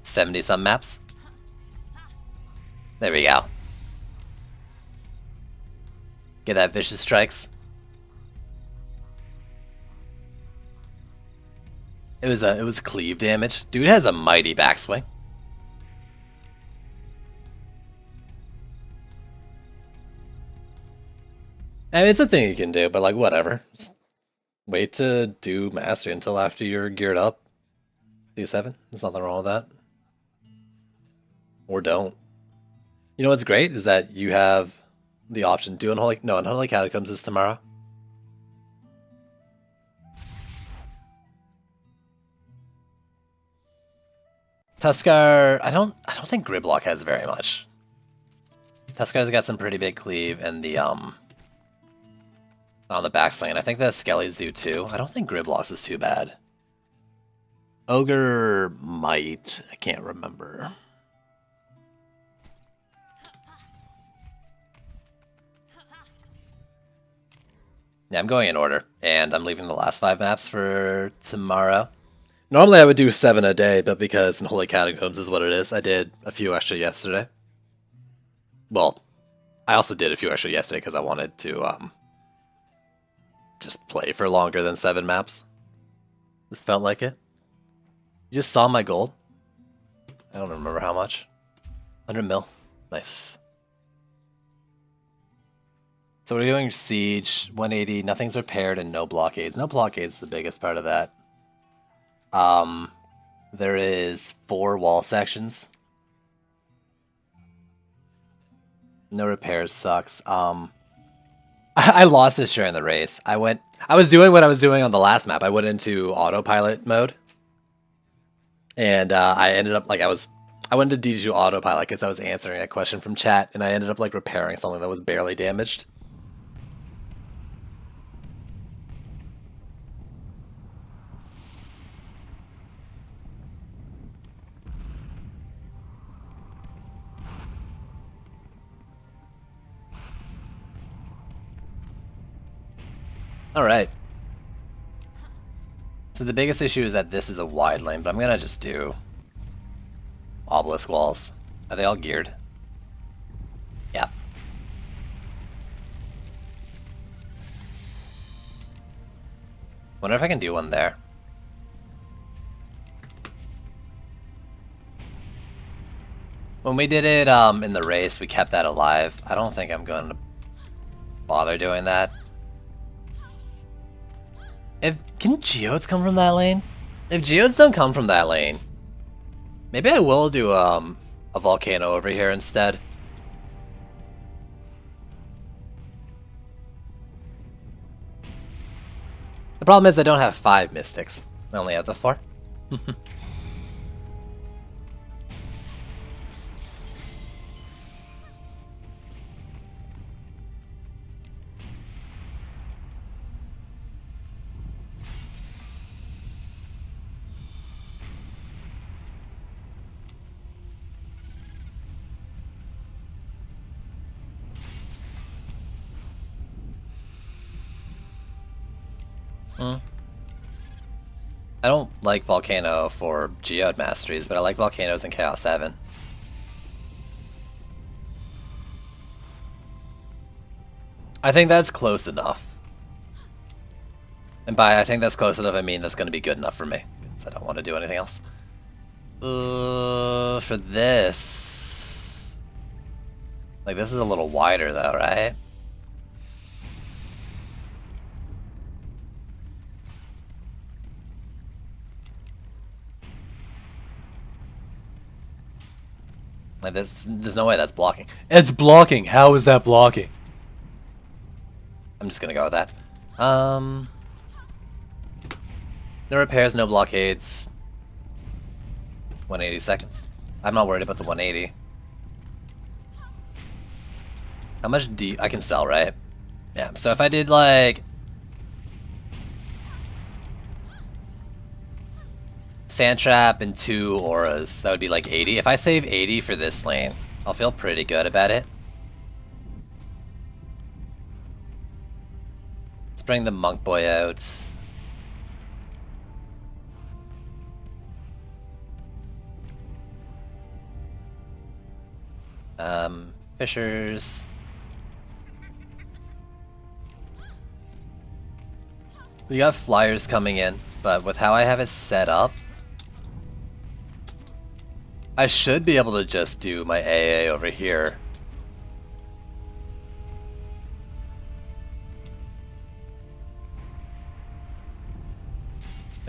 70-some maps. There we go. Get that vicious strikes. It was cleave damage. Dude has a mighty backswing. I mean, it's a thing you can do, but like whatever. Just wait to do mastery until after you're geared up. C7. There's nothing wrong with that. Or don't. You know what's great is that you have the option. Do Unholy Catacombs is tomorrow. Tuskar, I don't think Gridlock has very much. Tuskar's got some pretty big cleave and the on the backswing. I think the Skellies do too. I don't think Griblocks is too bad. Ogre might. I can't remember. Yeah, I'm going in order, and I'm leaving the last 5 maps for tomorrow. Normally I would do 7 a day, but because Unholy Catacombs is what it is, I did a few extra yesterday. Well, I also did a few extra yesterday because I wanted to just play for longer than 7 maps. It felt like it. You just saw my gold? I don't remember how much. 100 mil. Nice. So we're doing Siege, 180, nothing's repaired, and no blockades. No blockades is the biggest part of that. There is 4 wall sections. No repairs sucks. I lost this during the race. I was doing what I was doing on the last map. I went into autopilot mode. And I ended up, like, I went into D2 autopilot because I was answering a question from chat, and I ended up, like, repairing something that was barely damaged. Alright. So the biggest issue is that this is a wide lane, but I'm gonna just do obelisk walls. Are they all geared? Yeah. Wonder if I can do one there. When we did it in the race, we kept that alive. I don't think I'm going to bother doing that. Can geodes come from that lane? If geodes don't come from that lane, maybe I will do a volcano over here instead. The problem is I don't have 5 mystics. I only have the 4. I don't like Volcano for Geode Masteries, but I like Volcanoes in Chaos 7. I think that's close enough. And by I think that's close enough, I mean that's going to be good enough for me, because I don't want to do anything else. For this... Like, this is a little wider though, right? Like, there's no way that's blocking. It's blocking! How is that blocking? I'm just gonna go with that. No repairs, no blockades. 180 seconds. I'm not worried about the 180. How much I can sell, right? Yeah, so if I did like... Sand Trap and 2 auras, that would be like 80. If I save 80 for this lane, I'll feel pretty good about it. Let's bring the Monk Boy out. Fishers. We got flyers coming in, but with how I have it set up, I should be able to just do my AA over here.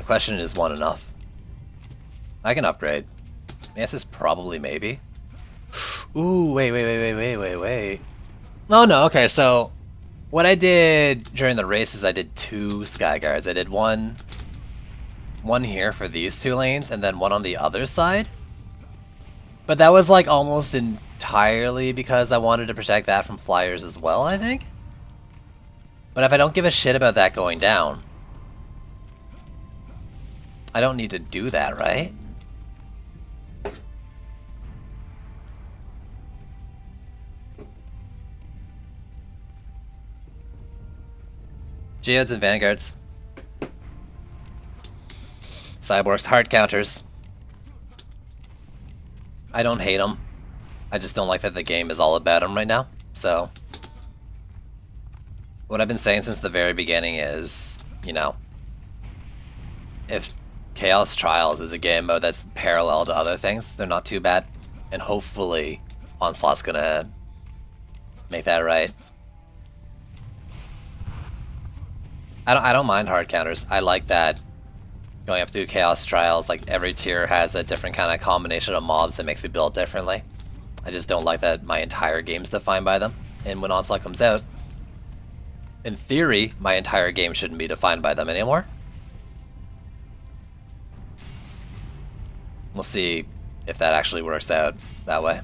The question is, one enough? I can upgrade. The answer is probably maybe. Ooh, wait. Oh no, okay, so what I did during the race is I did 2 Sky Guards. I did one here for these 2 lanes, and then one on the other side. But that was like almost entirely because I wanted to protect that from flyers as well, I think? But if I don't give a shit about that going down, I don't need to do that, right? Geodes and Vanguards. Cyborgs, hard counters. I don't hate them. I just don't like that the game is all about them right now. So, what I've been saying since the very beginning is, you know, if Chaos Trials is a game mode that's parallel to other things, they're not too bad. And hopefully, Onslaught's gonna make that right. I don't mind hard counters. I like that going up through Chaos Trials, like every tier has a different kind of combination of mobs that makes you build differently. I just don't like that my entire game's defined by them. And when Onslaught comes out, in theory, my entire game shouldn't be defined by them anymore. We'll see if that actually works out that way.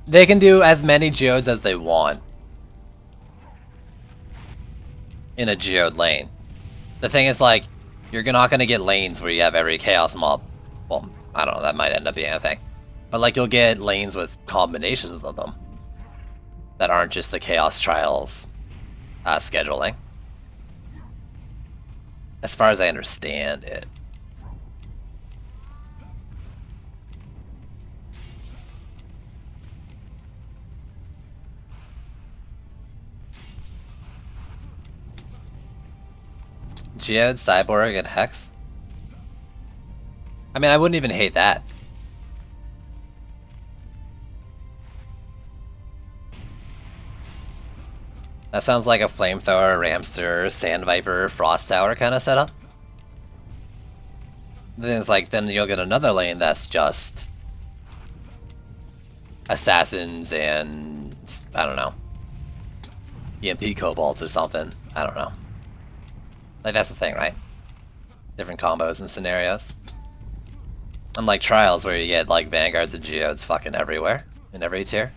They can do as many geodes as they want in a geode lane. The thing is, like, you're not going to get lanes where you have every chaos mob. Well, I don't know, that might end up being a thing. But, like, you'll get lanes with combinations of them that aren't just the Chaos Trials scheduling. As far as I understand it. Geode, Cyborg, and Hex? I mean, I wouldn't even hate that. That sounds like a Flamethrower, Ramster, Sand Viper, Frost Tower kind of setup. Then it's like, then you'll get another lane that's just Assassins and, I don't know, EMP Kobolds or something. I don't know. Like, that's the thing, right? Different combos and scenarios. Unlike Trials, where you get, like, Vanguards and Geodes fucking everywhere, in every tier.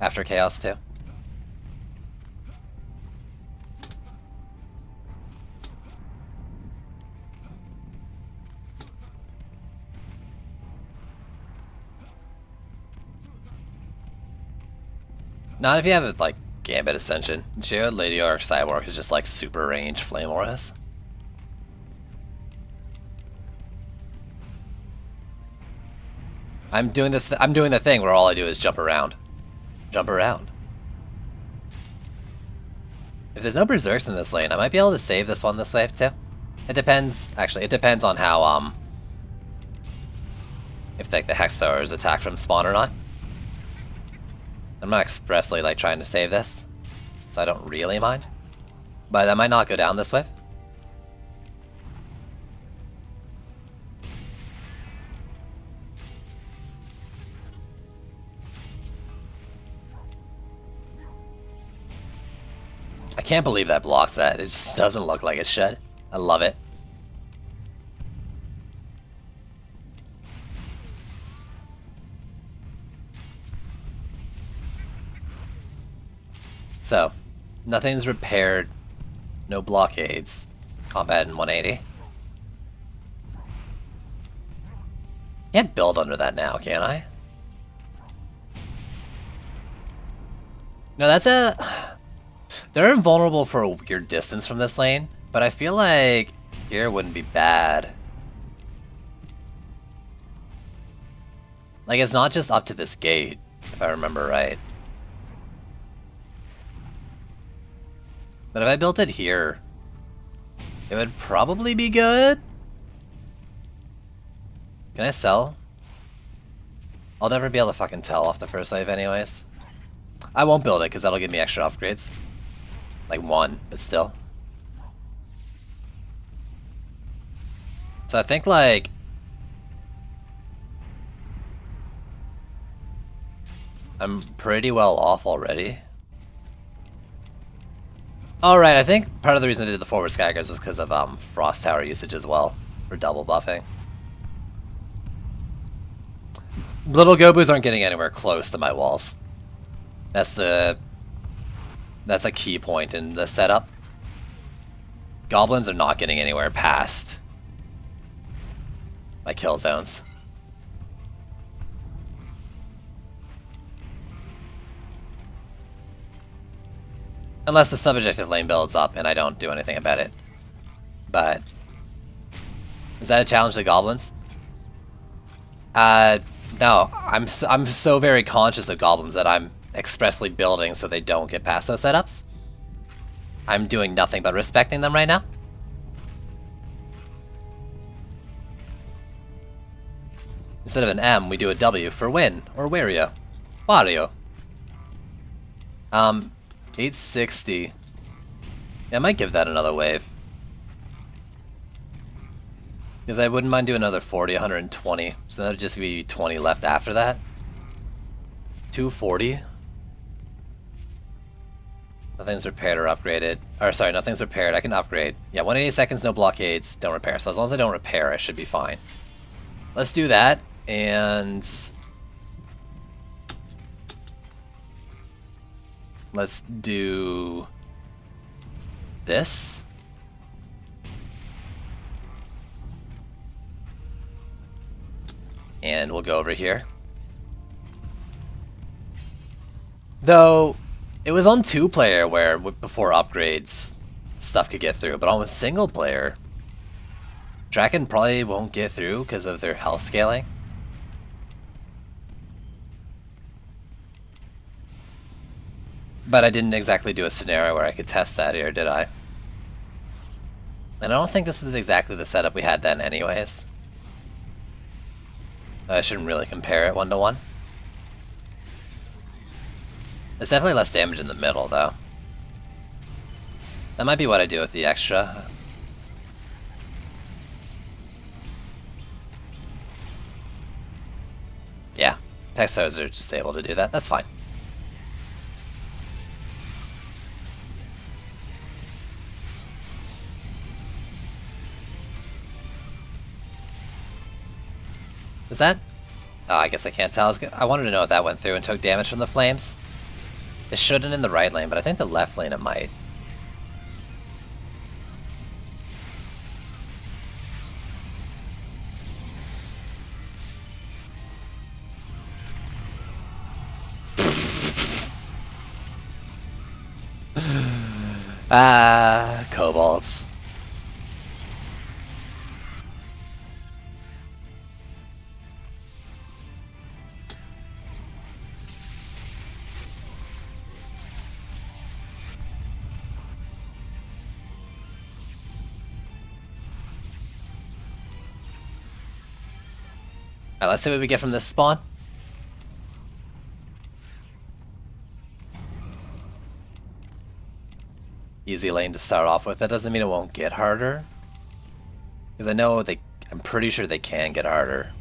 After Chaos, too. Not if you have, like, Gambit Ascension. Geode, Lady Orc, Cyborg is just, like, super range Flame Auras. I'm doing the thing where all I do is jump around. Jump around. If there's no Berserks in this lane, I might be able to save this one this wave, too. It depends, actually, it depends on how, if, like, the Hex Throwers attack from spawn or not. I'm not expressly, like, trying to save this, so I don't really mind. But I might not go down this way. I can't believe that blocks that. It just doesn't look like it should. I love it. So, nothing's repaired, no blockades, combat in 180. Can't build under that now, can I? No, that's a... They're invulnerable for a weird distance from this lane, but I feel like here wouldn't be bad. Like, it's not just up to this gate, if I remember right. But if I built it here, it would probably be good. Can I sell? I'll never be able to fucking tell off the first save anyways. I won't build it because that'll give me extra upgrades. Like 1, but still. So I think like... I'm pretty well off already. Alright, I think part of the reason I did the forward Skaggers was because of Frost Tower usage as well, for double buffing. Little Gobus aren't getting anywhere close to my walls. That's a key point in the setup. Goblins are not getting anywhere past my kill zones. Unless the sub-objective lane builds up and I don't do anything about it. But... is that a challenge to goblins? No. I'm so very conscious of goblins that I'm expressly building so they don't get past those setups. I'm doing nothing but respecting them right now. Instead of an M, we do a W for win, or Wario. Wario. 860. Yeah, I might give that another wave. Because I wouldn't mind doing another 40, 120. So that would just be 20 left after that. 240. Nothing's repaired or upgraded. Or sorry, nothing's repaired. I can upgrade. Yeah, 180 seconds, no blockades, don't repair. So as long as I don't repair, I should be fine. Let's do that, and... let's do... this. And we'll go over here. Though, it was on 2-player where, before upgrades, stuff could get through, but on single player, Draken probably won't get through because of their health scaling. But I didn't exactly do a scenario where I could test that here, did I? And I don't think this is exactly the setup we had then anyways. I shouldn't really compare it 1-to-1. There's definitely less damage in the middle, though. That might be what I do with the extra. Yeah, Texos are just able to do that. That's fine. Is that? Oh, I guess I can't tell. I wanted to know if that went through and took damage from the flames. It shouldn't in the right lane, but I think the left lane it might. Ah, kobolds. Alright, let's see what we get from this spawn. Easy lane to start off with. That doesn't mean it won't get harder. Because I know I'm pretty sure they can get harder.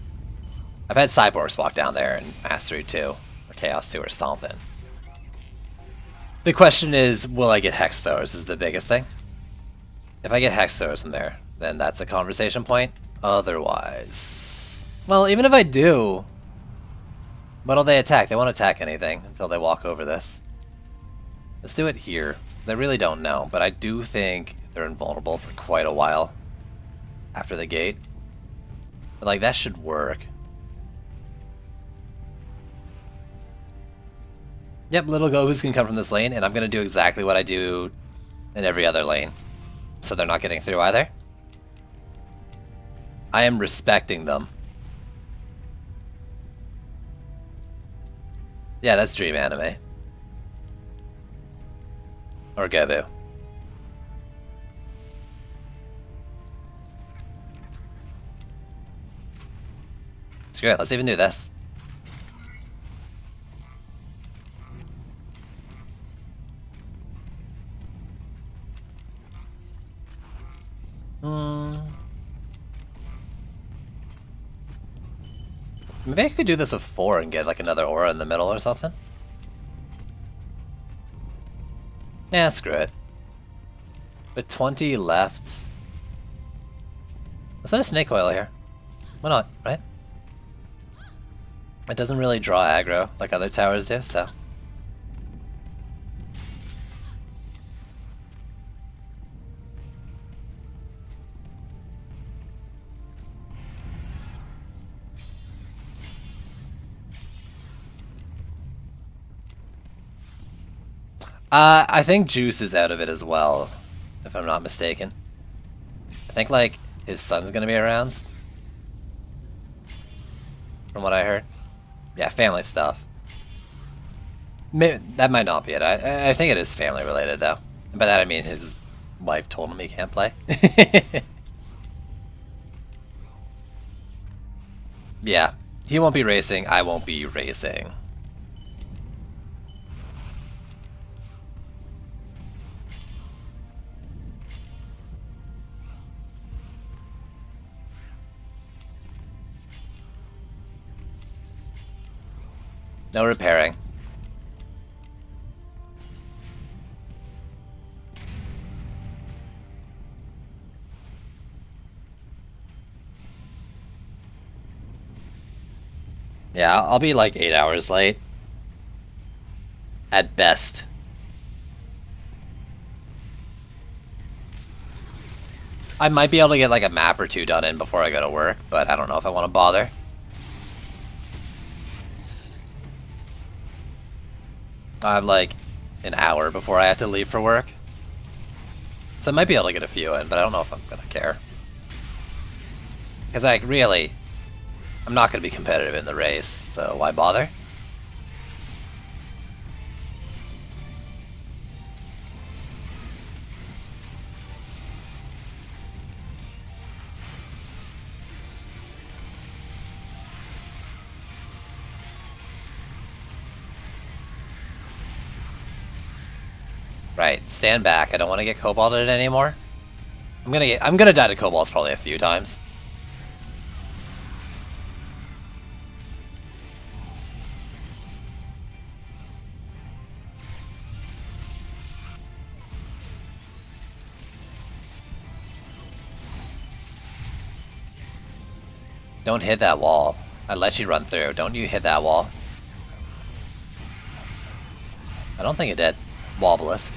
I've had Cyborgs walk down there in Mastery 2, or Chaos 2 or something. The question is, will I get Hex Throwers is the biggest thing. If I get Hex Throwers in there, then that's a conversation point. Otherwise... well, even if I do... what'll they attack? They won't attack anything until they walk over this. Let's do it here. I really don't know, but I do think they're invulnerable for quite a while after the gate. But like, that should work. Yep, little Gobus can come from this lane, and I'm going to do exactly what I do in every other lane. So they're not getting through either. I am respecting them. Yeah, that's Dream Anime. Or Gobu. Screw it, let's even do this. Maybe I could do this with 4 and get like another aura in the middle or something. Nah, screw it. With 20 left. Let's put a snake coil here. Why not, right? It doesn't really draw aggro like other towers do, so. I think Juice is out of it as well, if I'm not mistaken. I think, like, his son's gonna be around. From what I heard. Yeah, family stuff. That might not be it. I think it is family related, though. And by that I mean his wife told him he can't play. Yeah, he won't be racing, I won't be racing. No repairing. Yeah, I'll be like 8 hours late. At best. I might be able to get like a map or 2 done in before I go to work, but I don't know if I want to bother. I have like an hour before I have to leave for work. So I might be able to get a few in, but I don't know if I'm gonna care. Because like really, I'm not gonna be competitive in the race, so why bother? Right, stand back. I don't want to get cobalted anymore. I'm gonna die to cobalts probably a few times. Don't hit that wall. I let you run through. Don't you hit that wall. I don't think it did. Wobelisk.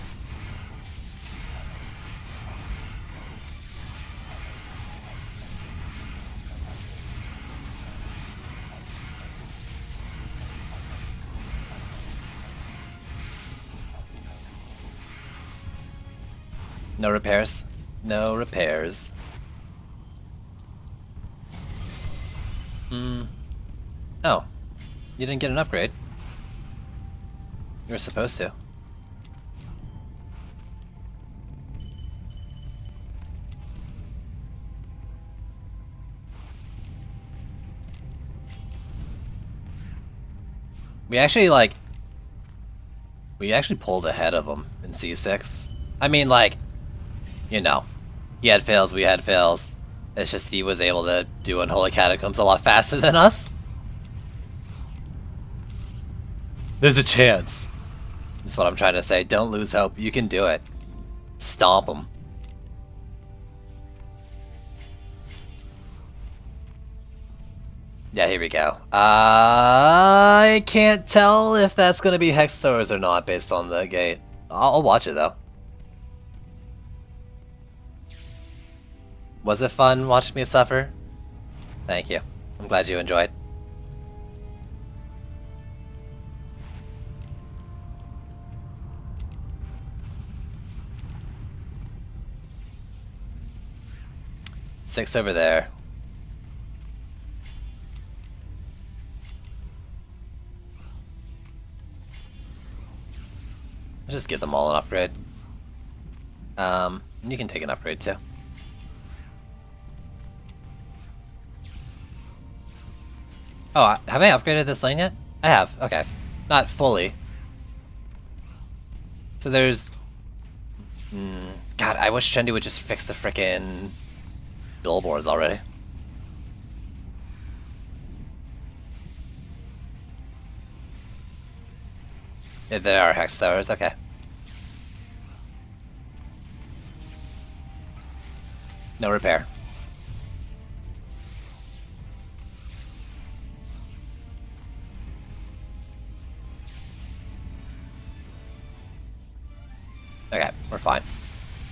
No repairs. No repairs. Oh. You didn't get an upgrade. You were supposed to. We actually pulled ahead of him in C6. I mean, like, you know, he had fails, we had fails. It's just he was able to do Unholy Catacombs a lot faster than us. There's a chance. That's what I'm trying to say. Don't lose hope. You can do it. Stomp him. Yeah, here we go. I can't tell if that's going to be Hex Throwers or not based on the gate. I'll watch it, though. Was it fun watching me suffer? Thank you. I'm glad you enjoyed. Six over there. I'll just give them all an upgrade. You can take an upgrade too. Oh, have I upgraded this lane yet? I have, okay. Not fully. So there's... God, I wish Chendi would just fix the frickin' billboards already. Yeah, there are hex towers, okay. No repair. Okay, we're fine.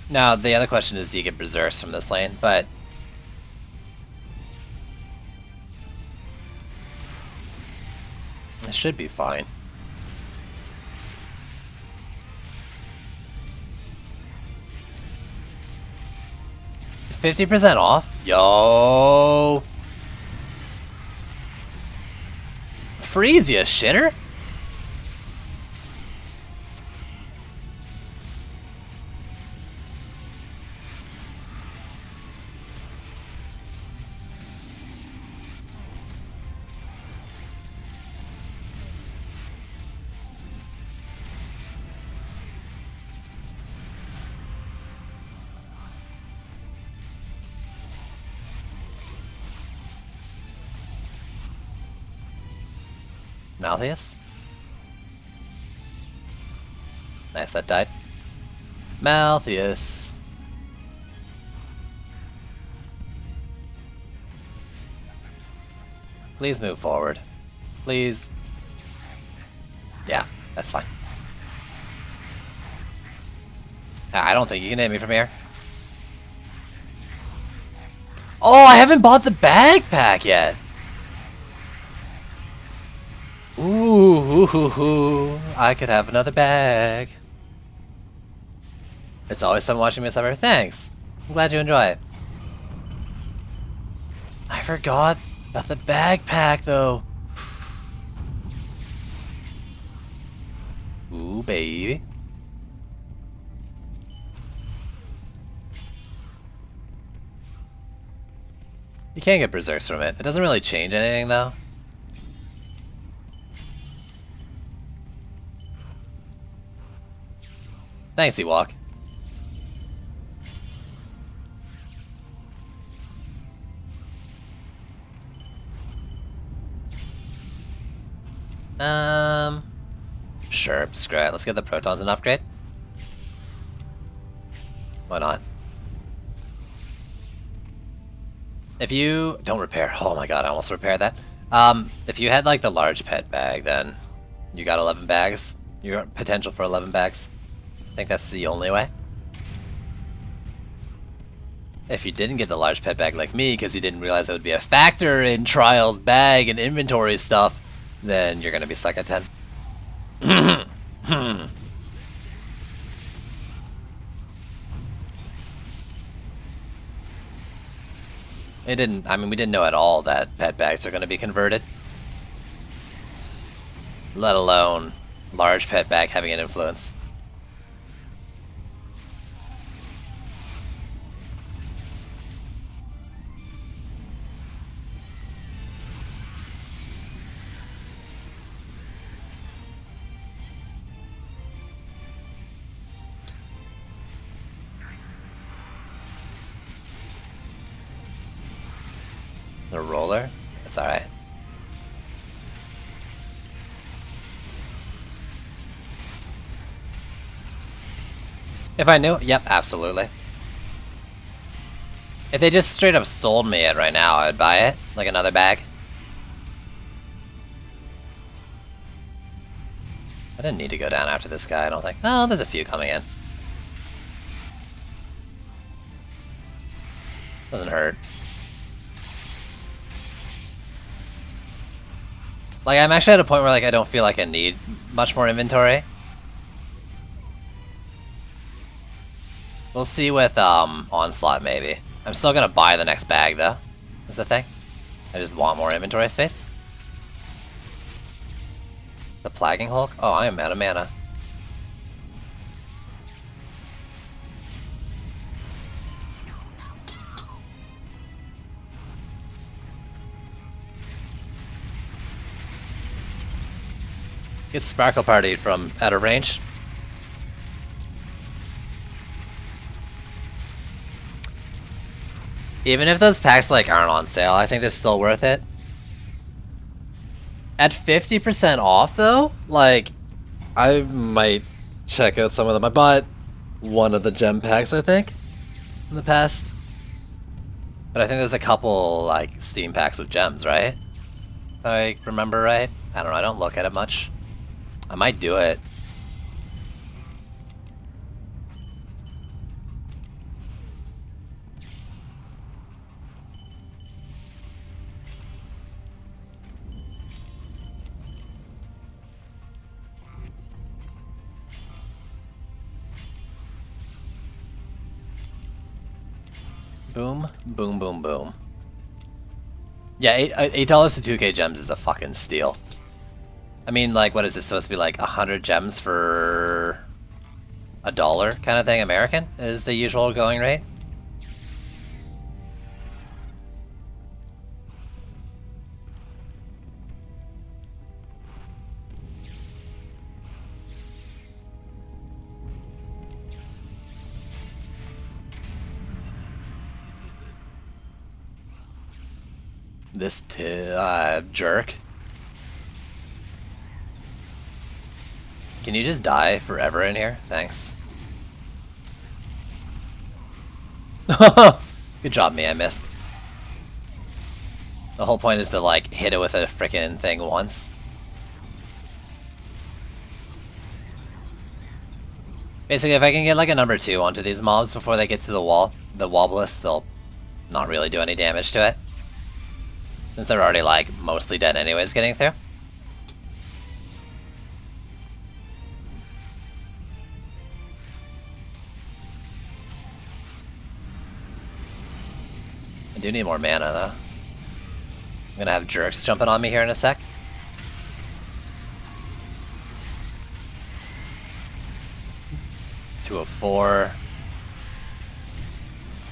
Now, the other question is, do you get berserks from this lane? But... it should be fine. $50% off? Yo! Freesia, Shinner? Malthius? Nice, that died. Malthius. Please move forward. Please. Yeah, that's fine. I don't think you can hit me from here. Oh, I haven't bought the backpack yet! Ooh, I could have another bag. It's always fun watching me suffer. Thanks. I'm glad you enjoy it. I forgot about the backpack though. Ooh, baby. You can't get berserks from it. It doesn't really change anything though. Thanks, Ewok. Sure, screw it. Let's get the protons an upgrade. Why not? If you don't repair, oh my god, I almost repaired that. If you had like the large pet bag, then you got 11 bags. Your potential for 11 bags. I think that's the only way. If you didn't get the large pet bag like me, because you didn't realize it would be a factor in Trials bag and inventory stuff, then you're gonna be stuck at 10. We didn't know at all that pet bags are gonna be converted. Let alone large pet bag having an influence. The roller? It's alright. If I knew, yep, absolutely. If they just straight up sold me it right now, I would buy it. Like another bag. I didn't need to go down after this guy, I don't think. Oh, there's a few coming in. Doesn't hurt. Like, I'm actually at a point where like I don't feel like I need much more inventory. We'll see with Onslaught maybe. I'm still gonna buy the next bag though. Is the thing. I just want more inventory space. The Plaguing Hulk? Oh, I am out of mana. Get Sparkle Party from out of range. Even if those packs like aren't on sale, I think they're still worth it. At 50% off though, like I might check out some of them. I bought one of the gem packs, I think, in the past. But I think there's a couple like Steam packs with gems, right? If I remember right. I don't know, I don't look at it much. I might do it. Boom, boom, boom, boom. Yeah, $8 to 2k gems is a fucking steal. I mean, like, what is this supposed to be, like 100 gems for $1 kind of thing? American is the usual going rate. This jerk. Can you just die forever in here? Thanks. Good job, me. I missed. The whole point is to, like, hit it with a frickin' thing once. Basically, if I can get, like, a number 2 onto these mobs before they get to the wall, the Wobblists, they'll not really do any damage to it. Since they're already, like, mostly dead anyways getting through. I do need more mana, though. I'm gonna have jerks jumping on me here in a sec. Two of 4.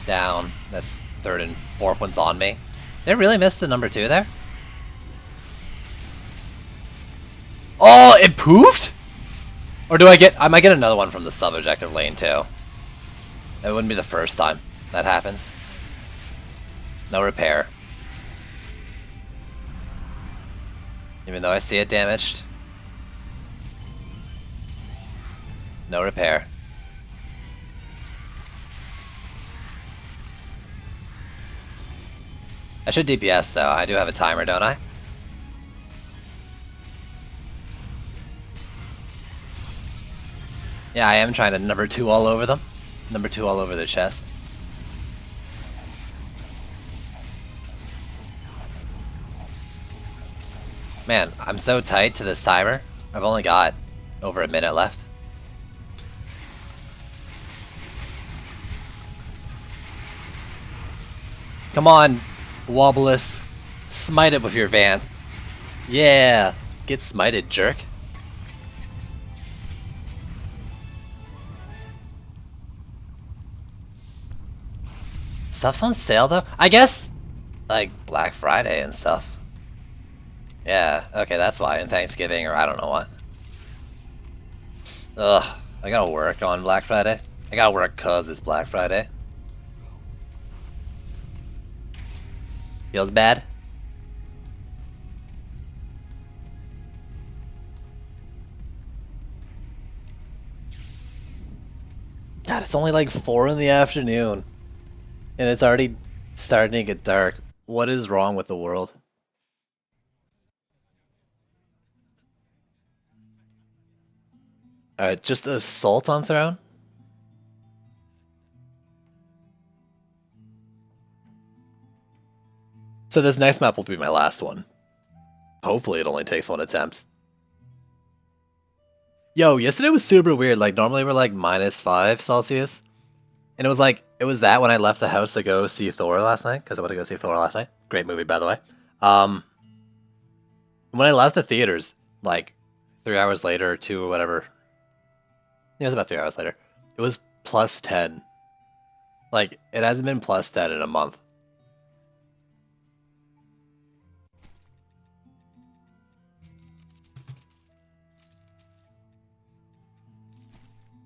Down. That's third and fourth one's on me. Did I really miss the number 2 there? Oh, it poofed? Or do I might get another one from the sub-objective lane too. It wouldn't be the first time that happens. No repair. Even though I see it damaged. No repair. I should DPS though, I do have a timer, don't I? Yeah, I am trying to number 2 all over them. Number 2 all over their chest. Man, I'm so tight to this timer. I've only got over a minute left. Come on, Wobblists. Smite it with your van. Yeah! Get smited, jerk. Stuff's on sale though? I guess, like, Black Friday and stuff. Yeah, okay, that's why, and Thanksgiving, or I don't know what. Ugh, I gotta work on Black Friday. I gotta work cause it's Black Friday. Feels bad? God, it's only like 4 in the afternoon. And it's already starting to get dark. What is wrong with the world? Alright, just assault on throne? So this next map will be my last one. Hopefully it only takes 1 attempt. Yo, yesterday was super weird. Like, normally we're like -5 Celsius. And it was that when I left the house to go see Thor last night, because I went to go see Thor last night. Great movie, by the way. When I left the theaters, like 3 hours later or 2 or whatever. Yeah, it was about 3 hours later. It was +10. Like, it hasn't been +10 in a month.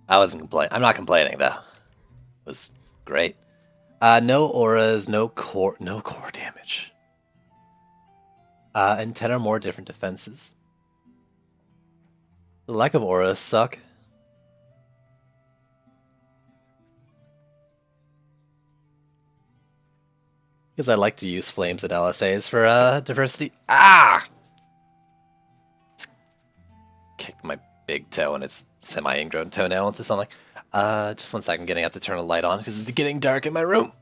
I wasn't complaining. I'm not complaining though. It was great. No auras, no core damage. And 10 or more different defenses. The lack of auras suck. Because I like to use flames and LSAs for diversity. Ah! Just kicked my big toe and its semi-ingrown toenail into something. Just 1 second, getting up to turn a light on because it's getting dark in my room.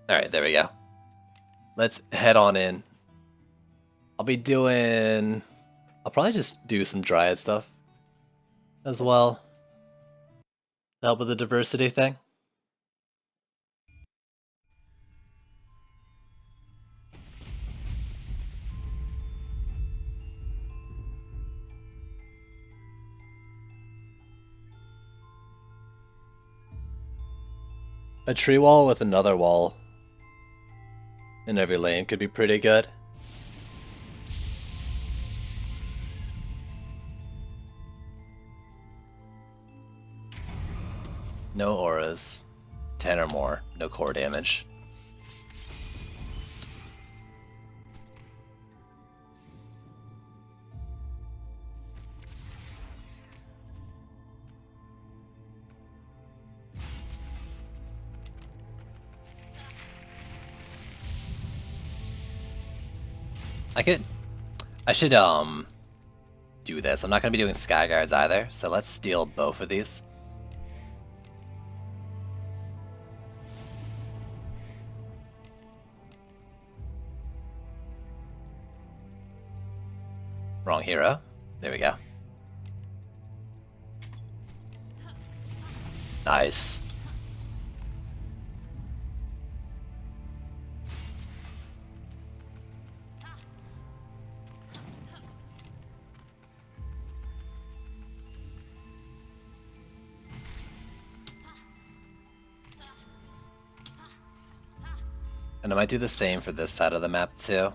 Alright, there we go. Let's head on in. I'll be doing... I'll probably just do some Dryad stuff as well. To help with the diversity thing. A tree wall with another wall in every lane could be pretty good. No auras. 10 or more. No core damage. I should do this. I'm not gonna be doing Sky Guards either, so let's steal both of these. Wrong hero. There we go. Nice. And I might do the same for this side of the map too.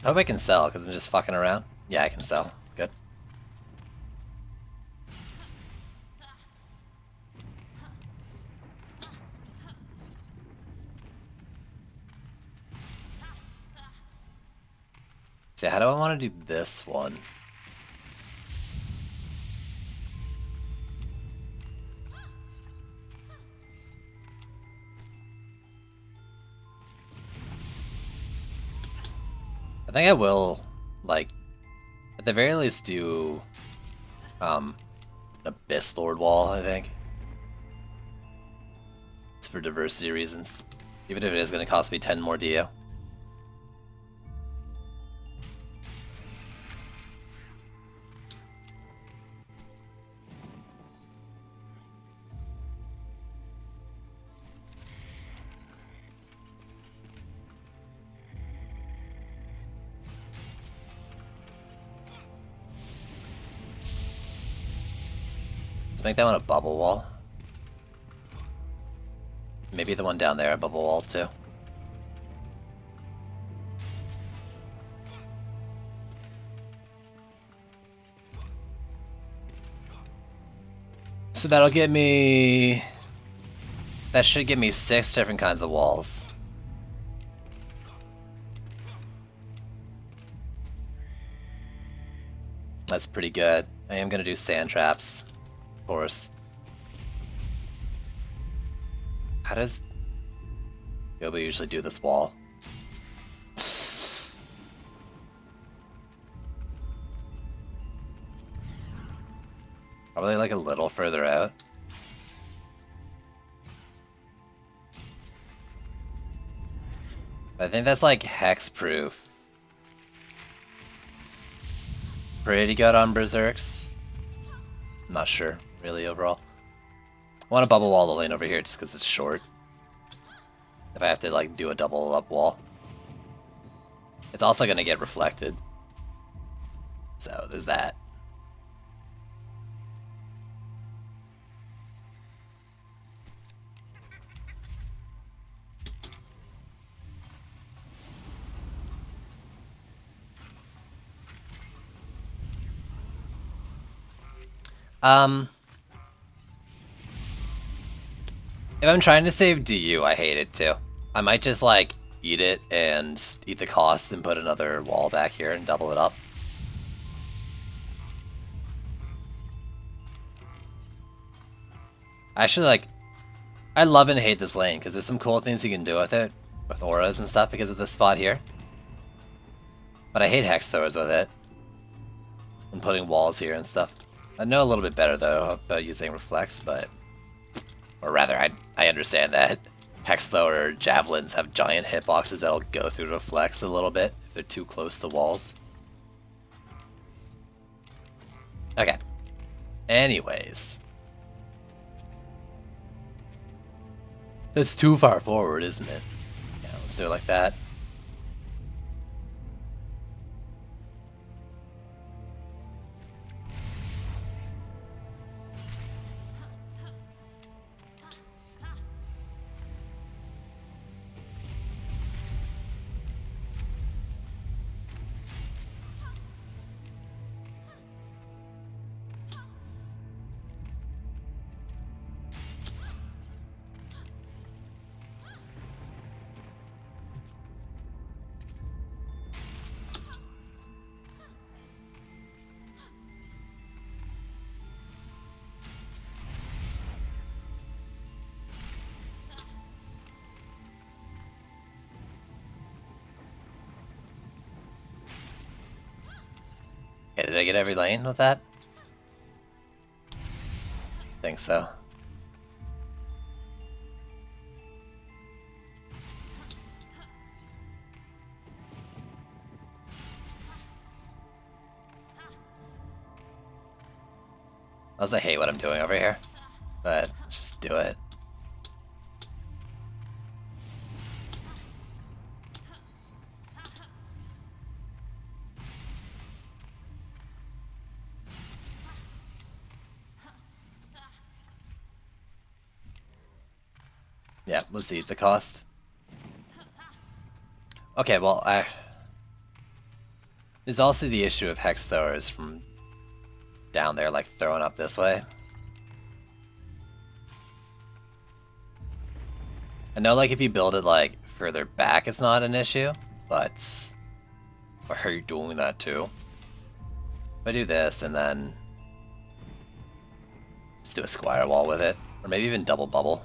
I hope I can sell, because I'm just fucking around. Yeah, I can sell. Good. See, how do I want to do this one? I think I will, like, at the very least do, an Abyss Lord wall, I think. It's for diversity reasons. Even if it is going to cost me 10 more DO. Let's make that one a bubble wall. Maybe the one down there a bubble wall too. So that'll get me... That should give me 6 different kinds of walls. That's pretty good. I am gonna do sand traps, of course. How does Gobu usually do this wall? Probably like a little further out. I think that's like hexproof. Pretty good on Berserks. I'm not sure, really, overall. I want to bubble wall the lane over here just because it's short. If I have to like do a double up wall. It's also going to get reflected. So there's that. If I'm trying to save DU, I hate it too. I might just like eat it and eat the cost and put another wall back here and double it up. Actually, like, I love and hate this lane because there's some cool things you can do with it, with auras and stuff because of this spot here. But I hate hex throwers with it. And putting walls here and stuff. I know a little bit better though about using reflects, but... Or rather, I understand that hex thrower javelins have giant hitboxes that'll go through reflects a little bit if they're too close to walls. Okay. Anyways. That's too far forward, isn't it? Yeah, let's do it like that. Okay, did I get every lane with that? Think so. I also hate what I'm doing over here, but let's just do it. Yeah, let's eat the cost. Okay, well, there's also the issue of hex throwers from down there, like throwing up this way. I know, like, if you build it, like, further back, it's not an issue, but I hate doing that, too. If I do this, and then just do a squire wall with it, or maybe even double bubble.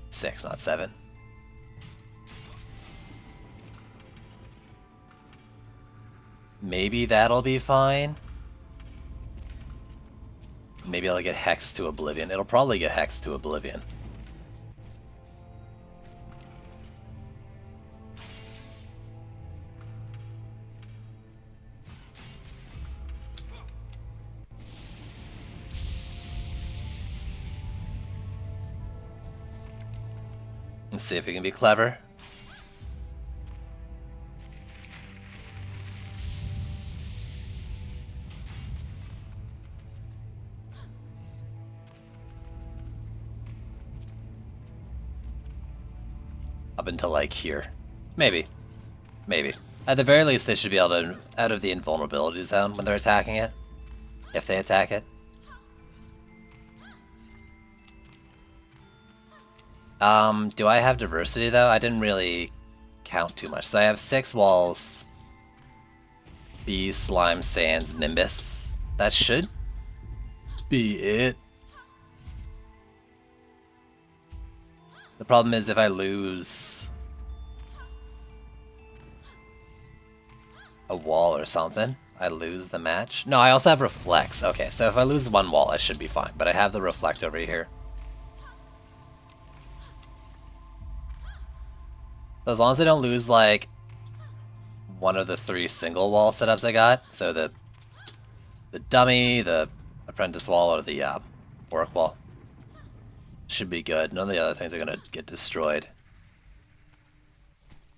6, not 7. Maybe that'll be fine. Maybe I'll get hexed to oblivion. It'll probably get hexed to oblivion. Let's see if we can be clever. Up until like here. Maybe. Maybe. At the very least, they should be able to out of the invulnerability zone when they're attacking it. If they attack it. Do I have diversity though? I didn't really count too much. So I have 6 walls. Bees, slime, sands, nimbus. That should be it. The problem is if I lose a wall or something, I lose the match. No, I also have reflects. Okay, so if I lose 1 wall, I should be fine. But I have the reflect over here. So as long as I don't lose, like, one of the 3 single wall setups I got, so the dummy, the apprentice wall, or the orc wall, should be good. None of the other things are gonna get destroyed.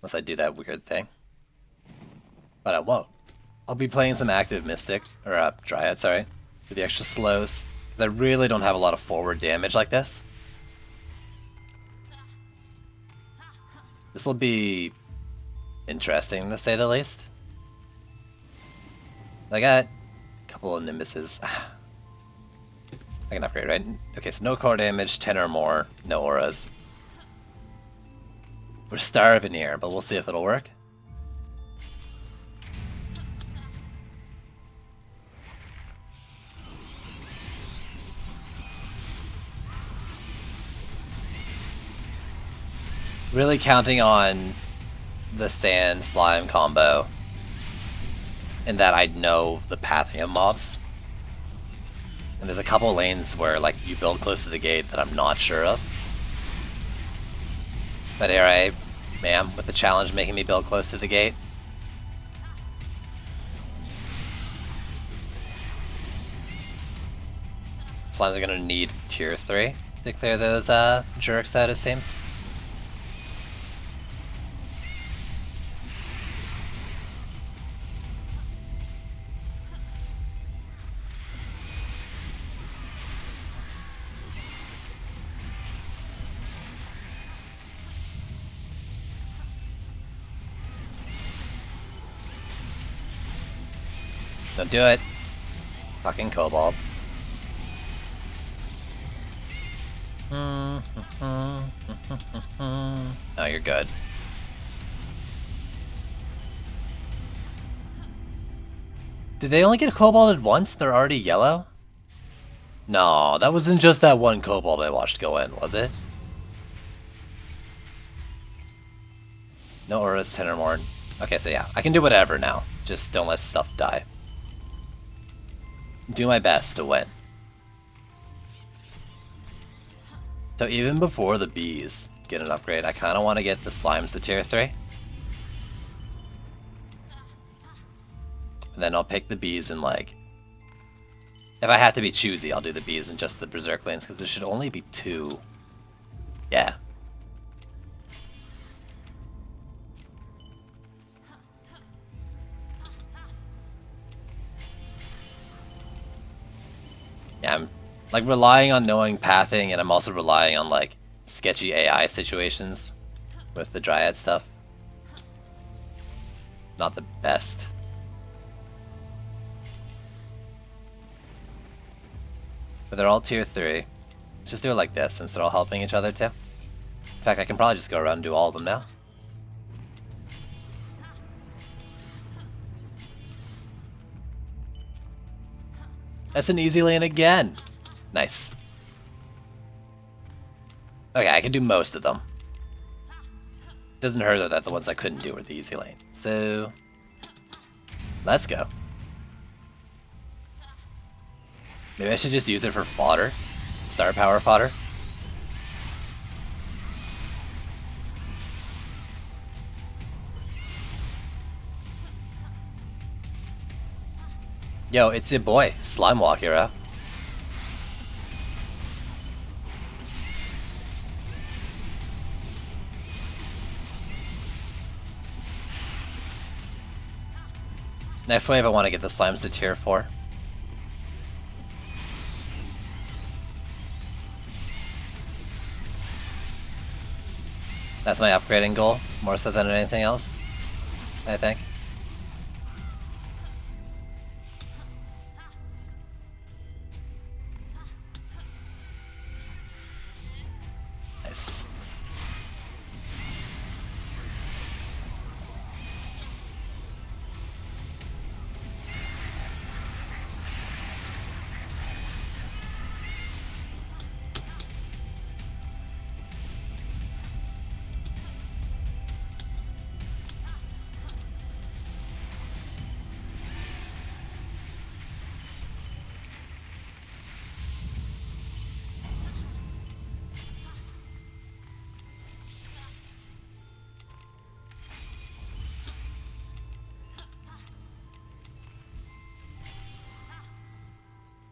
Unless I do that weird thing. But I won't. I'll be playing some active Mystic, or Dryad, sorry, for the extra slows. Because I really don't have a lot of forward damage like this. This will be interesting, to say the least. I got a couple of Nimbuses. I can upgrade, right? Okay, so no core damage, 10 or more, no auras. We're starving here, but we'll see if it'll work. Really counting on the sand slime combo, and that I know the pathing of mobs. And there's a couple lanes where like you build close to the gate that I'm not sure of. But here I am with the challenge making me build close to the gate. Slimes are gonna need tier 3 to clear those jerks out, it seems. Don't do it. Fucking Cobalt. Oh, you're good. Did they only get Cobalted once? They're already yellow? No, that wasn't just that one Cobalt I watched go in, was it? No auras, 10 or more. Okay, so yeah, I can do whatever now. Just don't let stuff die. Do my best to win. So even before the bees get an upgrade, I kind of want to get the slimes to tier 3. And then I'll pick the bees and like... If I had to be choosy, I'll do the bees and just the berserk lanes, because there should only be 2. Yeah. Yeah, I'm like relying on knowing pathing, and I'm also relying on like sketchy AI situations with the Dryad stuff. Not the best. But they're all tier 3. Let's just do it like this, since they're all helping each other too. In fact, I can probably just go around and do all of them now. That's an easy lane again. Nice. Okay, I can do most of them. Doesn't hurt though that the ones I couldn't do were the easy lane. So, let's go. Maybe I should just use it for fodder. Star power fodder. Yo, it's your boy, Slimewalk Hero. Next wave I want to get the slimes to tier 4. That's my upgrading goal, more so than anything else, I think. Nice.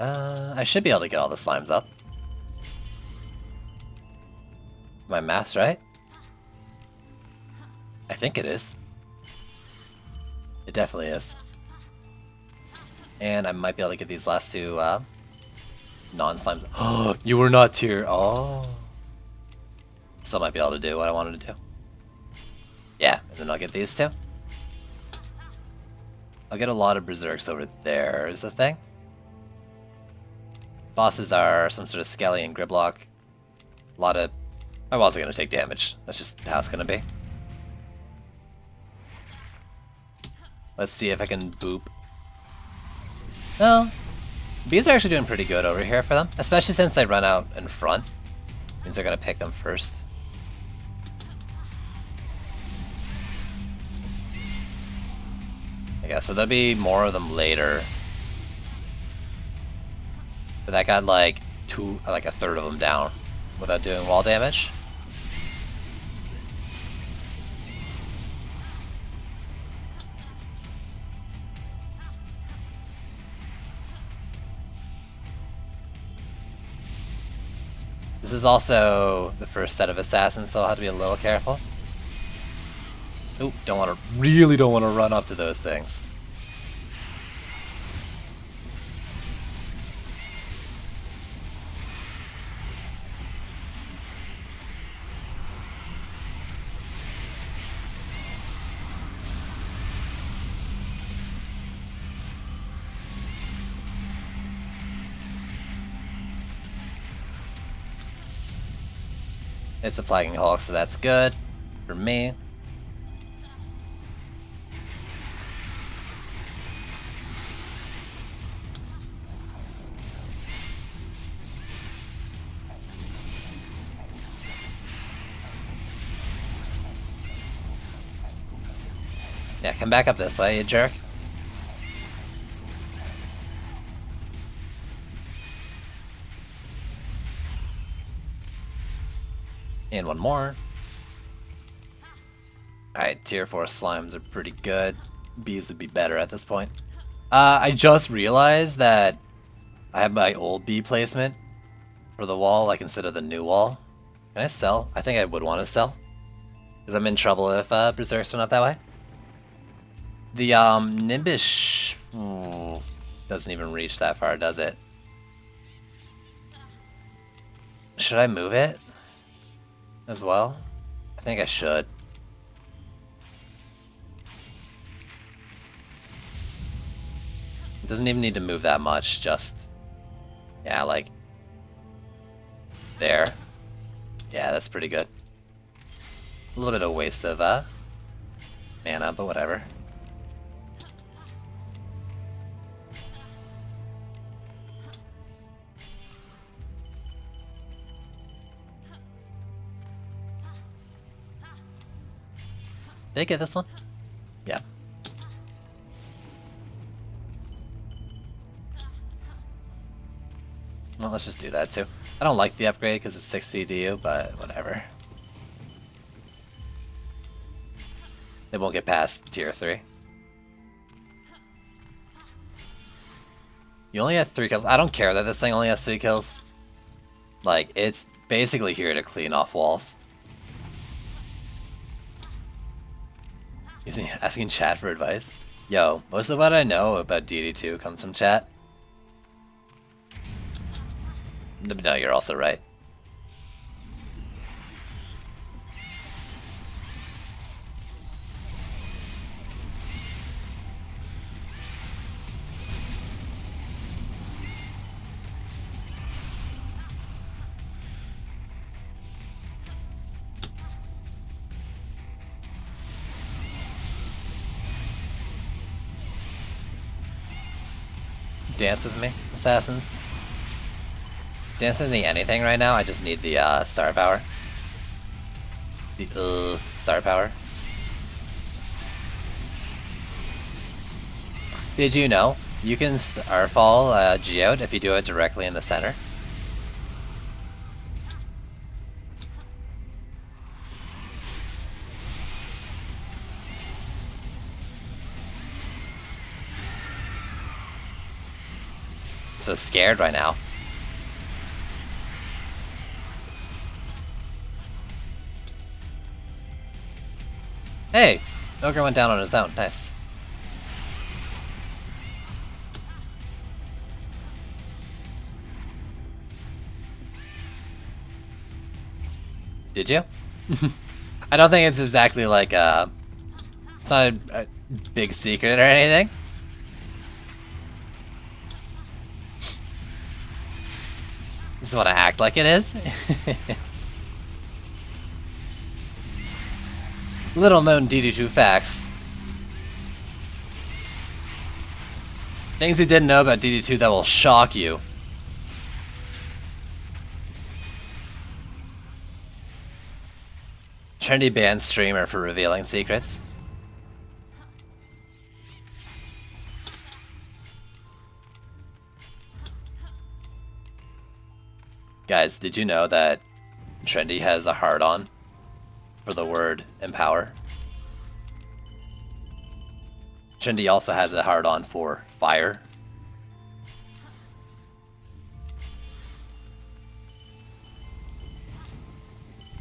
I should be able to get all the slimes up. My math's right? I think it is. It definitely is. And I might be able to get these last two non-slimes. Oh, you were not tier. Oh. Still might be able to do what I wanted to do. Yeah, and then I'll get these two. I'll get a lot of berserks over there is the thing. Bosses are some sort of Skelly and Gridlock. A lot of... My walls are going to take damage. That's just how it's going to be. Let's see if I can boop. No. Bees are actually doing pretty good over here for them. Especially since they run out in front. Means they're going to pick them first. Yeah, so there'll be more of them later. But that got like a third of them down without doing wall damage. This is also the first set of assassins, so I'll have to be a little careful. Oop, really don't want to run up to those things. It's a Plaguing Hulk, so that's good for me. Yeah, come back up this way, you jerk. And one more. Alright, tier 4 slimes are pretty good. Bees would be better at this point. I just realized that I have my old bee placement for the wall, like instead of the new wall. Can I sell? I think I would want to sell. Because I'm in trouble if Berserk's went up that way. The Nimbus doesn't even reach that far, does it? Should I move it as well? I think I should. It doesn't even need to move that much, just... Yeah, like... There. Yeah, that's pretty good. A little bit of waste of mana, but whatever. Did I get this one? Yeah. Well, let's just do that too. I don't like the upgrade because it's 6 CDU, but whatever. They won't get past tier 3. You only have 3 kills. I don't care that this thing only has 3 kills. Like, it's basically here to clean off walls. Asking chat for advice. Yo, most of what I know about DD2 comes from chat. No, you're also right. Dance with me, assassins. Dance with me anything right now, I just need the star power. The star power. Did you know you can Starfall Geode if you do it directly in the center? so scared right now. Hey! Ogre went down on his own. Nice. Did you? I don't think it's exactly like it's not a big secret or anything. Just want to act like it is. Little known DD2 facts. Things you didn't know about DD2 that will shock you. Trendy banned streamer for revealing secrets. Guys, did you know that Trendy has a hard-on for the word empower? Trendy also has a hard-on for fire.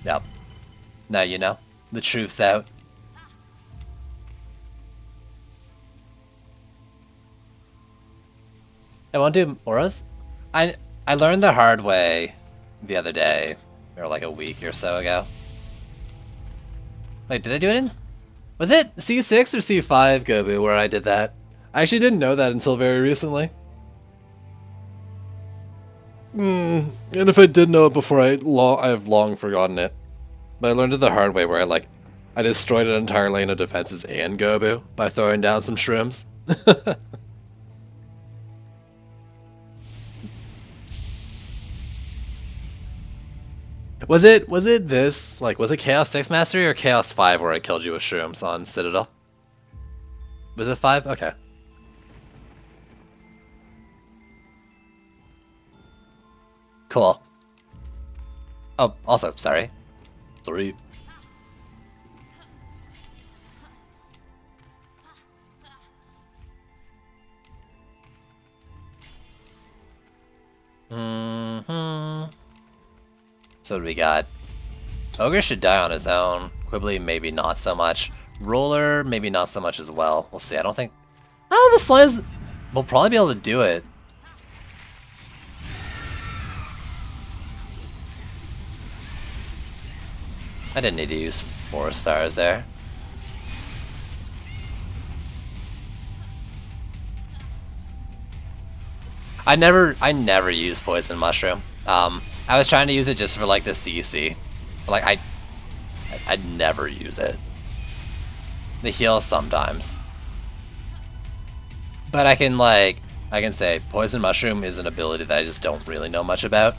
Yep. Now you know. The truth's out. I won't do auras. I learned the hard way the other day, or like a week or so ago. Wait, did I do it in... Was it C6 or C5, Gobu, where I did that? I actually didn't know that until very recently. And if I did know it before, I've long forgotten it. But I learned it the hard way where I destroyed an entire lane of defenses and Gobu by throwing down some shrooms. Was it this, like, was it Chaos 6 Mastery or Chaos 5 where I killed you with shrooms on Citadel? Was it 5? Okay. Cool. Oh, also, sorry. Sorry. So what do we got? Ogre should die on his own. Quibbly, maybe not so much. Roller, maybe not so much as well. We'll see. I don't think... Oh, the slimes... We'll probably be able to do it. I didn't need to use 4 stars there. I never use Poison Mushroom. I was trying to use it just for like the CC. But, like I'd never use it. The heal sometimes. But I can say Poison Mushroom is an ability that I just don't really know much about.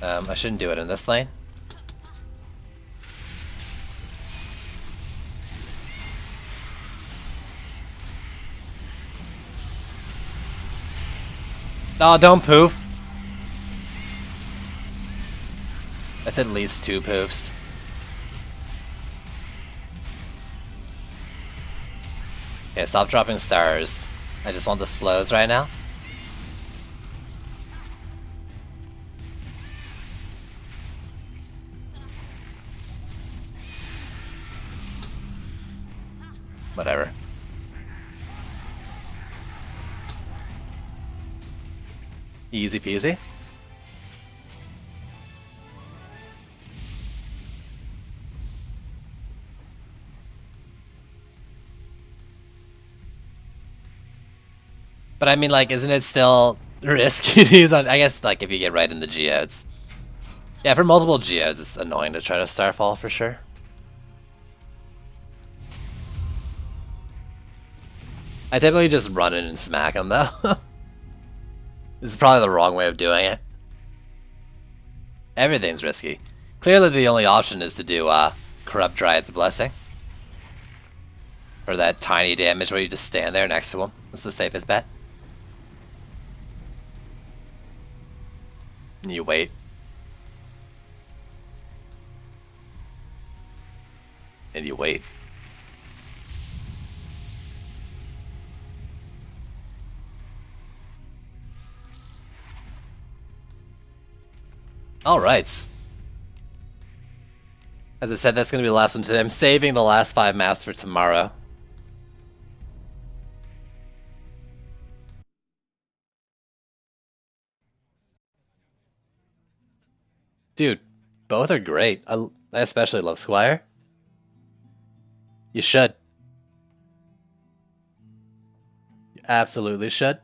I shouldn't do it in this lane. No, don't poof. That's at least 2 poofs. Okay, stop dropping stars. I just want the slows right now. Whatever. Easy peasy. But I mean, like, isn't it still risky to use on... I guess, like, if you get right in the geodes. Yeah, for multiple geodes, it's annoying to try to Starfall for sure. I typically just run in and smack them, though. This is probably the wrong way of doing it. Everything's risky. Clearly the only option is to do Corrupt Dryad's Blessing. For that tiny damage where you just stand there next to him. That's the safest bet. And you wait. And you wait. Alright. As I said, that's going to be the last one today. I'm saving the last 5 maps for tomorrow. Dude, both are great. I especially love Squire. You should. You absolutely should.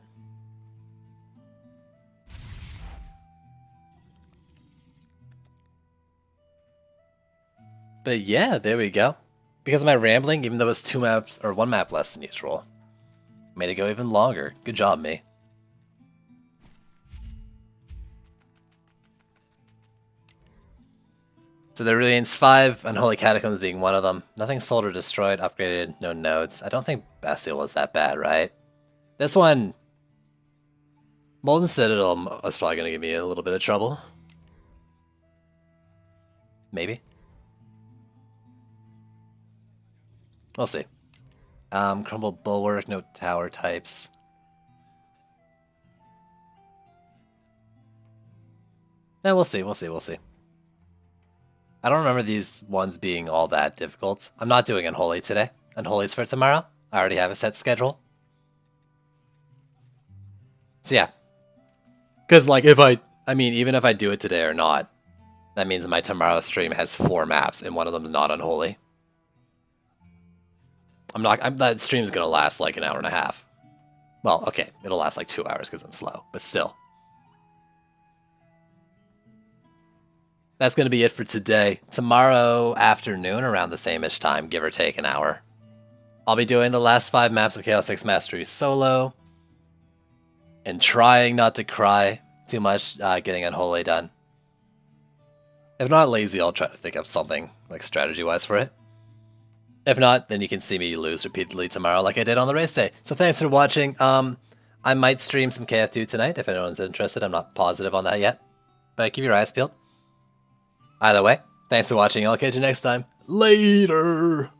But yeah, there we go. Because of my rambling, even though it's 2 maps, or 1 map less than each roll, made it go even longer. Good job, me. So there remains 5, Unholy Catacombs being one of them. Nothing sold or destroyed, upgraded, no notes. I don't think Bestial was that bad, right? This one, Molten Citadel was probably going to give me a little bit of trouble. Maybe. We'll see. Crumble Bulwark, no tower types. Yeah, we'll see, we'll see, we'll see. I don't remember these ones being all that difficult. I'm not doing Unholy today. Unholy's for tomorrow. I already have a set schedule. So yeah. Because, like, I mean, even if I do it today or not, that means my tomorrow stream has 4 maps, and one of them's not Unholy. That stream's gonna last like an hour and a half. Well, okay, it'll last like 2 hours because I'm slow, but still. That's going to be it for today. Tomorrow afternoon, around the same-ish time, give or take an hour, I'll be doing the last 5 maps of Chaos 6 Mastery solo, and trying not to cry too much getting Unholy done. If not lazy, I'll try to think of something, like strategy-wise for it. If not, then you can see me lose repeatedly tomorrow like I did on the race day. So thanks for watching. I might stream some KF2 tonight if anyone's interested. I'm not positive on that yet, but keep your eyes peeled. Either way, thanks for watching. I'll catch you next time. Later!